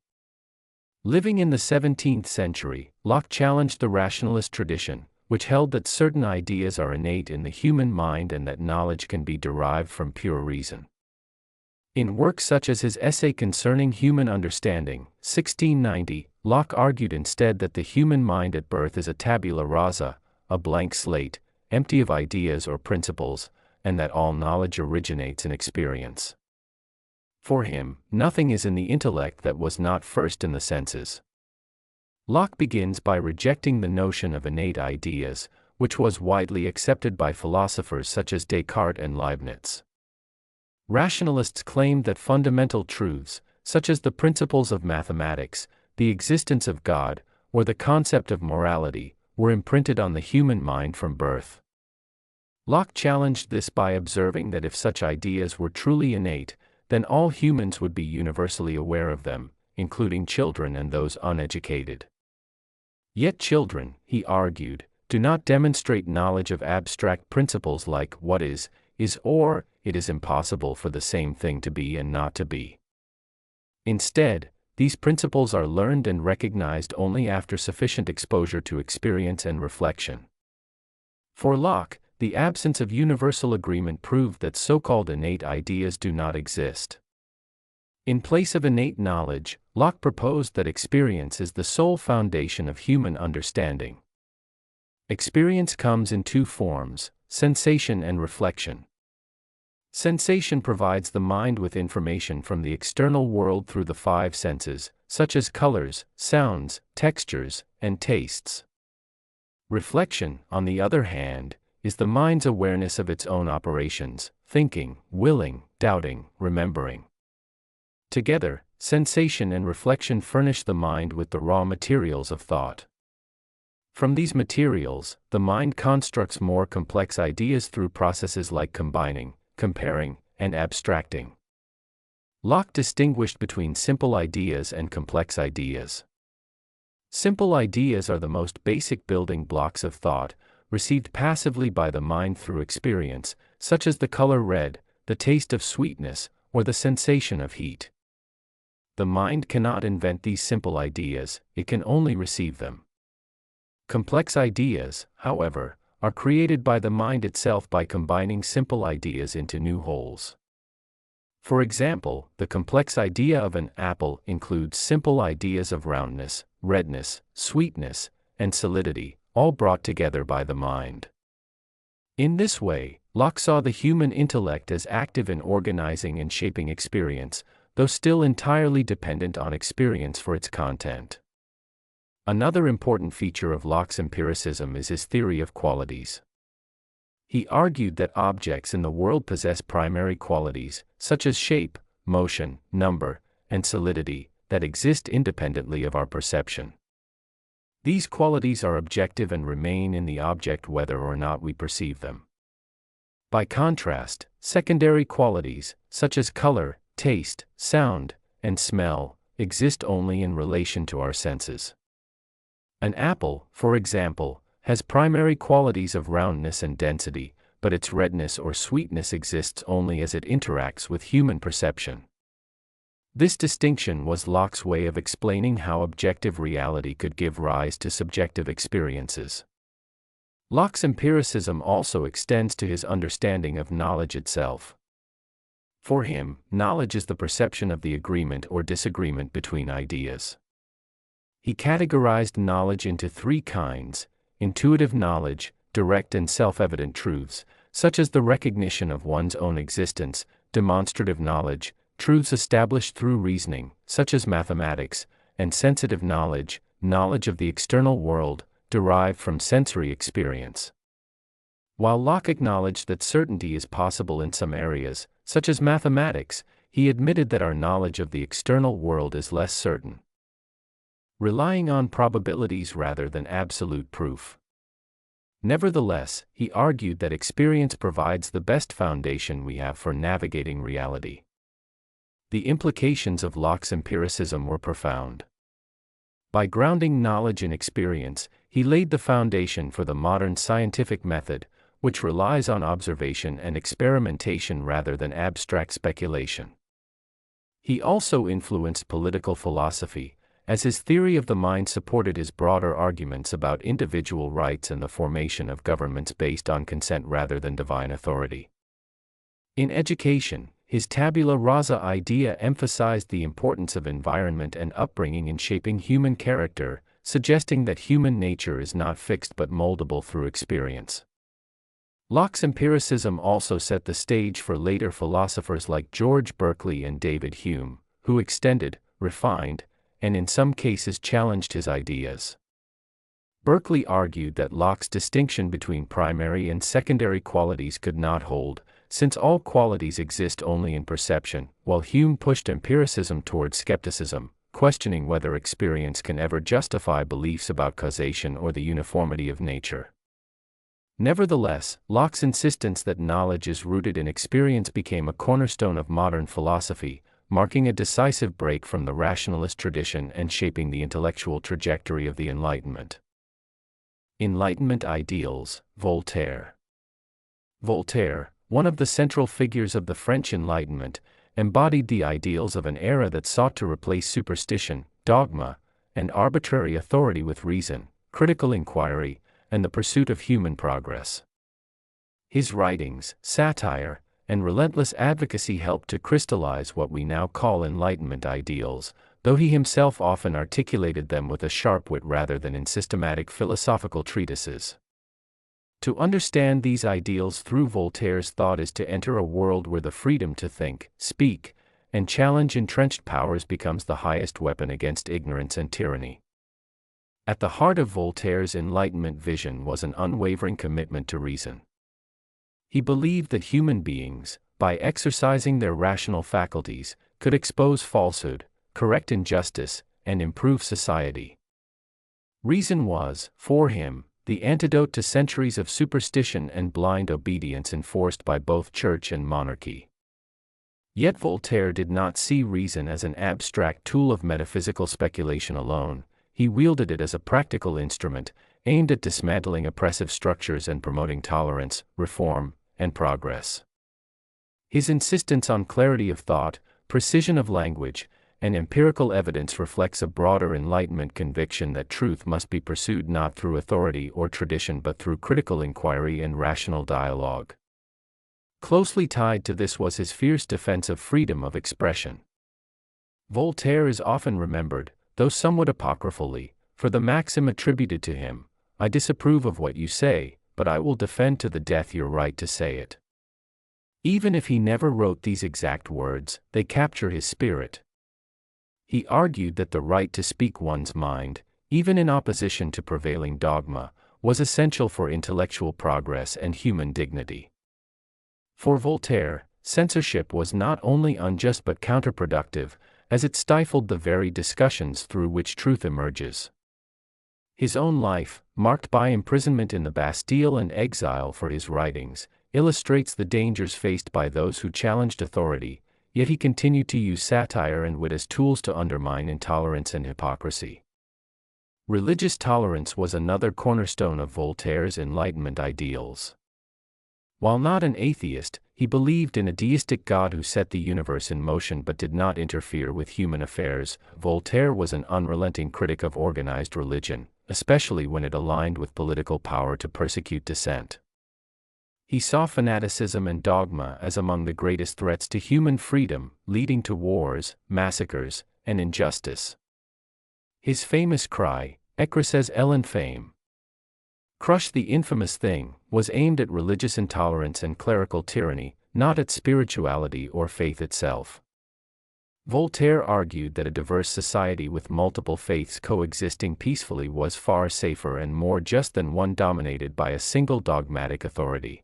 Living in the 17th century, Locke challenged the rationalist tradition, which held that certain ideas are innate in the human mind and that knowledge can be derived from pure reason. In works such as his essay concerning human understanding, 1690, Locke argued instead that the human mind at birth is a tabula rasa, a blank slate, empty of ideas or principles, and that all knowledge originates in experience. For him, nothing is in the intellect that was not first in the senses. Locke begins by rejecting the notion of innate ideas, which was widely accepted by philosophers such as Descartes and Leibniz. Rationalists claimed that fundamental truths, such as the principles of mathematics, the existence of God, or the concept of morality, were imprinted on the human mind from birth. Locke challenged this by observing that if such ideas were truly innate, then all humans would be universally aware of them, including children and those uneducated. Yet children, he argued, do not demonstrate knowledge of abstract principles like what is, or it is impossible for the same thing to be and not to be. Instead, these principles are learned and recognized only after sufficient exposure to experience and reflection. For Locke, the absence of universal agreement proved that so-called innate ideas do not exist. In place of innate knowledge, Locke proposed that experience is the sole foundation of human understanding. Experience comes in two forms, sensation and reflection. Sensation provides the mind with information from the external world through the five senses, such as colors, sounds, textures, and tastes. Reflection, on the other hand, is the mind's awareness of its own operations, thinking, willing, doubting, remembering. Together, sensation and reflection furnish the mind with the raw materials of thought. From these materials, the mind constructs more complex ideas through processes like combining, comparing, and abstracting. Locke distinguished between simple ideas and complex ideas. Simple ideas are the most basic building blocks of thought, received passively by the mind through experience, such as the color red, the taste of sweetness, or the sensation of heat. The mind cannot invent these simple ideas, it can only receive them. Complex ideas, however, are created by the mind itself by combining simple ideas into new wholes. For example, the complex idea of an apple includes simple ideas of roundness, redness, sweetness, and solidity, all brought together by the mind. In this way, Locke saw the human intellect as active in organizing and shaping experience, though still entirely dependent on experience for its content. Another important feature of Locke's empiricism is his theory of qualities. He argued that objects in the world possess primary qualities, such as shape, motion, number, and solidity, that exist independently of our perception. These qualities are objective and remain in the object whether or not we perceive them. By contrast, secondary qualities, such as color, taste, sound, and smell, exist only in relation to our senses. An apple, for example, has primary qualities of roundness and density, but its redness or sweetness exists only as it interacts with human perception. This distinction was Locke's way of explaining how objective reality could give rise to subjective experiences. Locke's empiricism also extends to his understanding of knowledge itself. For him, knowledge is the perception of the agreement or disagreement between ideas. He categorized knowledge into three kinds: intuitive knowledge, direct and self-evident truths, such as the recognition of one's own existence; demonstrative knowledge, truths established through reasoning, such as mathematics; and sensitive knowledge, knowledge of the external world, derived from sensory experience. While Locke acknowledged that certainty is possible in some areas, such as mathematics, he admitted that our knowledge of the external world is less certain, relying on probabilities rather than absolute proof. Nevertheless, he argued that experience provides the best foundation we have for navigating reality. The implications of Locke's empiricism were profound. By grounding knowledge in experience, he laid the foundation for the modern scientific method, which relies on observation and experimentation rather than abstract speculation. He also influenced political philosophy, as his theory of the mind supported his broader arguments about individual rights and the formation of governments based on consent rather than divine authority. In education, his tabula rasa idea emphasized the importance of environment and upbringing in shaping human character, suggesting that human nature is not fixed but moldable through experience. Locke's empiricism also set the stage for later philosophers like George Berkeley and David Hume, who extended, refined, and in some cases challenged his ideas. Berkeley argued that Locke's distinction between primary and secondary qualities could not hold, since all qualities exist only in perception, while Hume pushed empiricism towards skepticism, questioning whether experience can ever justify beliefs about causation or the uniformity of nature. Nevertheless, Locke's insistence that knowledge is rooted in experience became a cornerstone of modern philosophy, marking a decisive break from the rationalist tradition and shaping the intellectual trajectory of the Enlightenment. Enlightenment ideals, Voltaire. Voltaire, one of the central figures of the French Enlightenment, embodied the ideals of an era that sought to replace superstition, dogma, and arbitrary authority with reason, critical inquiry, and the pursuit of human progress. His writings, satire, and relentless advocacy helped to crystallize what we now call Enlightenment ideals, though he himself often articulated them with a sharp wit rather than in systematic philosophical treatises. To understand these ideals through Voltaire's thought is to enter a world where the freedom to think, speak, and challenge entrenched powers becomes the highest weapon against ignorance and tyranny. At the heart of Voltaire's Enlightenment vision was an unwavering commitment to reason. He believed that human beings, by exercising their rational faculties, could expose falsehood, correct injustice, and improve society. Reason was, for him, the antidote to centuries of superstition and blind obedience enforced by both church and monarchy. Yet Voltaire did not see reason as an abstract tool of metaphysical speculation alone. He wielded it as a practical instrument, aimed at dismantling oppressive structures and promoting tolerance, reform, and progress. His insistence on clarity of thought, precision of language, and empirical evidence reflects a broader Enlightenment conviction that truth must be pursued not through authority or tradition but through critical inquiry and rational dialogue. Closely tied to this was his fierce defense of freedom of expression. Voltaire is often remembered, though somewhat apocryphally, for the maxim attributed to him, "I disapprove of what you say, but I will defend to the death your right to say it." Even if he never wrote these exact words, they capture his spirit. He argued that the right to speak one's mind, even in opposition to prevailing dogma, was essential for intellectual progress and human dignity. For Voltaire, censorship was not only unjust but counterproductive, as it stifled the very discussions through which truth emerges. His own life, marked by imprisonment in the Bastille and exile for his writings, illustrates the dangers faced by those who challenged authority, yet he continued to use satire and wit as tools to undermine intolerance and hypocrisy. Religious tolerance was another cornerstone of Voltaire's Enlightenment ideals. While not an atheist, he believed in a deistic God who set the universe in motion but did not interfere with human affairs. Voltaire was an unrelenting critic of organized religion, especially when it aligned with political power to persecute dissent. He saw fanaticism and dogma as among the greatest threats to human freedom, leading to wars, massacres, and injustice. His famous cry, "Écrasez l'infâme," "Crush the infamous thing," was aimed at religious intolerance and clerical tyranny, not at spirituality or faith itself. Voltaire argued that a diverse society with multiple faiths coexisting peacefully was far safer and more just than one dominated by a single dogmatic authority.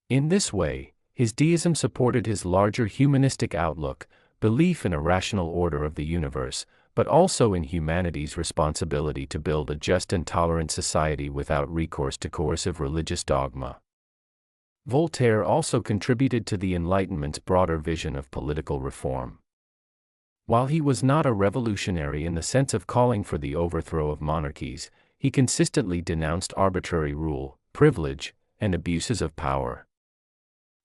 In this way, his deism supported his larger humanistic outlook, belief in a rational order of the universe, but also in humanity's responsibility to build a just and tolerant society without recourse to coercive religious dogma. Voltaire also contributed to the Enlightenment's broader vision of political reform. While he was not a revolutionary in the sense of calling for the overthrow of monarchies, he consistently denounced arbitrary rule, privilege, and abuses of power.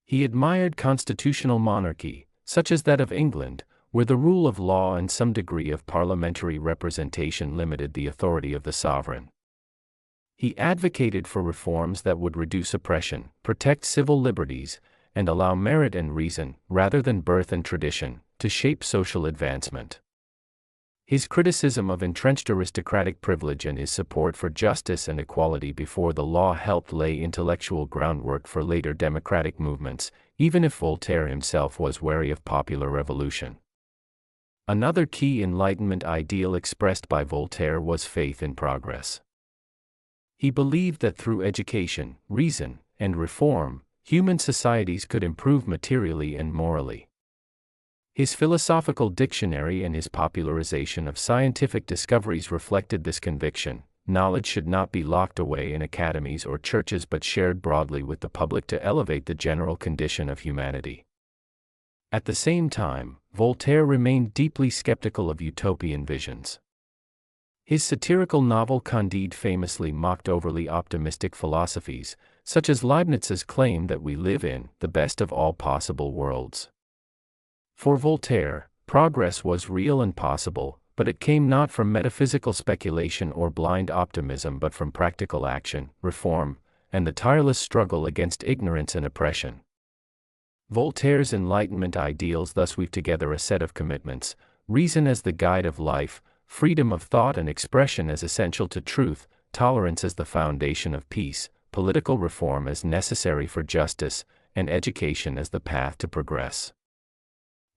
He admired constitutional monarchy, such as that of England, where the rule of law and some degree of parliamentary representation limited the authority of the sovereign. He advocated for reforms that would reduce oppression, protect civil liberties, and allow merit and reason, rather than birth and tradition, to shape social advancement. His criticism of entrenched aristocratic privilege and his support for justice and equality before the law helped lay intellectual groundwork for later democratic movements, even if Voltaire himself was wary of popular revolution. Another key Enlightenment ideal expressed by Voltaire was faith in progress. He believed that through education, reason, and reform, human societies could improve materially and morally. His philosophical dictionary and his popularization of scientific discoveries reflected this conviction. Knowledge should not be locked away in academies or churches but shared broadly with the public to elevate the general condition of humanity. At the same time, Voltaire remained deeply skeptical of utopian visions. His satirical novel Candide famously mocked overly optimistic philosophies, such as Leibniz's claim that we live in the best of all possible worlds. For Voltaire, progress was real and possible, but it came not from metaphysical speculation or blind optimism but from practical action, reform, and the tireless struggle against ignorance and oppression. Voltaire's Enlightenment ideals thus weave together a set of commitments: reason as the guide of life, freedom of thought and expression as essential to truth, tolerance as the foundation of peace, political reform as necessary for justice, and education as the path to progress.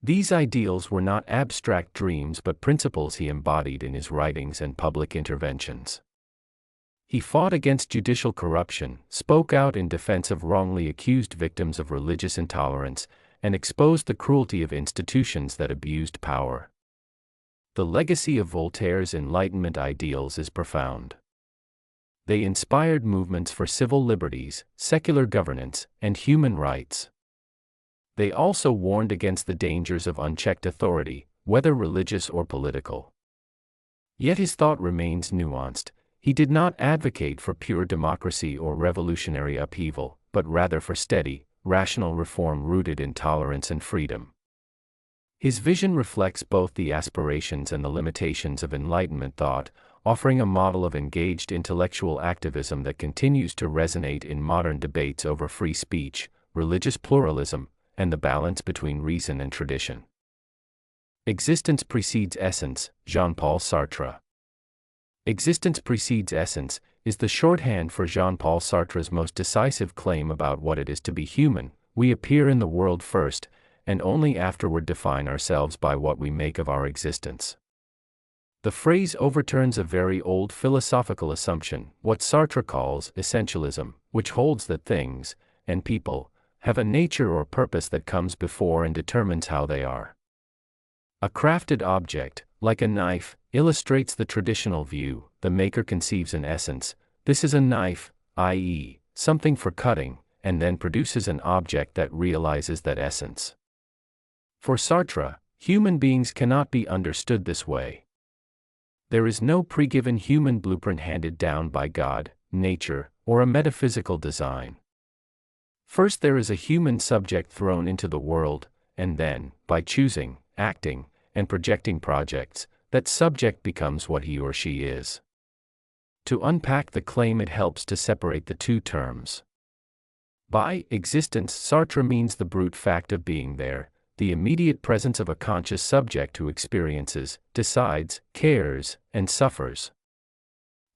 These ideals were not abstract dreams but principles he embodied in his writings and public interventions. He fought against judicial corruption, spoke out in defense of wrongly accused victims of religious intolerance, and exposed the cruelty of institutions that abused power. The legacy of Voltaire's Enlightenment ideals is profound. They inspired movements for civil liberties, secular governance, and human rights. They also warned against the dangers of unchecked authority, whether religious or political. Yet his thought remains nuanced. He did not advocate for pure democracy or revolutionary upheaval, but rather for steady, rational reform rooted in tolerance and freedom. His vision reflects both the aspirations and the limitations of Enlightenment thought, offering a model of engaged intellectual activism that continues to resonate in modern debates over free speech, religious pluralism, and the balance between reason and tradition. Existence precedes essence, Jean-Paul Sartre. Existence precedes essence is the shorthand for Jean-Paul Sartre's most decisive claim about what it is to be human. We appear in the world first, and only afterward define ourselves by what we make of our existence. The phrase overturns a very old philosophical assumption, what Sartre calls essentialism, which holds that things, and people, have a nature or purpose that comes before and determines how they are. A crafted object, like a knife, illustrates the traditional view. The maker conceives an essence, this is a knife, i.e., something for cutting, and then produces an object that realizes that essence. For Sartre, human beings cannot be understood this way. There is no pre-given human blueprint handed down by God, nature, or a metaphysical design. First there is a human subject thrown into the world, and then, by choosing, acting, and projecting projects, that subject becomes what he or she is. To unpack the claim, it helps to separate the two terms. By existence, Sartre means the brute fact of being there, the immediate presence of a conscious subject who experiences, decides, cares, and suffers.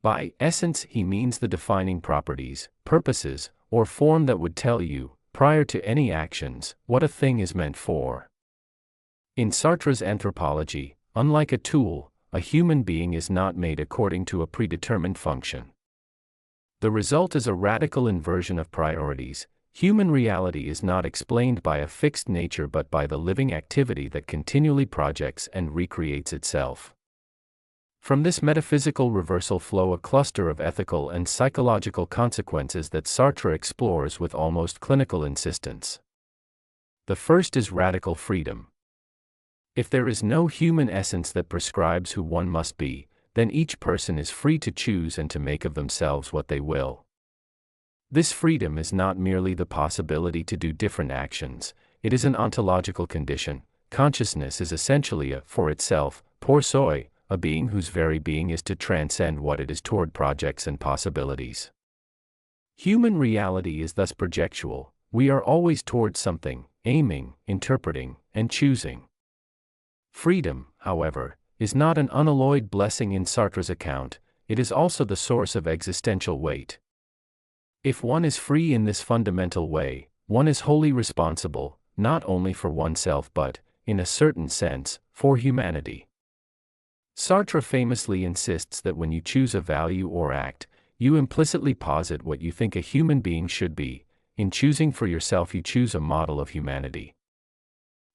By essence, he means the defining properties, purposes, or form that would tell you, prior to any actions, what a thing is meant for. In Sartre's anthropology, unlike a tool, a human being is not made according to a predetermined function. The result is a radical inversion of priorities. Human reality is not explained by a fixed nature but by the living activity that continually projects and recreates itself. From this metaphysical reversal flow a cluster of ethical and psychological consequences that Sartre explores with almost clinical insistence. The first is radical freedom. If there is no human essence that prescribes who one must be, then each person is free to choose and to make of themselves what they will. This freedom is not merely the possibility to do different actions, it is an ontological condition. Consciousness is essentially a, for itself, pour soi, a being whose very being is to transcend what it is toward projects and possibilities. Human reality is thus projectual. We are always towards something, aiming, interpreting, and choosing. Freedom, however, is not an unalloyed blessing in Sartre's account, it is also the source of existential weight. If one is free in this fundamental way, one is wholly responsible, not only for oneself but, in a certain sense, for humanity. Sartre famously insists that when you choose a value or act, you implicitly posit what you think a human being should be. In choosing for yourself, you choose a model of humanity.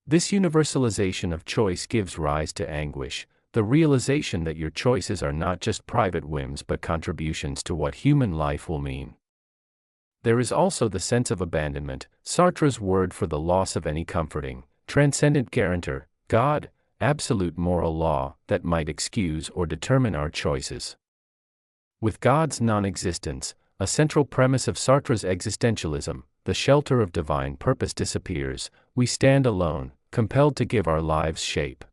This universalization of choice gives rise to anguish, the realization that your choices are not just private whims but contributions to what human life will mean. There is also the sense of abandonment, Sartre's word for the loss of any comforting, transcendent guarantor, God, absolute moral law, that might excuse or determine our choices. With God's non-existence, a central premise of Sartre's existentialism, the shelter of divine purpose disappears, we stand alone, compelled to give our lives shape.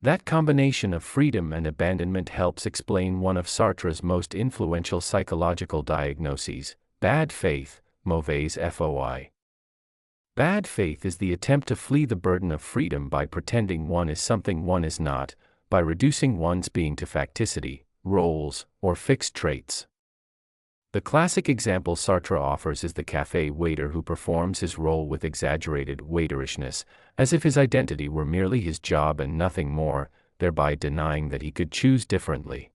That combination of freedom and abandonment helps explain one of Sartre's most influential psychological diagnoses, bad faith, mauvaise foi. Bad faith is the attempt to flee the burden of freedom by pretending one is something one is not, by reducing one's being to facticity, roles, or fixed traits. The classic example Sartre offers is the café waiter who performs his role with exaggerated waiterishness, as if his identity were merely his job and nothing more, thereby denying that he could choose differently.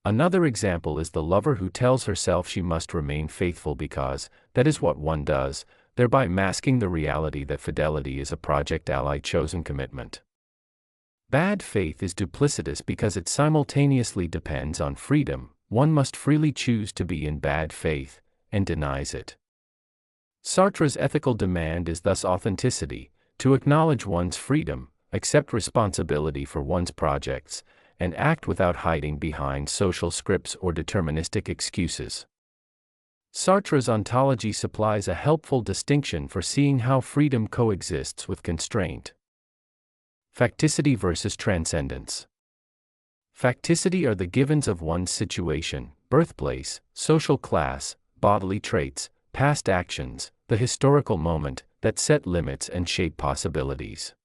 Another example is the lover who tells herself she must remain faithful because that is what one does, thereby masking the reality that fidelity is a project ally chosen commitment. Bad faith is duplicitous because it simultaneously depends on freedom. One must freely choose to be in bad faith, and denies it. Sartre's ethical demand is thus authenticity, to acknowledge one's freedom, accept responsibility for one's projects, and act without hiding behind social scripts or deterministic excuses. Sartre's ontology supplies a helpful distinction for seeing how freedom coexists with constraint. Facticity versus transcendence. Facticity are the givens of one's situation, birthplace, social class, bodily traits, past actions, the historical moment, that set limits and shape possibilities.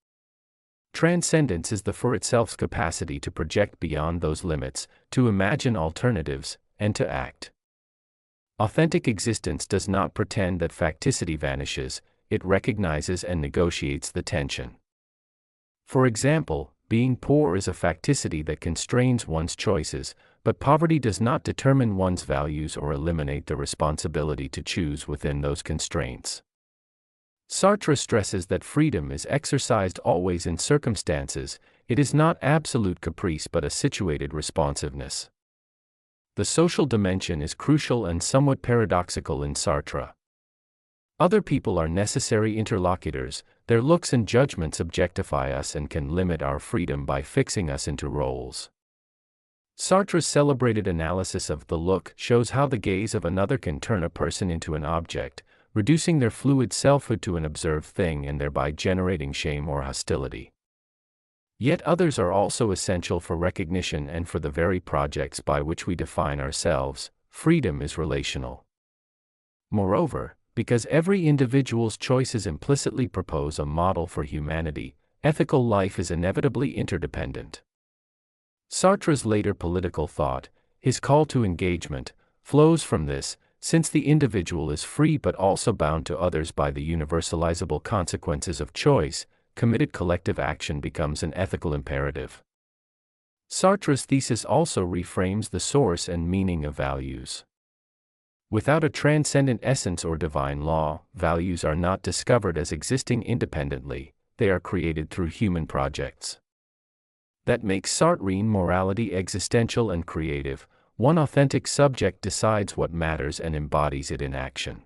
Transcendence is the for itself's capacity to project beyond those limits, to imagine alternatives, and to act. Authentic existence does not pretend that facticity vanishes, it recognizes and negotiates the tension. For example, being poor is a facticity that constrains one's choices, but poverty does not determine one's values or eliminate the responsibility to choose within those constraints. Sartre stresses that freedom is exercised always in circumstances, it is not absolute caprice but a situated responsiveness. The social dimension is crucial and somewhat paradoxical in Sartre. Other people are necessary interlocutors, their looks and judgments objectify us and can limit our freedom by fixing us into roles. Sartre's celebrated analysis of the look shows how the gaze of another can turn a person into an object, reducing their fluid selfhood to an observed thing and thereby generating shame or hostility. Yet others are also essential for recognition and for the very projects by which we define ourselves. Freedom is relational. Moreover, because every individual's choices implicitly propose a model for humanity, ethical life is inevitably interdependent. Sartre's later political thought, his call to engagement, flows from this, since the individual is free but also bound to others by the universalizable consequences of choice, committed collective action becomes an ethical imperative. Sartre's thesis also reframes the source and meaning of values. Without a transcendent essence or divine law, values are not discovered as existing independently, they are created through human projects. That makes Sartrean morality existential and creative. One authentic subject decides what matters and embodies it in action.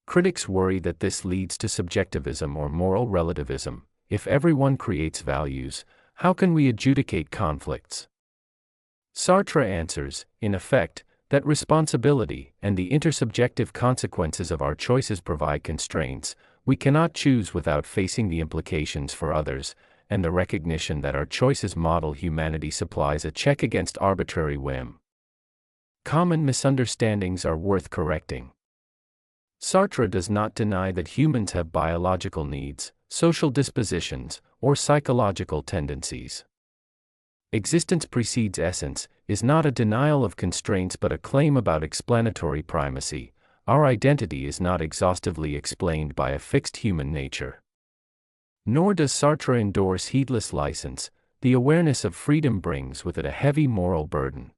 Critics worry that this leads to subjectivism or moral relativism. If everyone creates values, how can we adjudicate conflicts? Sartre answers, in effect, that responsibility and the intersubjective consequences of our choices provide constraints. We cannot choose without facing the implications for others, and the recognition that our choices model humanity supplies a check against arbitrary whim. Common misunderstandings are worth correcting. Sartre does not deny that humans have biological needs, social dispositions, or psychological tendencies. Existence precedes essence is not a denial of constraints but a claim about explanatory primacy. Our identity is not exhaustively explained by a fixed human nature. Nor does Sartre endorse heedless license. The awareness of freedom brings with it a heavy moral burden.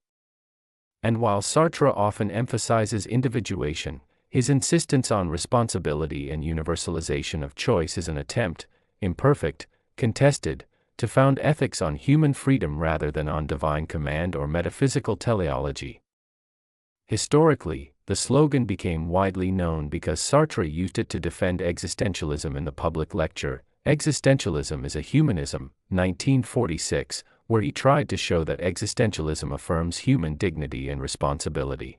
And while Sartre often emphasizes individuation, his insistence on responsibility and universalization of choice is an attempt, imperfect, contested, to found ethics on human freedom rather than on divine command or metaphysical teleology. Historically, the slogan became widely known because Sartre used it to defend existentialism in the public lecture, Existentialism is a Humanism, 1946, where he tried to show that existentialism affirms human dignity and responsibility.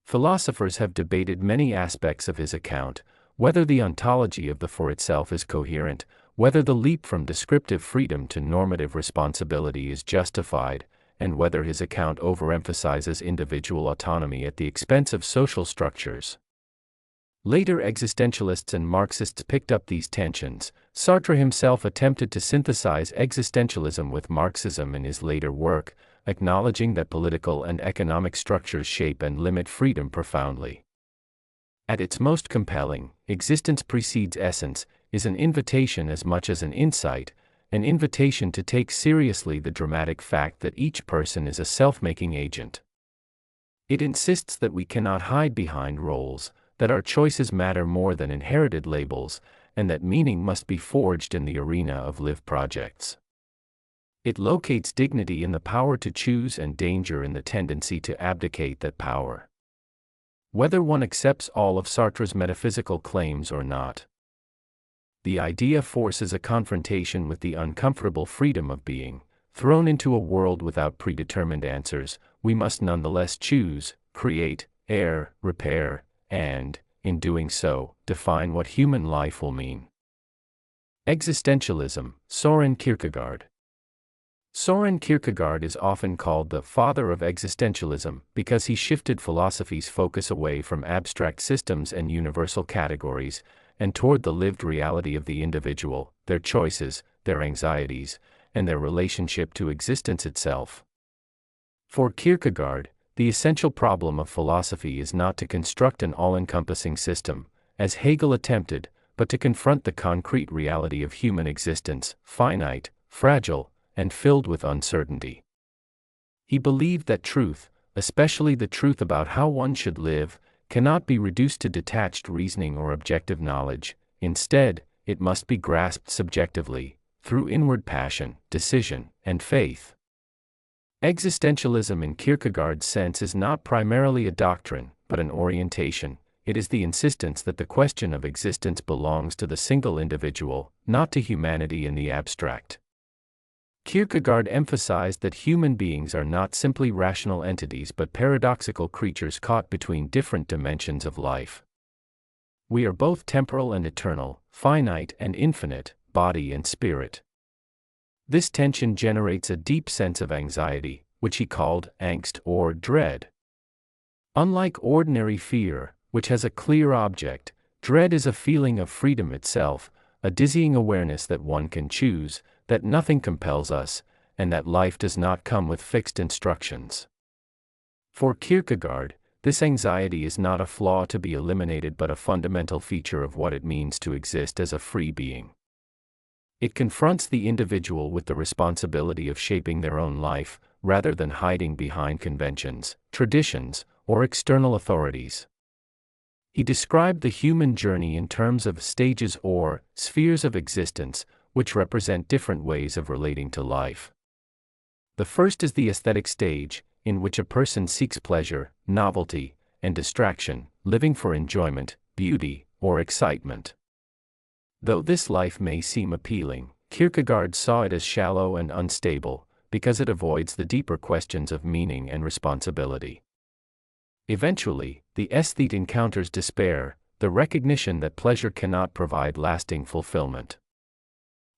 Philosophers have debated many aspects of his account, whether the ontology of the for itself is coherent, whether the leap from descriptive freedom to normative responsibility is justified, and whether his account overemphasizes individual autonomy at the expense of social structures. Later existentialists and Marxists picked up these tensions. Sartre himself attempted to synthesize existentialism with Marxism in his later work, acknowledging that political and economic structures shape and limit freedom profoundly. At its most compelling, Existence Precedes Essence is an invitation as much as an insight, an invitation to take seriously the dramatic fact that each person is a self-making agent. It insists that we cannot hide behind roles, that our choices matter more than inherited labels, and that meaning must be forged in the arena of lived projects. It locates dignity in the power to choose and danger in the tendency to abdicate that power. Whether one accepts all of Sartre's metaphysical claims or not, the idea forces a confrontation with the uncomfortable freedom of being. Thrown into a world without predetermined answers, we must nonetheless choose, create, err, repair, and, in doing so, define what human life will mean. Existentialism, Soren Kierkegaard. Soren Kierkegaard is often called the father of existentialism because he shifted philosophy's focus away from abstract systems and universal categories, and toward the lived reality of the individual, their choices, their anxieties, and their relationship to existence itself. For Kierkegaard, the essential problem of philosophy is not to construct an all-encompassing system, as Hegel attempted, but to confront the concrete reality of human existence, finite, fragile, and filled with uncertainty. He believed that truth, especially the truth about how one should live, cannot be reduced to detached reasoning or objective knowledge. Instead, it must be grasped subjectively, through inward passion, decision, and faith. Existentialism in Kierkegaard's sense is not primarily a doctrine, but an orientation. It is the insistence that the question of existence belongs to the single individual, not to humanity in the abstract. Kierkegaard emphasized that human beings are not simply rational entities but paradoxical creatures caught between different dimensions of life. We are both temporal and eternal, finite and infinite, body and spirit. This tension generates a deep sense of anxiety, which he called angst or dread. Unlike ordinary fear, which has a clear object, dread is a feeling of freedom itself, a dizzying awareness that one can choose, that nothing compels us, and that life does not come with fixed instructions. For Kierkegaard, this anxiety is not a flaw to be eliminated but a fundamental feature of what it means to exist as a free being. It confronts the individual with the responsibility of shaping their own life, rather than hiding behind conventions, traditions, or external authorities. He described the human journey in terms of stages or spheres of existence, which represent different ways of relating to life. The first is the aesthetic stage, in which a person seeks pleasure, novelty, and distraction, living for enjoyment, beauty, or excitement. Though this life may seem appealing, Kierkegaard saw it as shallow and unstable, because it avoids the deeper questions of meaning and responsibility. Eventually, the aesthete encounters despair, the recognition that pleasure cannot provide lasting fulfillment.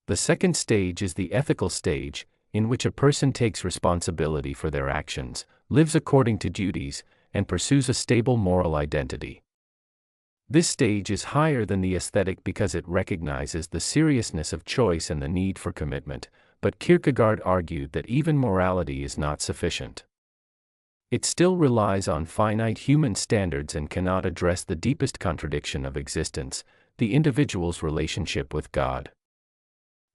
The second stage is the ethical stage, in which a person takes responsibility for their actions, lives according to duties, and pursues a stable moral identity. This stage is higher than the aesthetic because it recognizes the seriousness of choice and the need for commitment, but Kierkegaard argued that even morality is not sufficient. It still relies on finite human standards and cannot address the deepest contradiction of existence, the individual's relationship with God.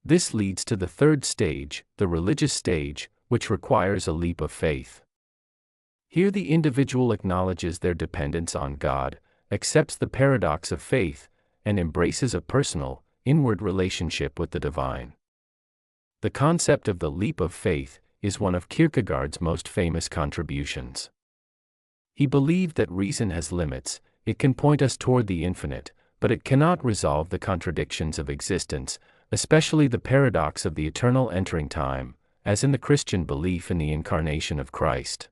This leads to the third stage, the religious stage, which requires a leap of faith. Here the individual acknowledges their dependence on God, accepts the paradox of faith, and embraces a personal, inward relationship with the divine. The concept of the leap of faith is one of Kierkegaard's most famous contributions. He believed that reason has limits, it can point us toward the infinite, but it cannot resolve the contradictions of existence, especially the paradox of the eternal entering time, as in the Christian belief in the incarnation of Christ.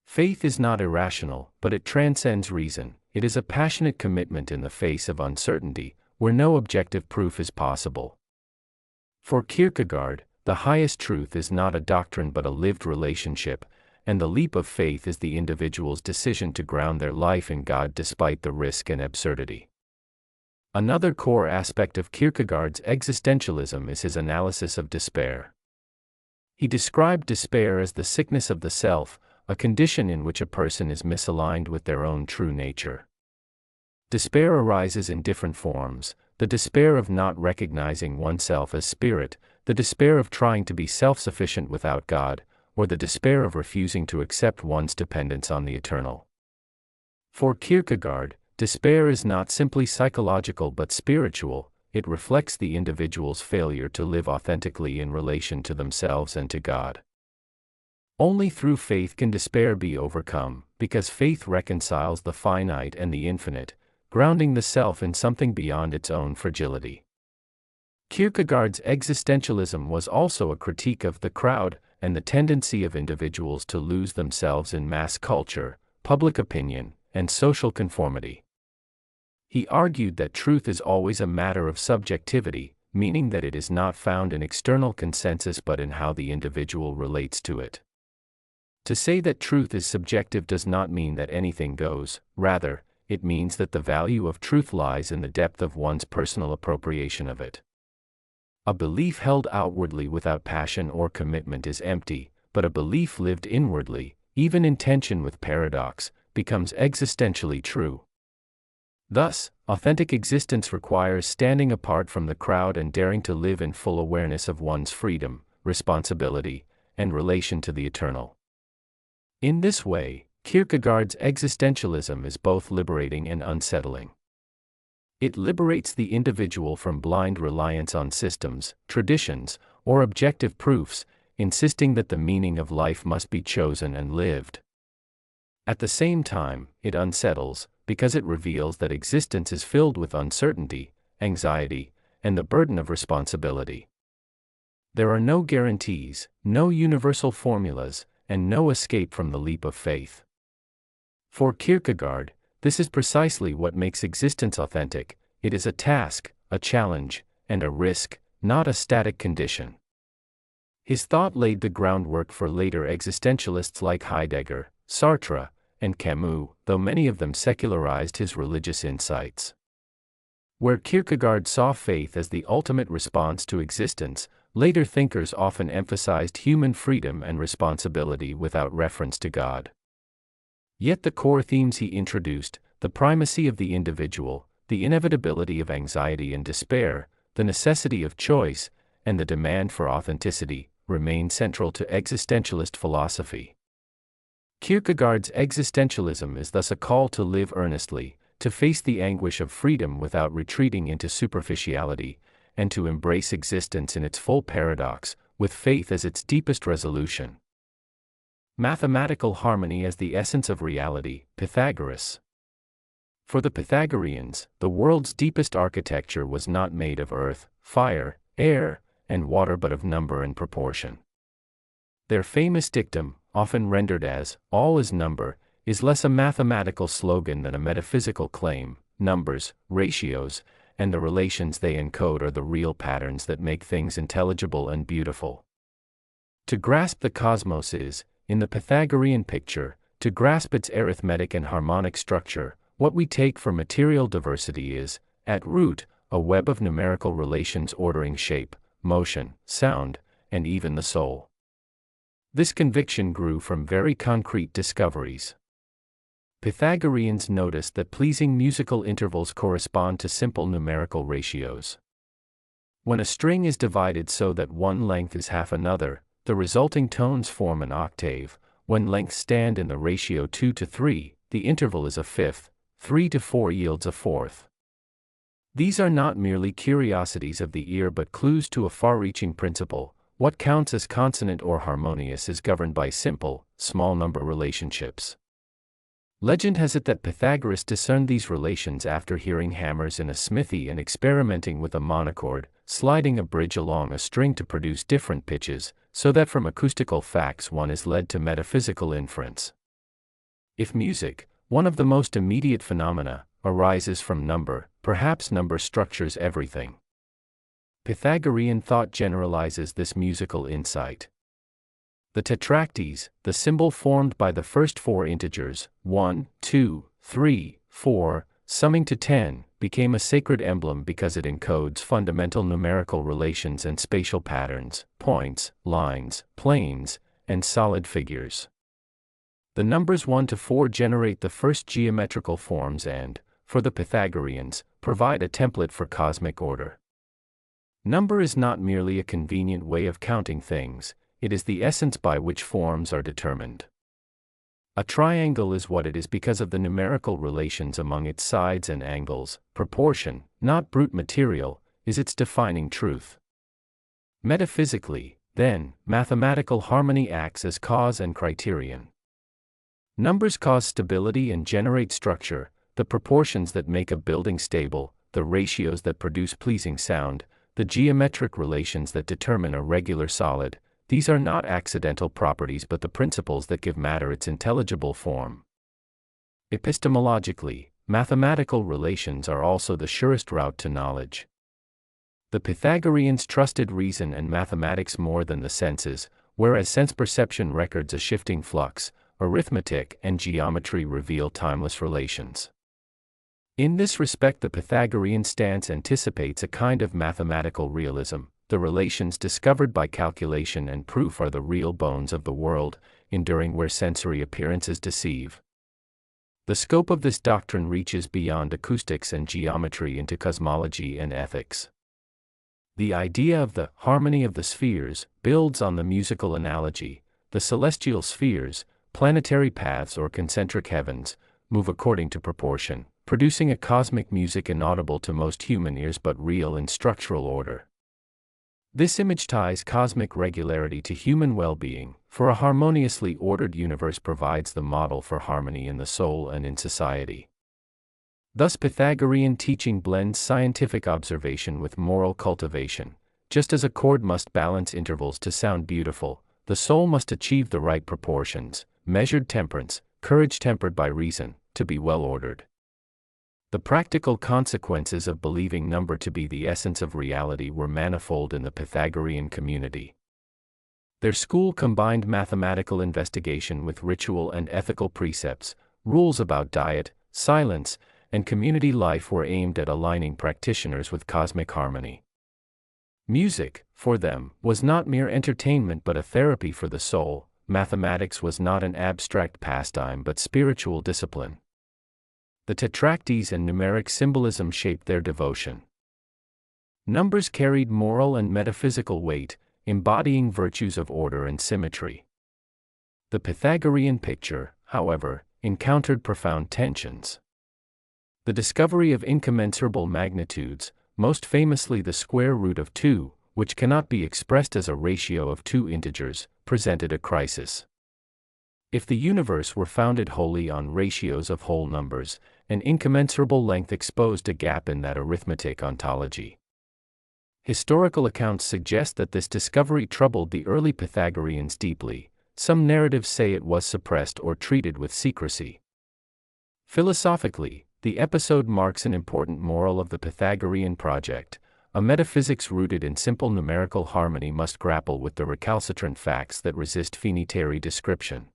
Faith is not irrational, but it transcends reason. It is a passionate commitment in the face of uncertainty, where no objective proof is possible. For Kierkegaard, the highest truth is not a doctrine but a lived relationship, and the leap of faith is the individual's decision to ground their life in God despite the risk and absurdity. Another core aspect of Kierkegaard's existentialism is his analysis of despair. He described despair as the sickness of the self, a condition in which a person is misaligned with their own true nature. Despair arises in different forms: the despair of not recognizing oneself as spirit, the despair of trying to be self-sufficient without God, or the despair of refusing to accept one's dependence on the eternal. For Kierkegaard, despair is not simply psychological but spiritual. It reflects the individual's failure to live authentically in relation to themselves and to God. Only through faith can despair be overcome, because faith reconciles the finite and the infinite, grounding the self in something beyond its own fragility. Kierkegaard's existentialism was also a critique of the crowd and the tendency of individuals to lose themselves in mass culture, public opinion, and social conformity. He argued that truth is always a matter of subjectivity, meaning that it is not found in external consensus but in how the individual relates to it. To say that truth is subjective does not mean that anything goes, rather, it means that the value of truth lies in the depth of one's personal appropriation of it. A belief held outwardly without passion or commitment is empty, but a belief lived inwardly, even in tension with paradox, becomes existentially true. Thus, authentic existence requires standing apart from the crowd and daring to live in full awareness of one's freedom, responsibility, and relation to the eternal. In this way, Kierkegaard's existentialism is both liberating and unsettling. It liberates the individual from blind reliance on systems, traditions, or objective proofs, insisting that the meaning of life must be chosen and lived. At the same time, it unsettles, because it reveals that existence is filled with uncertainty, anxiety, and the burden of responsibility. There are no guarantees, no universal formulas, and no escape from the leap of faith. For Kierkegaard, this is precisely what makes existence authentic. It is a task, a challenge, and a risk, not a static condition. His thought laid the groundwork for later existentialists like Heidegger, Sartre, and Camus, though many of them secularized his religious insights. Where Kierkegaard saw faith as the ultimate response to existence, later thinkers often emphasized human freedom and responsibility without reference to God. Yet the core themes he introduced, the primacy of the individual, the inevitability of anxiety and despair, the necessity of choice, and the demand for authenticity, remain central to existentialist philosophy. Kierkegaard's existentialism is thus a call to live earnestly, to face the anguish of freedom without retreating into superficiality, and to embrace existence in its full paradox, with faith as its deepest resolution. Mathematical harmony as the essence of reality, Pythagoras. For the Pythagoreans, the world's deepest architecture was not made of earth, fire, air, and water but of number and proportion. Their famous dictum, often rendered as, "all is number," is less a mathematical slogan than a metaphysical claim. Numbers, ratios, and the relations they encode are the real patterns that make things intelligible and beautiful. To grasp the cosmos is, in the Pythagorean picture, to grasp its arithmetic and harmonic structure. What we take for material diversity is, at root, a web of numerical relations ordering shape, motion, sound, and even the soul. This conviction grew from very concrete discoveries. Pythagoreans noticed that pleasing musical intervals correspond to simple numerical ratios. When a string is divided so that one length is half another, the resulting tones form an octave. When lengths stand in the ratio 2 to 3, the interval is a fifth, 3 to 4 yields a fourth. These are not merely curiosities of the ear but clues to a far-reaching principle. What counts as consonant or harmonious is governed by simple, small number relationships. Legend has it that Pythagoras discerned these relations after hearing hammers in a smithy and experimenting with a monochord, sliding a bridge along a string to produce different pitches, so that from acoustical facts one is led to metaphysical inference. If music, one of the most immediate phenomena, arises from number, perhaps number structures everything. Pythagorean thought generalizes this musical insight. The tetractes, the symbol formed by the first four integers, 1, 2, 3, 4, summing to 10, became a sacred emblem because it encodes fundamental numerical relations and spatial patterns, points, lines, planes, and solid figures. The numbers 1 to 4 generate the first geometrical forms and, for the Pythagoreans, provide a template for cosmic order. Number is not merely a convenient way of counting things, it is the essence by which forms are determined. A triangle is what it is because of the numerical relations among its sides and angles. Proportion, not brute material, is its defining truth. Metaphysically, then, mathematical harmony acts as cause and criterion. Numbers cause stability and generate structure, the proportions that make a building stable, the ratios that produce pleasing sound, the geometric relations that determine a regular solid. These are not accidental properties but the principles that give matter its intelligible form. Epistemologically, mathematical relations are also the surest route to knowledge. The Pythagoreans trusted reason and mathematics more than the senses, whereas sense perception records a shifting flux, arithmetic and geometry reveal timeless relations. In this respect, the Pythagorean stance anticipates a kind of mathematical realism. The relations discovered by calculation and proof are the real bones of the world, enduring where sensory appearances deceive. The scope of this doctrine reaches beyond acoustics and geometry into cosmology and ethics. The idea of the harmony of the spheres builds on the musical analogy. The celestial spheres, planetary paths or concentric heavens, move according to proportion, producing a cosmic music inaudible to most human ears but real in structural order. This image ties cosmic regularity to human well-being, for a harmoniously ordered universe provides the model for harmony in the soul and in society. Thus Pythagorean teaching blends scientific observation with moral cultivation. Just as a chord must balance intervals to sound beautiful, the soul must achieve the right proportions, measured temperance, courage tempered by reason, to be well-ordered. The practical consequences of believing number to be the essence of reality were manifold in the Pythagorean community. Their school combined mathematical investigation with ritual and ethical precepts. Rules about diet, silence, and community life were aimed at aligning practitioners with cosmic harmony. Music, for them, was not mere entertainment but a therapy for the soul. Mathematics was not an abstract pastime but spiritual discipline. The tetractes and numeric symbolism shaped their devotion. Numbers carried moral and metaphysical weight, embodying virtues of order and symmetry. The Pythagorean picture, however, encountered profound tensions. The discovery of incommensurable magnitudes, most famously the square root of 2, which cannot be expressed as a ratio of two integers, presented a crisis. If the universe were founded wholly on ratios of whole numbers, an incommensurable length exposed a gap in that arithmetic ontology. Historical accounts suggest that this discovery troubled the early Pythagoreans deeply. Some narratives say it was suppressed or treated with secrecy. Philosophically, the episode marks an important moral of the Pythagorean project. A metaphysics rooted in simple numerical harmony must grapple with the recalcitrant facts that resist finitary description.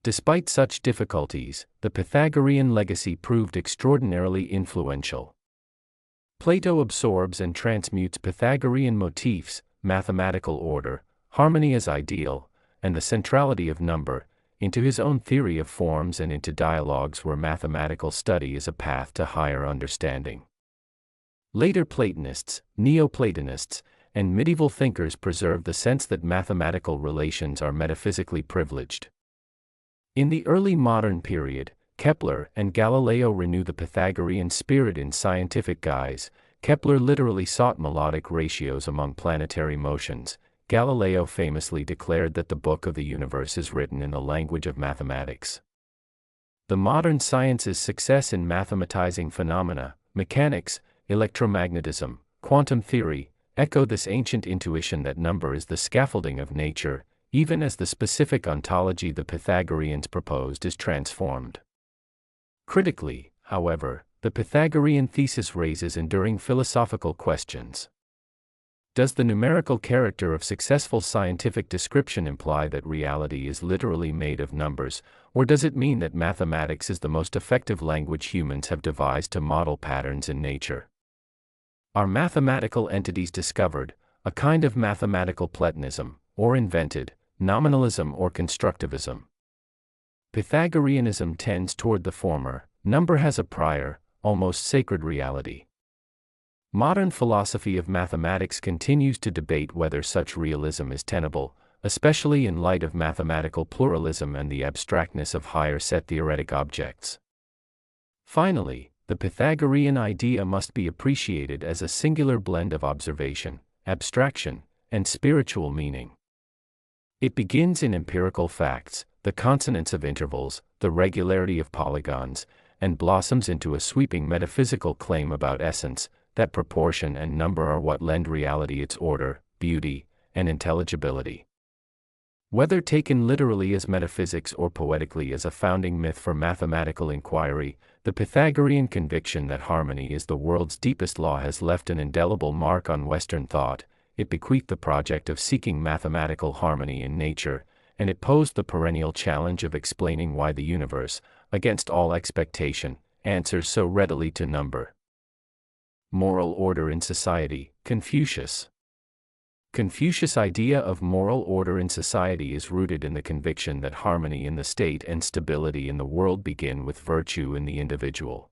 Despite such difficulties, the Pythagorean legacy proved extraordinarily influential. Plato absorbs and transmutes Pythagorean motifs, mathematical order, harmony as ideal, and the centrality of number, into his own theory of forms and into dialogues where mathematical study is a path to higher understanding. Later Platonists, Neoplatonists, and medieval thinkers preserved the sense that mathematical relations are metaphysically privileged. In the early modern period, Kepler and Galileo renew the Pythagorean spirit in scientific guise. Kepler literally sought melodic ratios among planetary motions. Galileo famously declared that the book of the universe is written in the language of mathematics. The modern science's success in mathematizing phenomena, mechanics, electromagnetism, quantum theory, echo this ancient intuition that number is the scaffolding of nature, even as the specific ontology the Pythagoreans proposed is transformed. Critically, however, the Pythagorean thesis raises enduring philosophical questions. Does the numerical character of successful scientific description imply that reality is literally made of numbers, or does it mean that mathematics is the most effective language humans have devised to model patterns in nature? Are mathematical entities discovered, a kind of mathematical Platonism, or invented, nominalism or constructivism? Pythagoreanism tends toward the former. Number has a prior, almost sacred reality. Modern philosophy of mathematics continues to debate whether such realism is tenable, especially in light of mathematical pluralism and the abstractness of higher set theoretic objects. Finally, the Pythagorean idea must be appreciated as a singular blend of observation, abstraction, and spiritual meaning. It begins in empirical facts, the consonance of intervals, the regularity of polygons, and blossoms into a sweeping metaphysical claim about essence, that proportion and number are what lend reality its order, beauty, and intelligibility. Whether taken literally as metaphysics or poetically as a founding myth for mathematical inquiry, the Pythagorean conviction that harmony is the world's deepest law has left an indelible mark on Western thought. It bequeathed the project of seeking mathematical harmony in nature, and it posed the perennial challenge of explaining why the universe, against all expectation, answers so readily to number. Moral order in society, Confucius. Confucius' idea of moral order in society is rooted in the conviction that harmony in the state and stability in the world begin with virtue in the individual.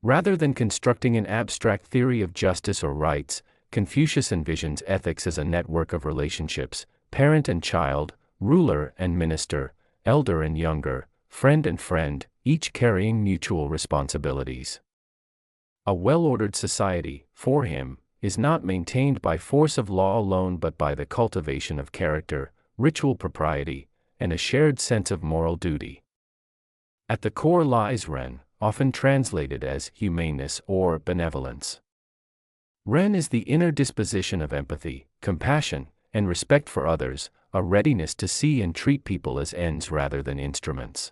Rather than constructing an abstract theory of justice or rights, Confucius envisions ethics as a network of relationships, parent and child, ruler and minister, elder and younger, friend, each carrying mutual responsibilities. A well-ordered society, for him, is not maintained by force of law alone but by the cultivation of character, ritual propriety, and a shared sense of moral duty. At the core lies Ren, often translated as humaneness or benevolence. Ren is the inner disposition of empathy, compassion, and respect for others, a readiness to see and treat people as ends rather than instruments.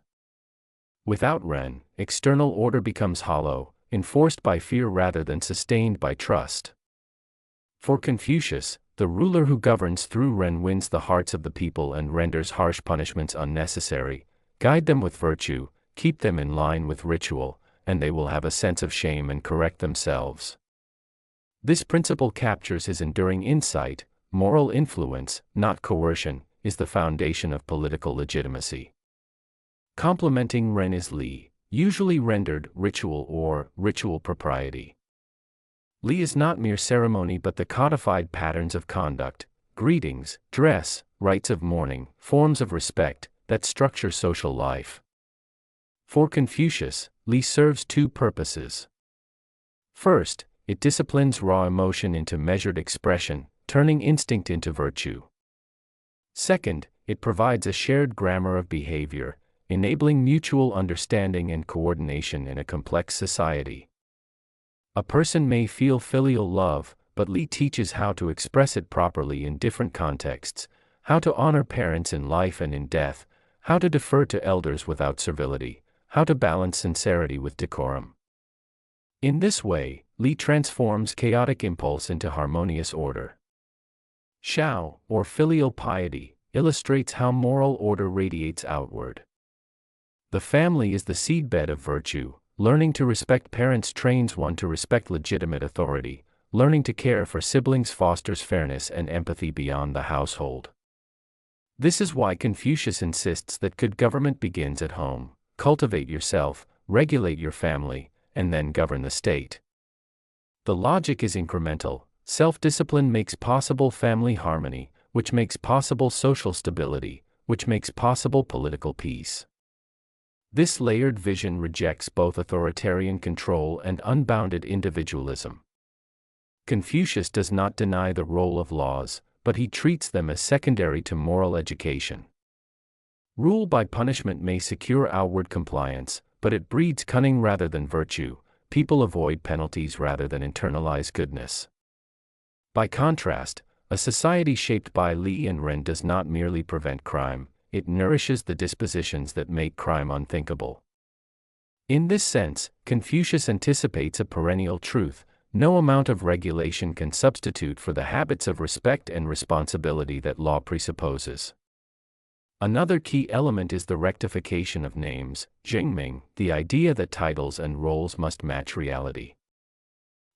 Without Ren, external order becomes hollow, enforced by fear rather than sustained by trust. For Confucius, the ruler who governs through Ren wins the hearts of the people and renders harsh punishments unnecessary. Guide them with virtue, keep them in line with ritual, and they will have a sense of shame and correct themselves. This principle captures his enduring insight. Moral influence, not coercion, is the foundation of political legitimacy. Complementing Ren is Li, usually rendered ritual or ritual propriety. Li is not mere ceremony but the codified patterns of conduct, greetings, dress, rites of mourning, forms of respect, that structure social life. For Confucius, Li serves two purposes. First, it disciplines raw emotion into measured expression, turning instinct into virtue. Second, it provides a shared grammar of behavior, enabling mutual understanding and coordination in a complex society. A person may feel filial love, but Li teaches how to express it properly in different contexts, how to honor parents in life and in death, how to defer to elders without servility, how to balance sincerity with decorum. In this way, Li transforms chaotic impulse into harmonious order. Shao, or filial piety, illustrates how moral order radiates outward. The family is the seedbed of virtue. Learning to respect parents trains one to respect legitimate authority, learning to care for siblings fosters fairness and empathy beyond the household. This is why Confucius insists that good government begins at home. Cultivate yourself, regulate your family, and then govern the state. The logic is incremental. Self-discipline makes possible family harmony, which makes possible social stability, which makes possible political peace. This layered vision rejects both authoritarian control and unbounded individualism. Confucius does not deny the role of laws, but he treats them as secondary to moral education. Rule by punishment may secure outward compliance, but it breeds cunning rather than virtue. People avoid penalties rather than internalize goodness. By contrast, a society shaped by Li and Ren does not merely prevent crime, it nourishes the dispositions that make crime unthinkable. In this sense, Confucius anticipates a perennial truth: no amount of regulation can substitute for the habits of respect and responsibility that law presupposes. Another key element is the rectification of names, Jingming, the idea that titles and roles must match reality.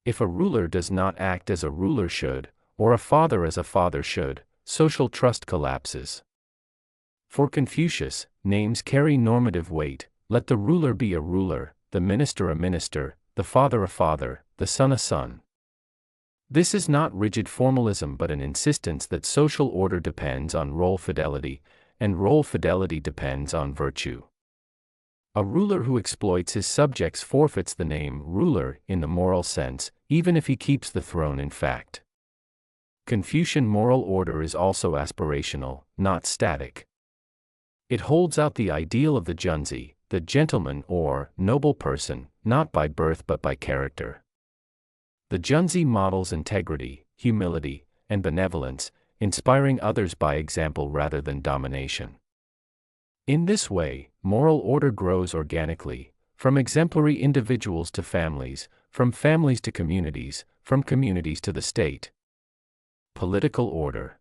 If a ruler does not act as a ruler should, or a father as a father should, social trust collapses. For Confucius, names carry normative weight. Let the ruler be a ruler, the minister a minister, the father a father, the son a son. This is not rigid formalism but an insistence that social order depends on role fidelity, and role fidelity depends on virtue. A ruler who exploits his subjects forfeits the name ruler in the moral sense, even if he keeps the throne in fact. Confucian moral order is also aspirational, not static. It holds out the ideal of the junzi, the gentleman or noble person, not by birth but by character. The junzi models integrity, humility, and benevolence, inspiring others by example rather than domination. In this way, moral order grows organically, from exemplary individuals to families, from families to communities, from communities to the state. Political order,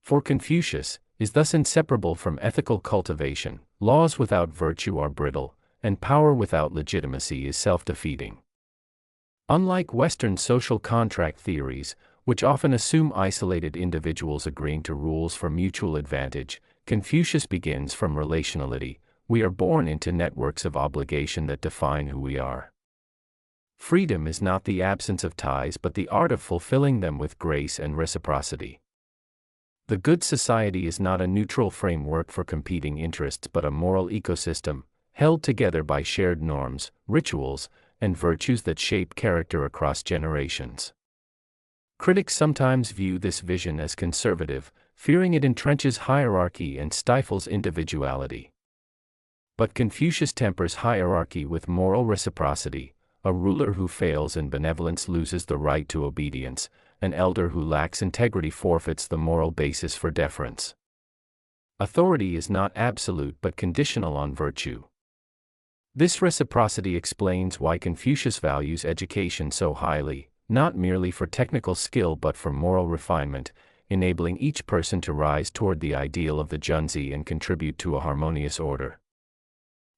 for Confucius, is thus inseparable from ethical cultivation. Laws without virtue are brittle, and power without legitimacy is self-defeating. Unlike Western social contract theories, which often assume isolated individuals agreeing to rules for mutual advantage, Confucius begins from relationality. We are born into networks of obligation that define who we are. Freedom is not the absence of ties but the art of fulfilling them with grace and reciprocity. The good society is not a neutral framework for competing interests but a moral ecosystem, held together by shared norms, rituals, and virtues that shape character across generations. Critics sometimes view this vision as conservative, fearing it entrenches hierarchy and stifles individuality. But Confucius tempers hierarchy with moral reciprocity. A ruler who fails in benevolence loses the right to obedience. An elder who lacks integrity forfeits the moral basis for deference. Authority is not absolute but conditional on virtue. This reciprocity explains why Confucius values education so highly, not merely for technical skill but for moral refinement, enabling each person to rise toward the ideal of the junzi and contribute to a harmonious order.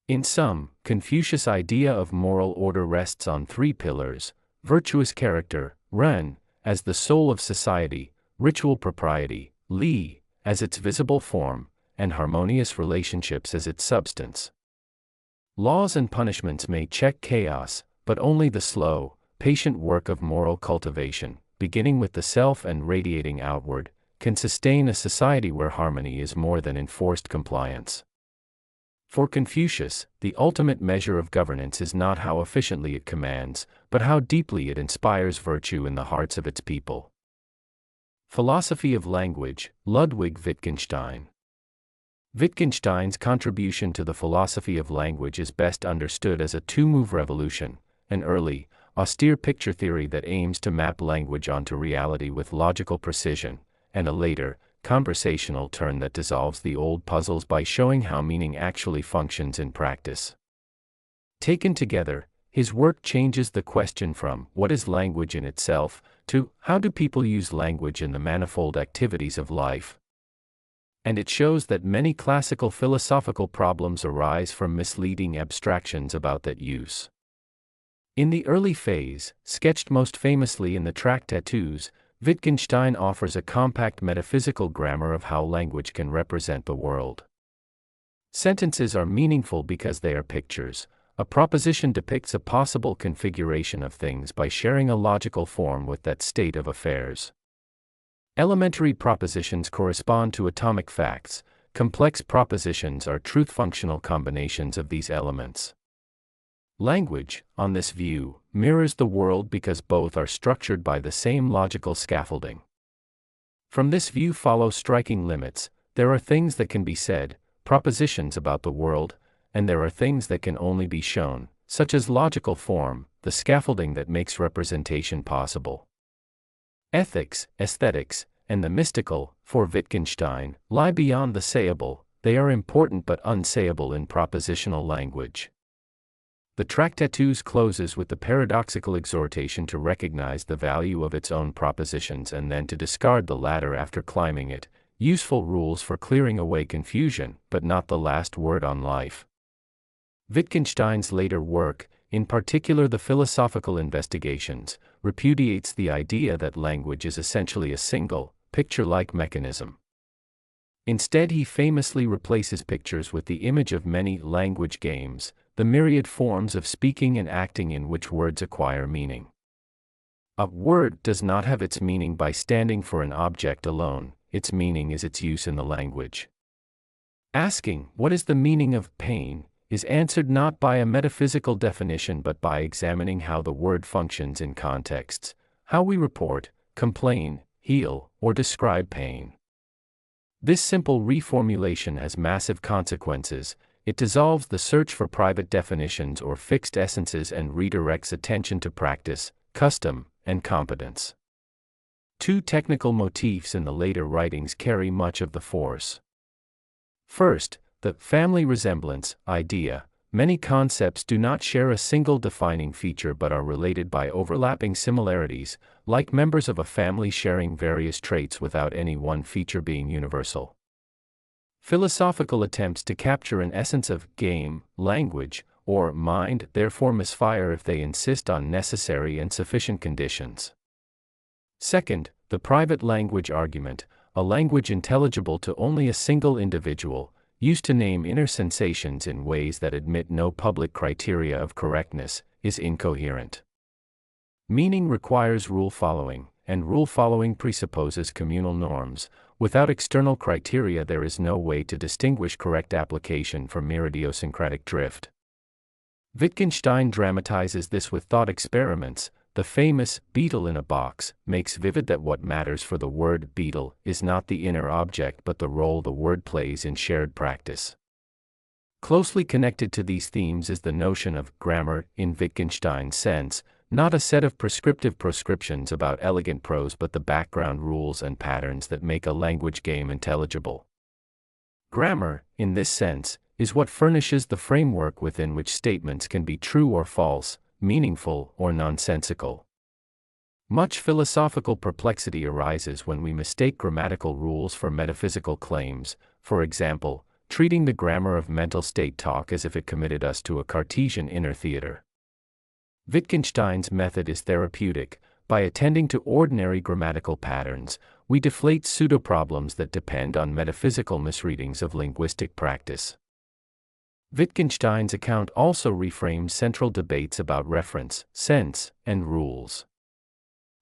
In sum, Confucius' idea of moral order rests on three pillars: virtuous character, Ren, as the soul of society, ritual propriety, Li, as its visible form, and harmonious relationships as its substance. Laws and punishments may check chaos, but only the slow, patient work of moral cultivation, beginning with the self and radiating outward, can sustain a society where harmony is more than enforced compliance. For Confucius, the ultimate measure of governance is not how efficiently it commands, but how deeply it inspires virtue in the hearts of its people. Philosophy of language, Ludwig Wittgenstein. Wittgenstein's contribution to the philosophy of language is best understood as a two-move revolution: an early, austere picture theory that aims to map language onto reality with logical precision, and a later, conversational turn that dissolves the old puzzles by showing how meaning actually functions in practice. Taken together, his work changes the question from "what is language in itself" to "how do people use language in the manifold activities of life?" And it shows that many classical philosophical problems arise from misleading abstractions about that use. In the early phase, sketched most famously in the Tractatus, Wittgenstein offers a compact metaphysical grammar of how language can represent the world. Sentences are meaningful because they are pictures. A proposition depicts a possible configuration of things by sharing a logical form with that state of affairs. Elementary propositions correspond to atomic facts. Complex propositions are truth-functional combinations of these elements. Language, on this view, mirrors the world because both are structured by the same logical scaffolding. From this view follow striking limits. There are things that can be said, propositions about the world, and there are things that can only be shown, such as logical form, the scaffolding that makes representation possible. Ethics, aesthetics, and the mystical, for Wittgenstein, lie beyond the sayable. They are important but unsayable in propositional language. The Tractatus closes with the paradoxical exhortation to recognize the value of its own propositions and then to discard the latter after climbing it, useful rules for clearing away confusion, but not the last word on life. Wittgenstein's later work, in particular the Philosophical Investigations, repudiates the idea that language is essentially a single, picture-like mechanism. Instead, he famously replaces pictures with the image of many language games, the myriad forms of speaking and acting in which words acquire meaning. A word does not have its meaning by standing for an object alone, its meaning is its use in the language. Asking, what is the meaning of pain, is answered not by a metaphysical definition but by examining how the word functions in contexts, how we report, complain, heal, or describe pain. This simple reformulation has massive consequences. It dissolves the search for private definitions or fixed essences and redirects attention to practice, custom, and competence. Two technical motifs in the later writings carry much of the force. First, the family resemblance idea. Many concepts do not share a single defining feature but are related by overlapping similarities, like members of a family sharing various traits without any one feature being universal. Philosophical attempts to capture an essence of game, language, or mind therefore misfire if they insist on necessary and sufficient conditions. Second, the private language argument, a language intelligible to only a single individual, used to name inner sensations in ways that admit no public criteria of correctness, is incoherent. Meaning requires rule following, and rule following presupposes communal norms. Without external criteria, there is no way to distinguish correct application from mere idiosyncratic drift. Wittgenstein dramatizes this with thought experiments. The famous beetle in a box makes vivid that what matters for the word beetle is not the inner object but the role the word plays in shared practice. Closely connected to these themes is the notion of grammar, in Wittgenstein's sense, not a set of prescriptive proscriptions about elegant prose but the background rules and patterns that make a language game intelligible. Grammar, in this sense, is what furnishes the framework within which statements can be true or false, meaningful or nonsensical. Much philosophical perplexity arises when we mistake grammatical rules for metaphysical claims, for example, treating the grammar of mental state talk as if it committed us to a Cartesian inner theater. Wittgenstein's method is therapeutic. By attending to ordinary grammatical patterns, we deflate pseudo-problems that depend on metaphysical misreadings of linguistic practice. Wittgenstein's account also reframes central debates about reference, sense, and rules.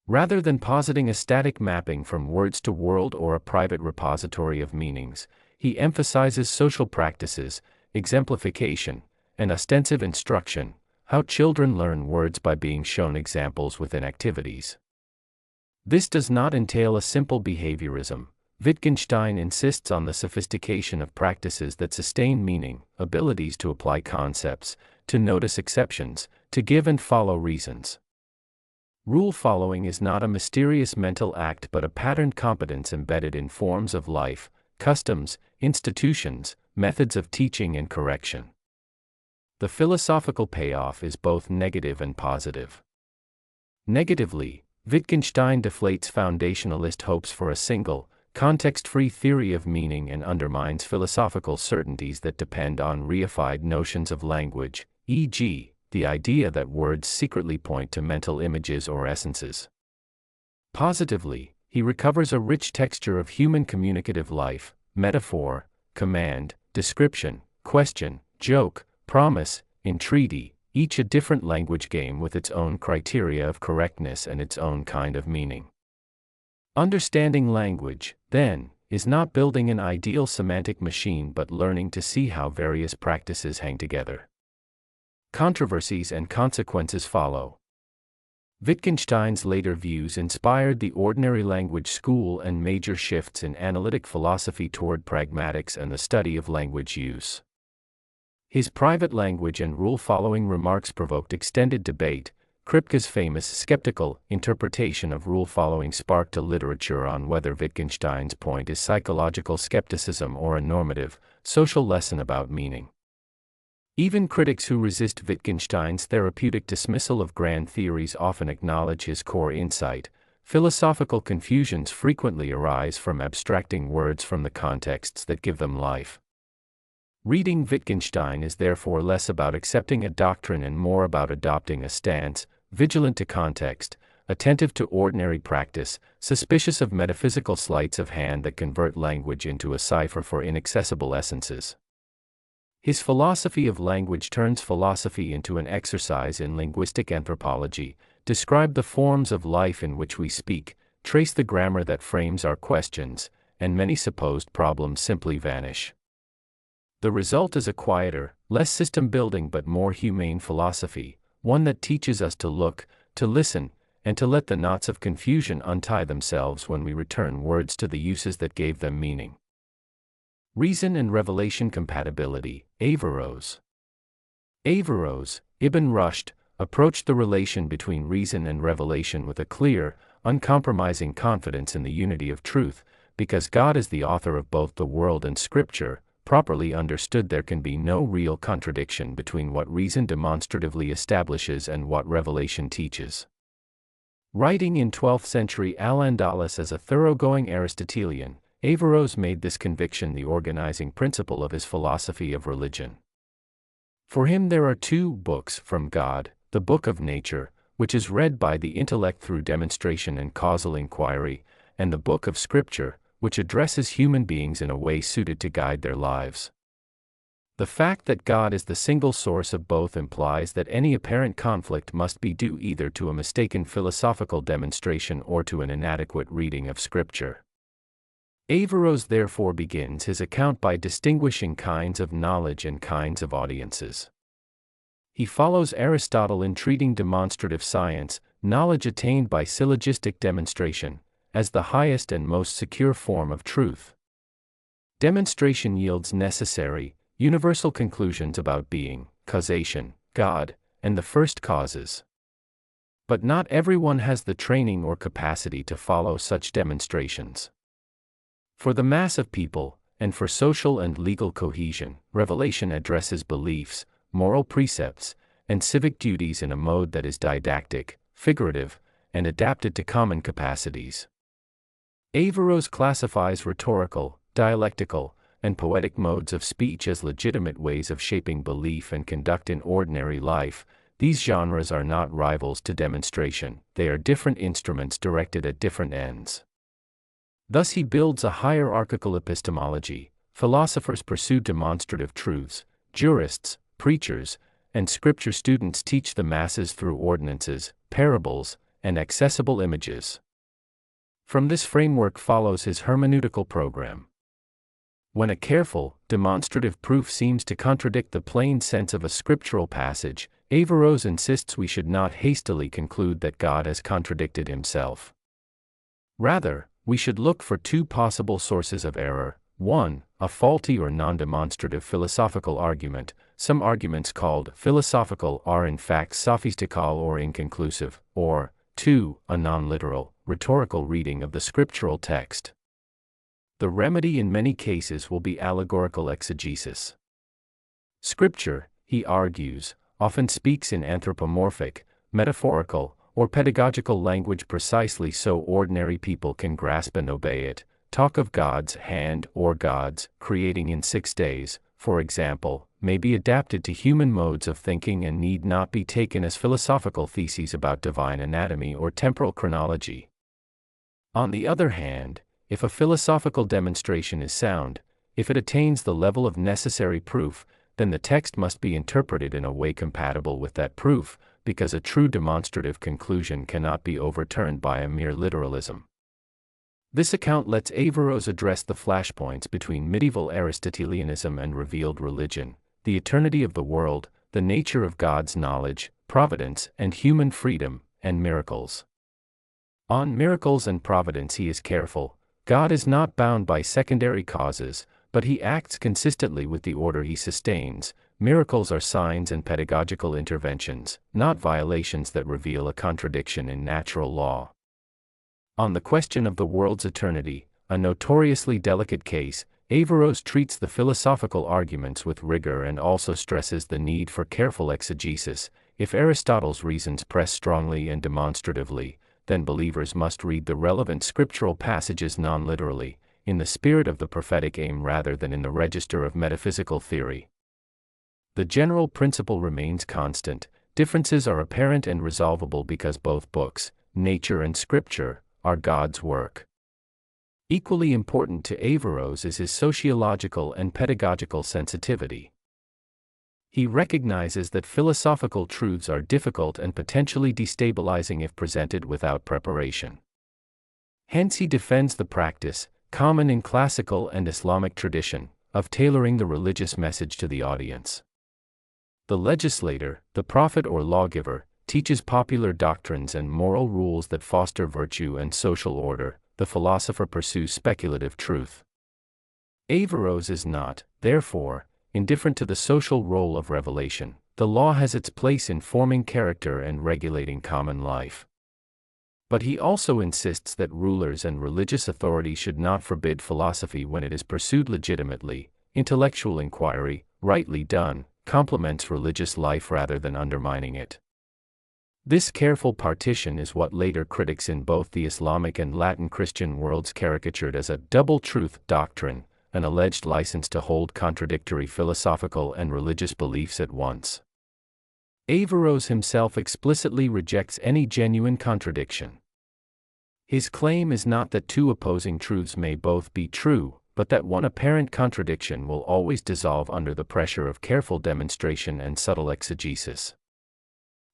Rather than positing a static mapping from words to world or a private repository of meanings, he emphasizes social practices, exemplification, and ostensive instruction, how children learn words by being shown examples within activities. This does not entail a simple behaviorism. Wittgenstein insists on the sophistication of practices that sustain meaning, abilities to apply concepts, to notice exceptions, to give and follow reasons. Rule following is not a mysterious mental act but a patterned competence embedded in forms of life, customs, institutions, methods of teaching and correction. The philosophical payoff is both negative and positive. Negatively, Wittgenstein deflates foundationalist hopes for a single, context-free theory of meaning and undermines philosophical certainties that depend on reified notions of language, e.g., the idea that words secretly point to mental images or essences. Positively, he recovers a rich texture of human communicative life: metaphor, command, description, question, joke, promise, entreaty, each a different language game with its own criteria of correctness and its own kind of meaning. Understanding language, then, is not building an ideal semantic machine but learning to see how various practices hang together. Controversies and consequences follow. Wittgenstein's later views inspired the ordinary language school and major shifts in analytic philosophy toward pragmatics and the study of language use. His private language and rule-following remarks provoked extended debate. Kripke's famous skeptical interpretation of rule-following sparked a literature on whether Wittgenstein's point is psychological skepticism or a normative, social lesson about meaning. Even critics who resist Wittgenstein's therapeutic dismissal of grand theories often acknowledge his core insight. Philosophical confusions frequently arise from abstracting words from the contexts that give them life. Reading Wittgenstein is therefore less about accepting a doctrine and more about adopting a stance, vigilant to context, attentive to ordinary practice, suspicious of metaphysical sleights of hand that convert language into a cipher for inaccessible essences. His philosophy of language turns philosophy into an exercise in linguistic anthropology, describe the forms of life in which we speak, trace the grammar that frames our questions, and many supposed problems simply vanish. The result is a quieter, less system-building but more humane philosophy, one that teaches us to look, to listen, and to let the knots of confusion untie themselves when we return words to the uses that gave them meaning. Reason and revelation compatibility, Averroes. Averroes, Ibn Rushd, approached the relation between reason and revelation with a clear, uncompromising confidence in the unity of truth, because God is the author of both the world and Scripture. Properly understood, there can be no real contradiction between what reason demonstratively establishes and what revelation teaches. Writing in 12th century Al-Andalus as a thoroughgoing Aristotelian, Averroes made this conviction the organizing principle of his philosophy of religion. For him there are two books from God: the book of nature, which is read by the intellect through demonstration and causal inquiry, and the book of Scripture, which addresses human beings in a way suited to guide their lives. The fact that God is the single source of both implies that any apparent conflict must be due either to a mistaken philosophical demonstration or to an inadequate reading of Scripture. Averroes therefore begins his account by distinguishing kinds of knowledge and kinds of audiences. He follows Aristotle in treating demonstrative science, knowledge attained by syllogistic demonstration, as the highest and most secure form of truth. Demonstration yields necessary, universal conclusions about being, causation, God, and the first causes. But not everyone has the training or capacity to follow such demonstrations. For the mass of people, and for social and legal cohesion, revelation addresses beliefs, moral precepts, and civic duties in a mode that is didactic, figurative, and adapted to common capacities. Averroes classifies rhetorical, dialectical, and poetic modes of speech as legitimate ways of shaping belief and conduct in ordinary life. These genres are not rivals to demonstration, they are different instruments directed at different ends. Thus he builds a hierarchical epistemology. Philosophers pursue demonstrative truths, jurists, preachers, and Scripture students teach the masses through ordinances, parables, and accessible images. From this framework follows his hermeneutical program. When a careful, demonstrative proof seems to contradict the plain sense of a scriptural passage, Averroes insists we should not hastily conclude that God has contradicted himself. Rather, we should look for two possible sources of error: 1, a faulty or non-demonstrative philosophical argument. Some arguments called philosophical are in fact sophistical or inconclusive, or 2, a non-literal, rhetorical reading of the scriptural text. The remedy in many cases will be allegorical exegesis. Scripture, he argues, often speaks in anthropomorphic, metaphorical, or pedagogical language precisely so ordinary people can grasp and obey it. Talk of God's hand or God's creating in 6 days, for example, may be adapted to human modes of thinking and need not be taken as philosophical theses about divine anatomy or temporal chronology. On the other hand, if a philosophical demonstration is sound, if it attains the level of necessary proof, then the text must be interpreted in a way compatible with that proof, because a true demonstrative conclusion cannot be overturned by a mere literalism. This account lets Averroes address the flashpoints between medieval Aristotelianism and revealed religion, the eternity of the world, the nature of God's knowledge, providence and human freedom, and miracles. On miracles and providence he is careful. God is not bound by secondary causes, but he acts consistently with the order he sustains. Miracles are signs and pedagogical interventions, not violations that reveal a contradiction in natural law. On the question of the world's eternity, a notoriously delicate case, Averroes treats the philosophical arguments with rigor and also stresses the need for careful exegesis. If Aristotle's reasons press strongly and demonstratively, then believers must read the relevant scriptural passages non-literally, in the spirit of the prophetic aim rather than in the register of metaphysical theory. The general principle remains constant. Differences are apparent and resolvable because both books, nature and scripture, are God's work. Equally important to Averroes is his sociological and pedagogical sensitivity. He recognizes that philosophical truths are difficult and potentially destabilizing if presented without preparation. Hence he defends the practice, common in classical and Islamic tradition, of tailoring the religious message to the audience. The legislator, the prophet or lawgiver, teaches popular doctrines and moral rules that foster virtue and social order. The philosopher pursues speculative truth. Averroes is not, therefore, indifferent to the social role of revelation. The law has its place in forming character and regulating common life. But he also insists that rulers and religious authority should not forbid philosophy when it is pursued legitimately. Intellectual inquiry, rightly done, complements religious life rather than undermining it. This careful partition is what later critics in both the Islamic and Latin Christian worlds caricatured as a double-truth doctrine, an alleged license to hold contradictory philosophical and religious beliefs at once. Averroes himself explicitly rejects any genuine contradiction. His claim is not that two opposing truths may both be true, but that one apparent contradiction will always dissolve under the pressure of careful demonstration and subtle exegesis.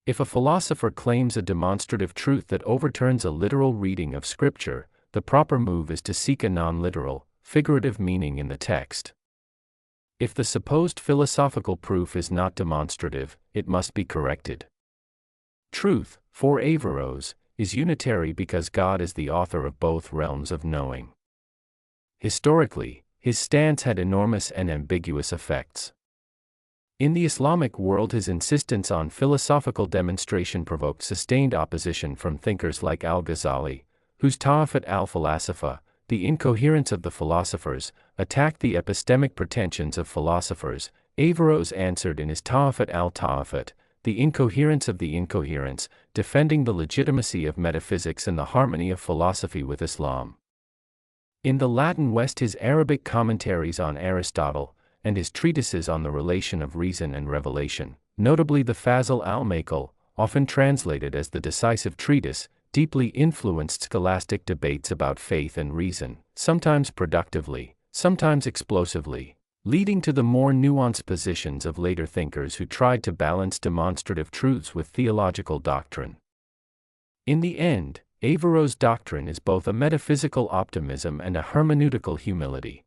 If a philosopher claims a demonstrative truth that overturns a literal reading of Scripture, the proper move is to seek a non-literal, figurative meaning in the text. If the supposed philosophical proof is not demonstrative, it must be corrected. Truth, for Averroes, is unitary because God is the author of both realms of knowing. Historically, his stance had enormous and ambiguous effects. In the Islamic world, his insistence on philosophical demonstration provoked sustained opposition from thinkers like al-Ghazali, whose Ta'afut al-Falasifa, the incoherence of the philosophers, attacked the epistemic pretensions of philosophers. Averroes answered in his Ta'afut al-Ta'afut, the incoherence of the incoherence, defending the legitimacy of metaphysics and the harmony of philosophy with Islam. In the Latin West, his Arabic commentaries on Aristotle, and his treatises on the relation of reason and revelation, notably the Fazl al-Maqal, often translated as the Decisive Treatise, deeply influenced scholastic debates about faith and reason, sometimes productively, sometimes explosively, leading to the more nuanced positions of later thinkers who tried to balance demonstrative truths with theological doctrine. In the end, Averroes' doctrine is both a metaphysical optimism and a hermeneutical humility.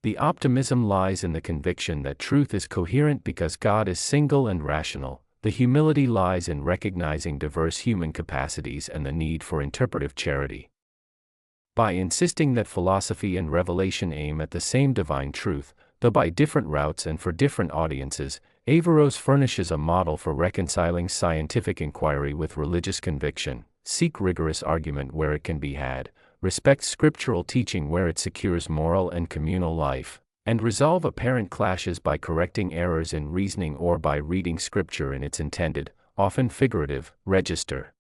The optimism lies in the conviction that truth is coherent because God is single and rational. The humility lies in recognizing diverse human capacities and the need for interpretive charity. By insisting that philosophy and revelation aim at the same divine truth, though by different routes and for different audiences, Averroes furnishes a model for reconciling scientific inquiry with religious conviction. Seek rigorous argument where it can be had, respect scriptural teaching where it secures moral and communal life, and resolve apparent clashes by correcting errors in reasoning or by reading scripture in its intended, often figurative, register.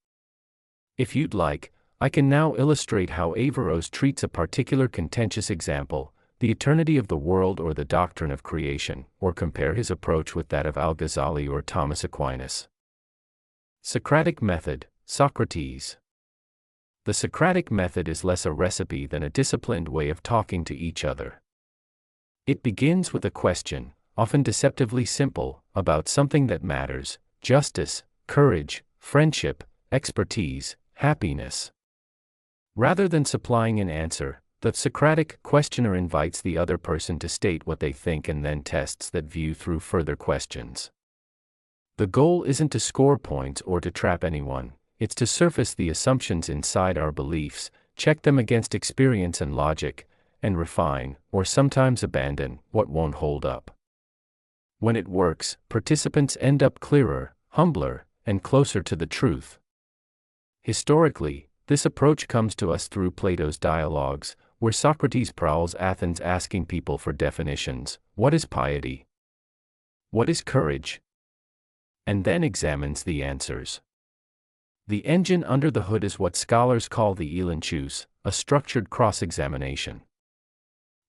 If you'd like, I can now illustrate how Averroes treats a particular contentious example, the eternity of the world or the doctrine of creation, or compare his approach with that of Al-Ghazali or Thomas Aquinas. Socratic Method, Socrates. The Socratic method is less a recipe than a disciplined way of talking to each other. It begins with a question, often deceptively simple, about something that matters: justice, courage, friendship, expertise, happiness. Rather than supplying an answer, the Socratic questioner invites the other person to state what they think and then tests that view through further questions. The goal isn't to score points or to trap anyone, it's to surface the assumptions inside our beliefs, check them against experience and logic, and refine, or sometimes abandon, what won't hold up. When it works, participants end up clearer, humbler, and closer to the truth. Historically, this approach comes to us through Plato's dialogues, where Socrates prowls Athens asking people for definitions: what is piety? What is courage? And then examines the answers. The engine under the hood is what scholars call the elenchus, a structured cross-examination.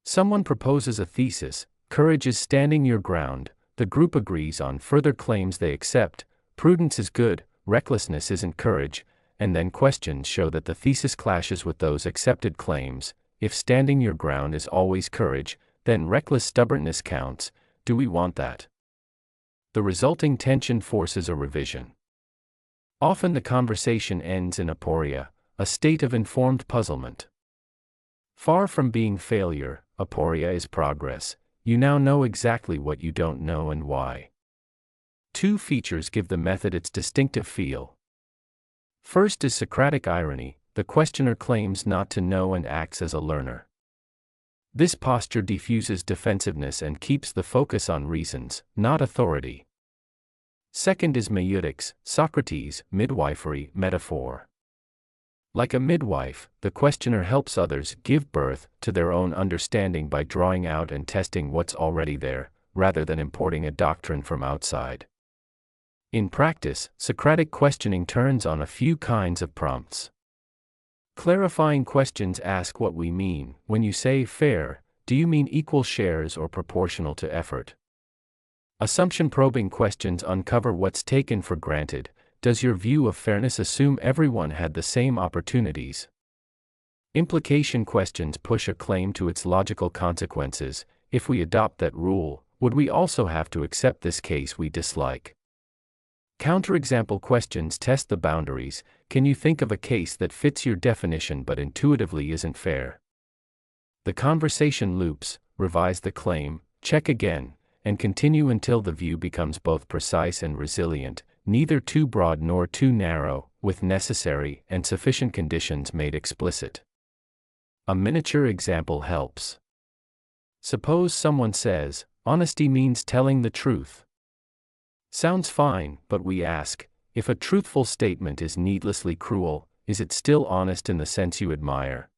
Someone proposes a thesis: courage is standing your ground, the group agrees on further claims they accept, prudence is good, recklessness isn't courage, and then questions show that the thesis clashes with those accepted claims. If standing your ground is always courage, then reckless stubbornness counts. Do we want that? The resulting tension forces a revision. Often the conversation ends in aporia, a state of informed puzzlement. Far from being failure, aporia is progress. You now know exactly what you don't know and why. Two features give the method its distinctive feel. First is Socratic irony: the questioner claims not to know and acts as a learner. This posture diffuses defensiveness and keeps the focus on reasons, not authority. Second is Maeutics, Socrates' midwifery metaphor. Like a midwife, the questioner helps others give birth to their own understanding by drawing out and testing what's already there, rather than importing a doctrine from outside. In practice, Socratic questioning turns on a few kinds of prompts. Clarifying questions ask what we mean. When you say fair, do you mean equal shares or proportional to effort? Assumption-probing questions uncover what's taken for granted. Does your view of fairness assume everyone had the same opportunities? Implication questions push a claim to its logical consequences. If we adopt that rule, would we also have to accept this case we dislike? Counterexample questions test the boundaries. Can you think of a case that fits your definition but intuitively isn't fair? The conversation loops: revise the claim, check again, and continue until the view becomes both precise and resilient, neither too broad nor too narrow, with necessary and sufficient conditions made explicit. A miniature example helps. Suppose someone says, honesty means telling the truth. Sounds fine, but we ask, if a truthful statement is needlessly cruel, is it still honest in the sense you admire?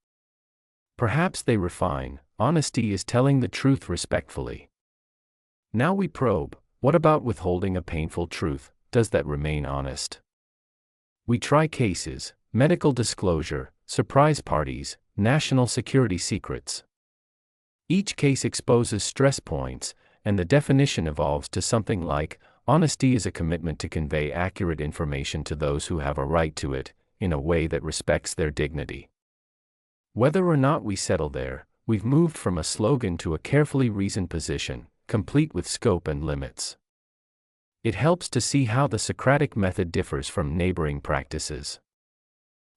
Perhaps they refine: honesty is telling the truth respectfully. Now we probe: what about withholding a painful truth? Does that remain honest? We try cases: medical disclosure, surprise parties, national security secrets. Each case exposes stress points, and the definition evolves to something like: honesty is a commitment to convey accurate information to those who have a right to it, in a way that respects their dignity. Whether or not we settle there, we've moved from a slogan to a carefully reasoned position, complete with scope and limits. It helps to see how the Socratic method differs from neighboring practices.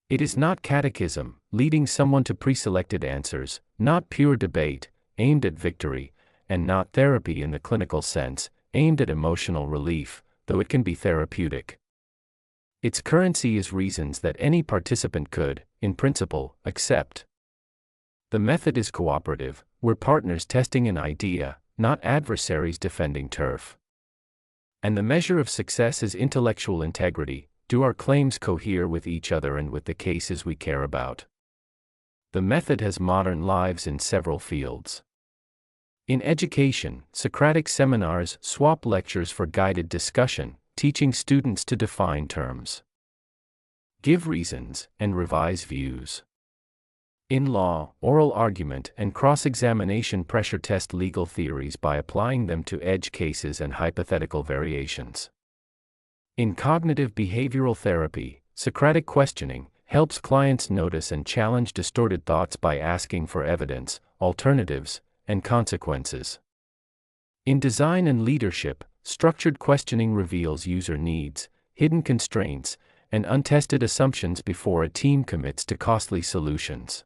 It is not catechism, leading someone to preselected answers, not pure debate, aimed at victory, and not therapy in the clinical sense, aimed at emotional relief, though it can be therapeutic. Its currency is reasons that any participant could, in principle, accept. The method is cooperative: we're partners testing an idea, not adversaries defending turf. And the measure of success is intellectual integrity: do our claims cohere with each other and with the cases we care about? The method has modern lives in several fields. In education, Socratic seminars swap lectures for guided discussion, teaching students to define terms, give reasons, and revise views. In law, oral argument and cross-examination pressure test legal theories by applying them to edge cases and hypothetical variations. In cognitive behavioral therapy, Socratic questioning helps clients notice and challenge distorted thoughts by asking for evidence, alternatives, and consequences. In design and leadership, structured questioning reveals user needs, hidden constraints, and untested assumptions before a team commits to costly solutions.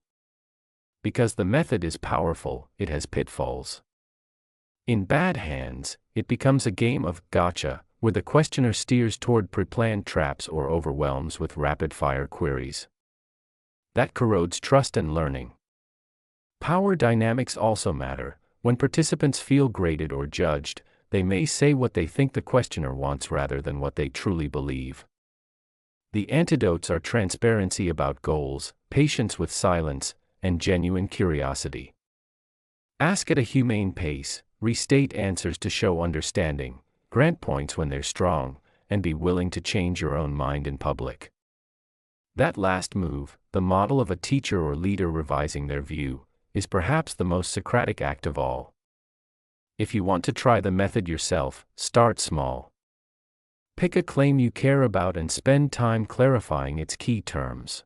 Because the method is powerful, it has pitfalls. In bad hands, it becomes a game of gotcha, where the questioner steers toward pre-planned traps or overwhelms with rapid-fire queries. That corrodes trust and learning. Power dynamics also matter. When participants feel graded or judged, they may say what they think the questioner wants rather than what they truly believe. The antidotes are transparency about goals, patience with silence, and genuine curiosity. Ask at a humane pace, restate answers to show understanding, grant points when they're strong, and be willing to change your own mind in public. That last move, the model of a teacher or leader revising their view, is perhaps the most Socratic act of all. If you want to try the method yourself, start small. Pick a claim you care about and spend time clarifying its key terms.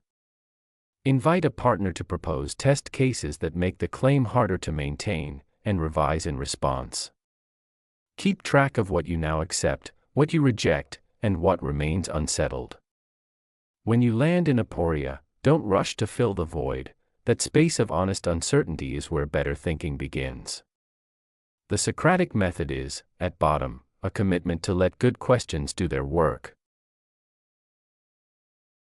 Invite a partner to propose test cases that make the claim harder to maintain, and revise in response. Keep track of what you now accept, what you reject, and what remains unsettled. When you land in aporia, don't rush to fill the void. That space of honest uncertainty is where better thinking begins. The Socratic method is, at bottom, a commitment to let good questions do their work.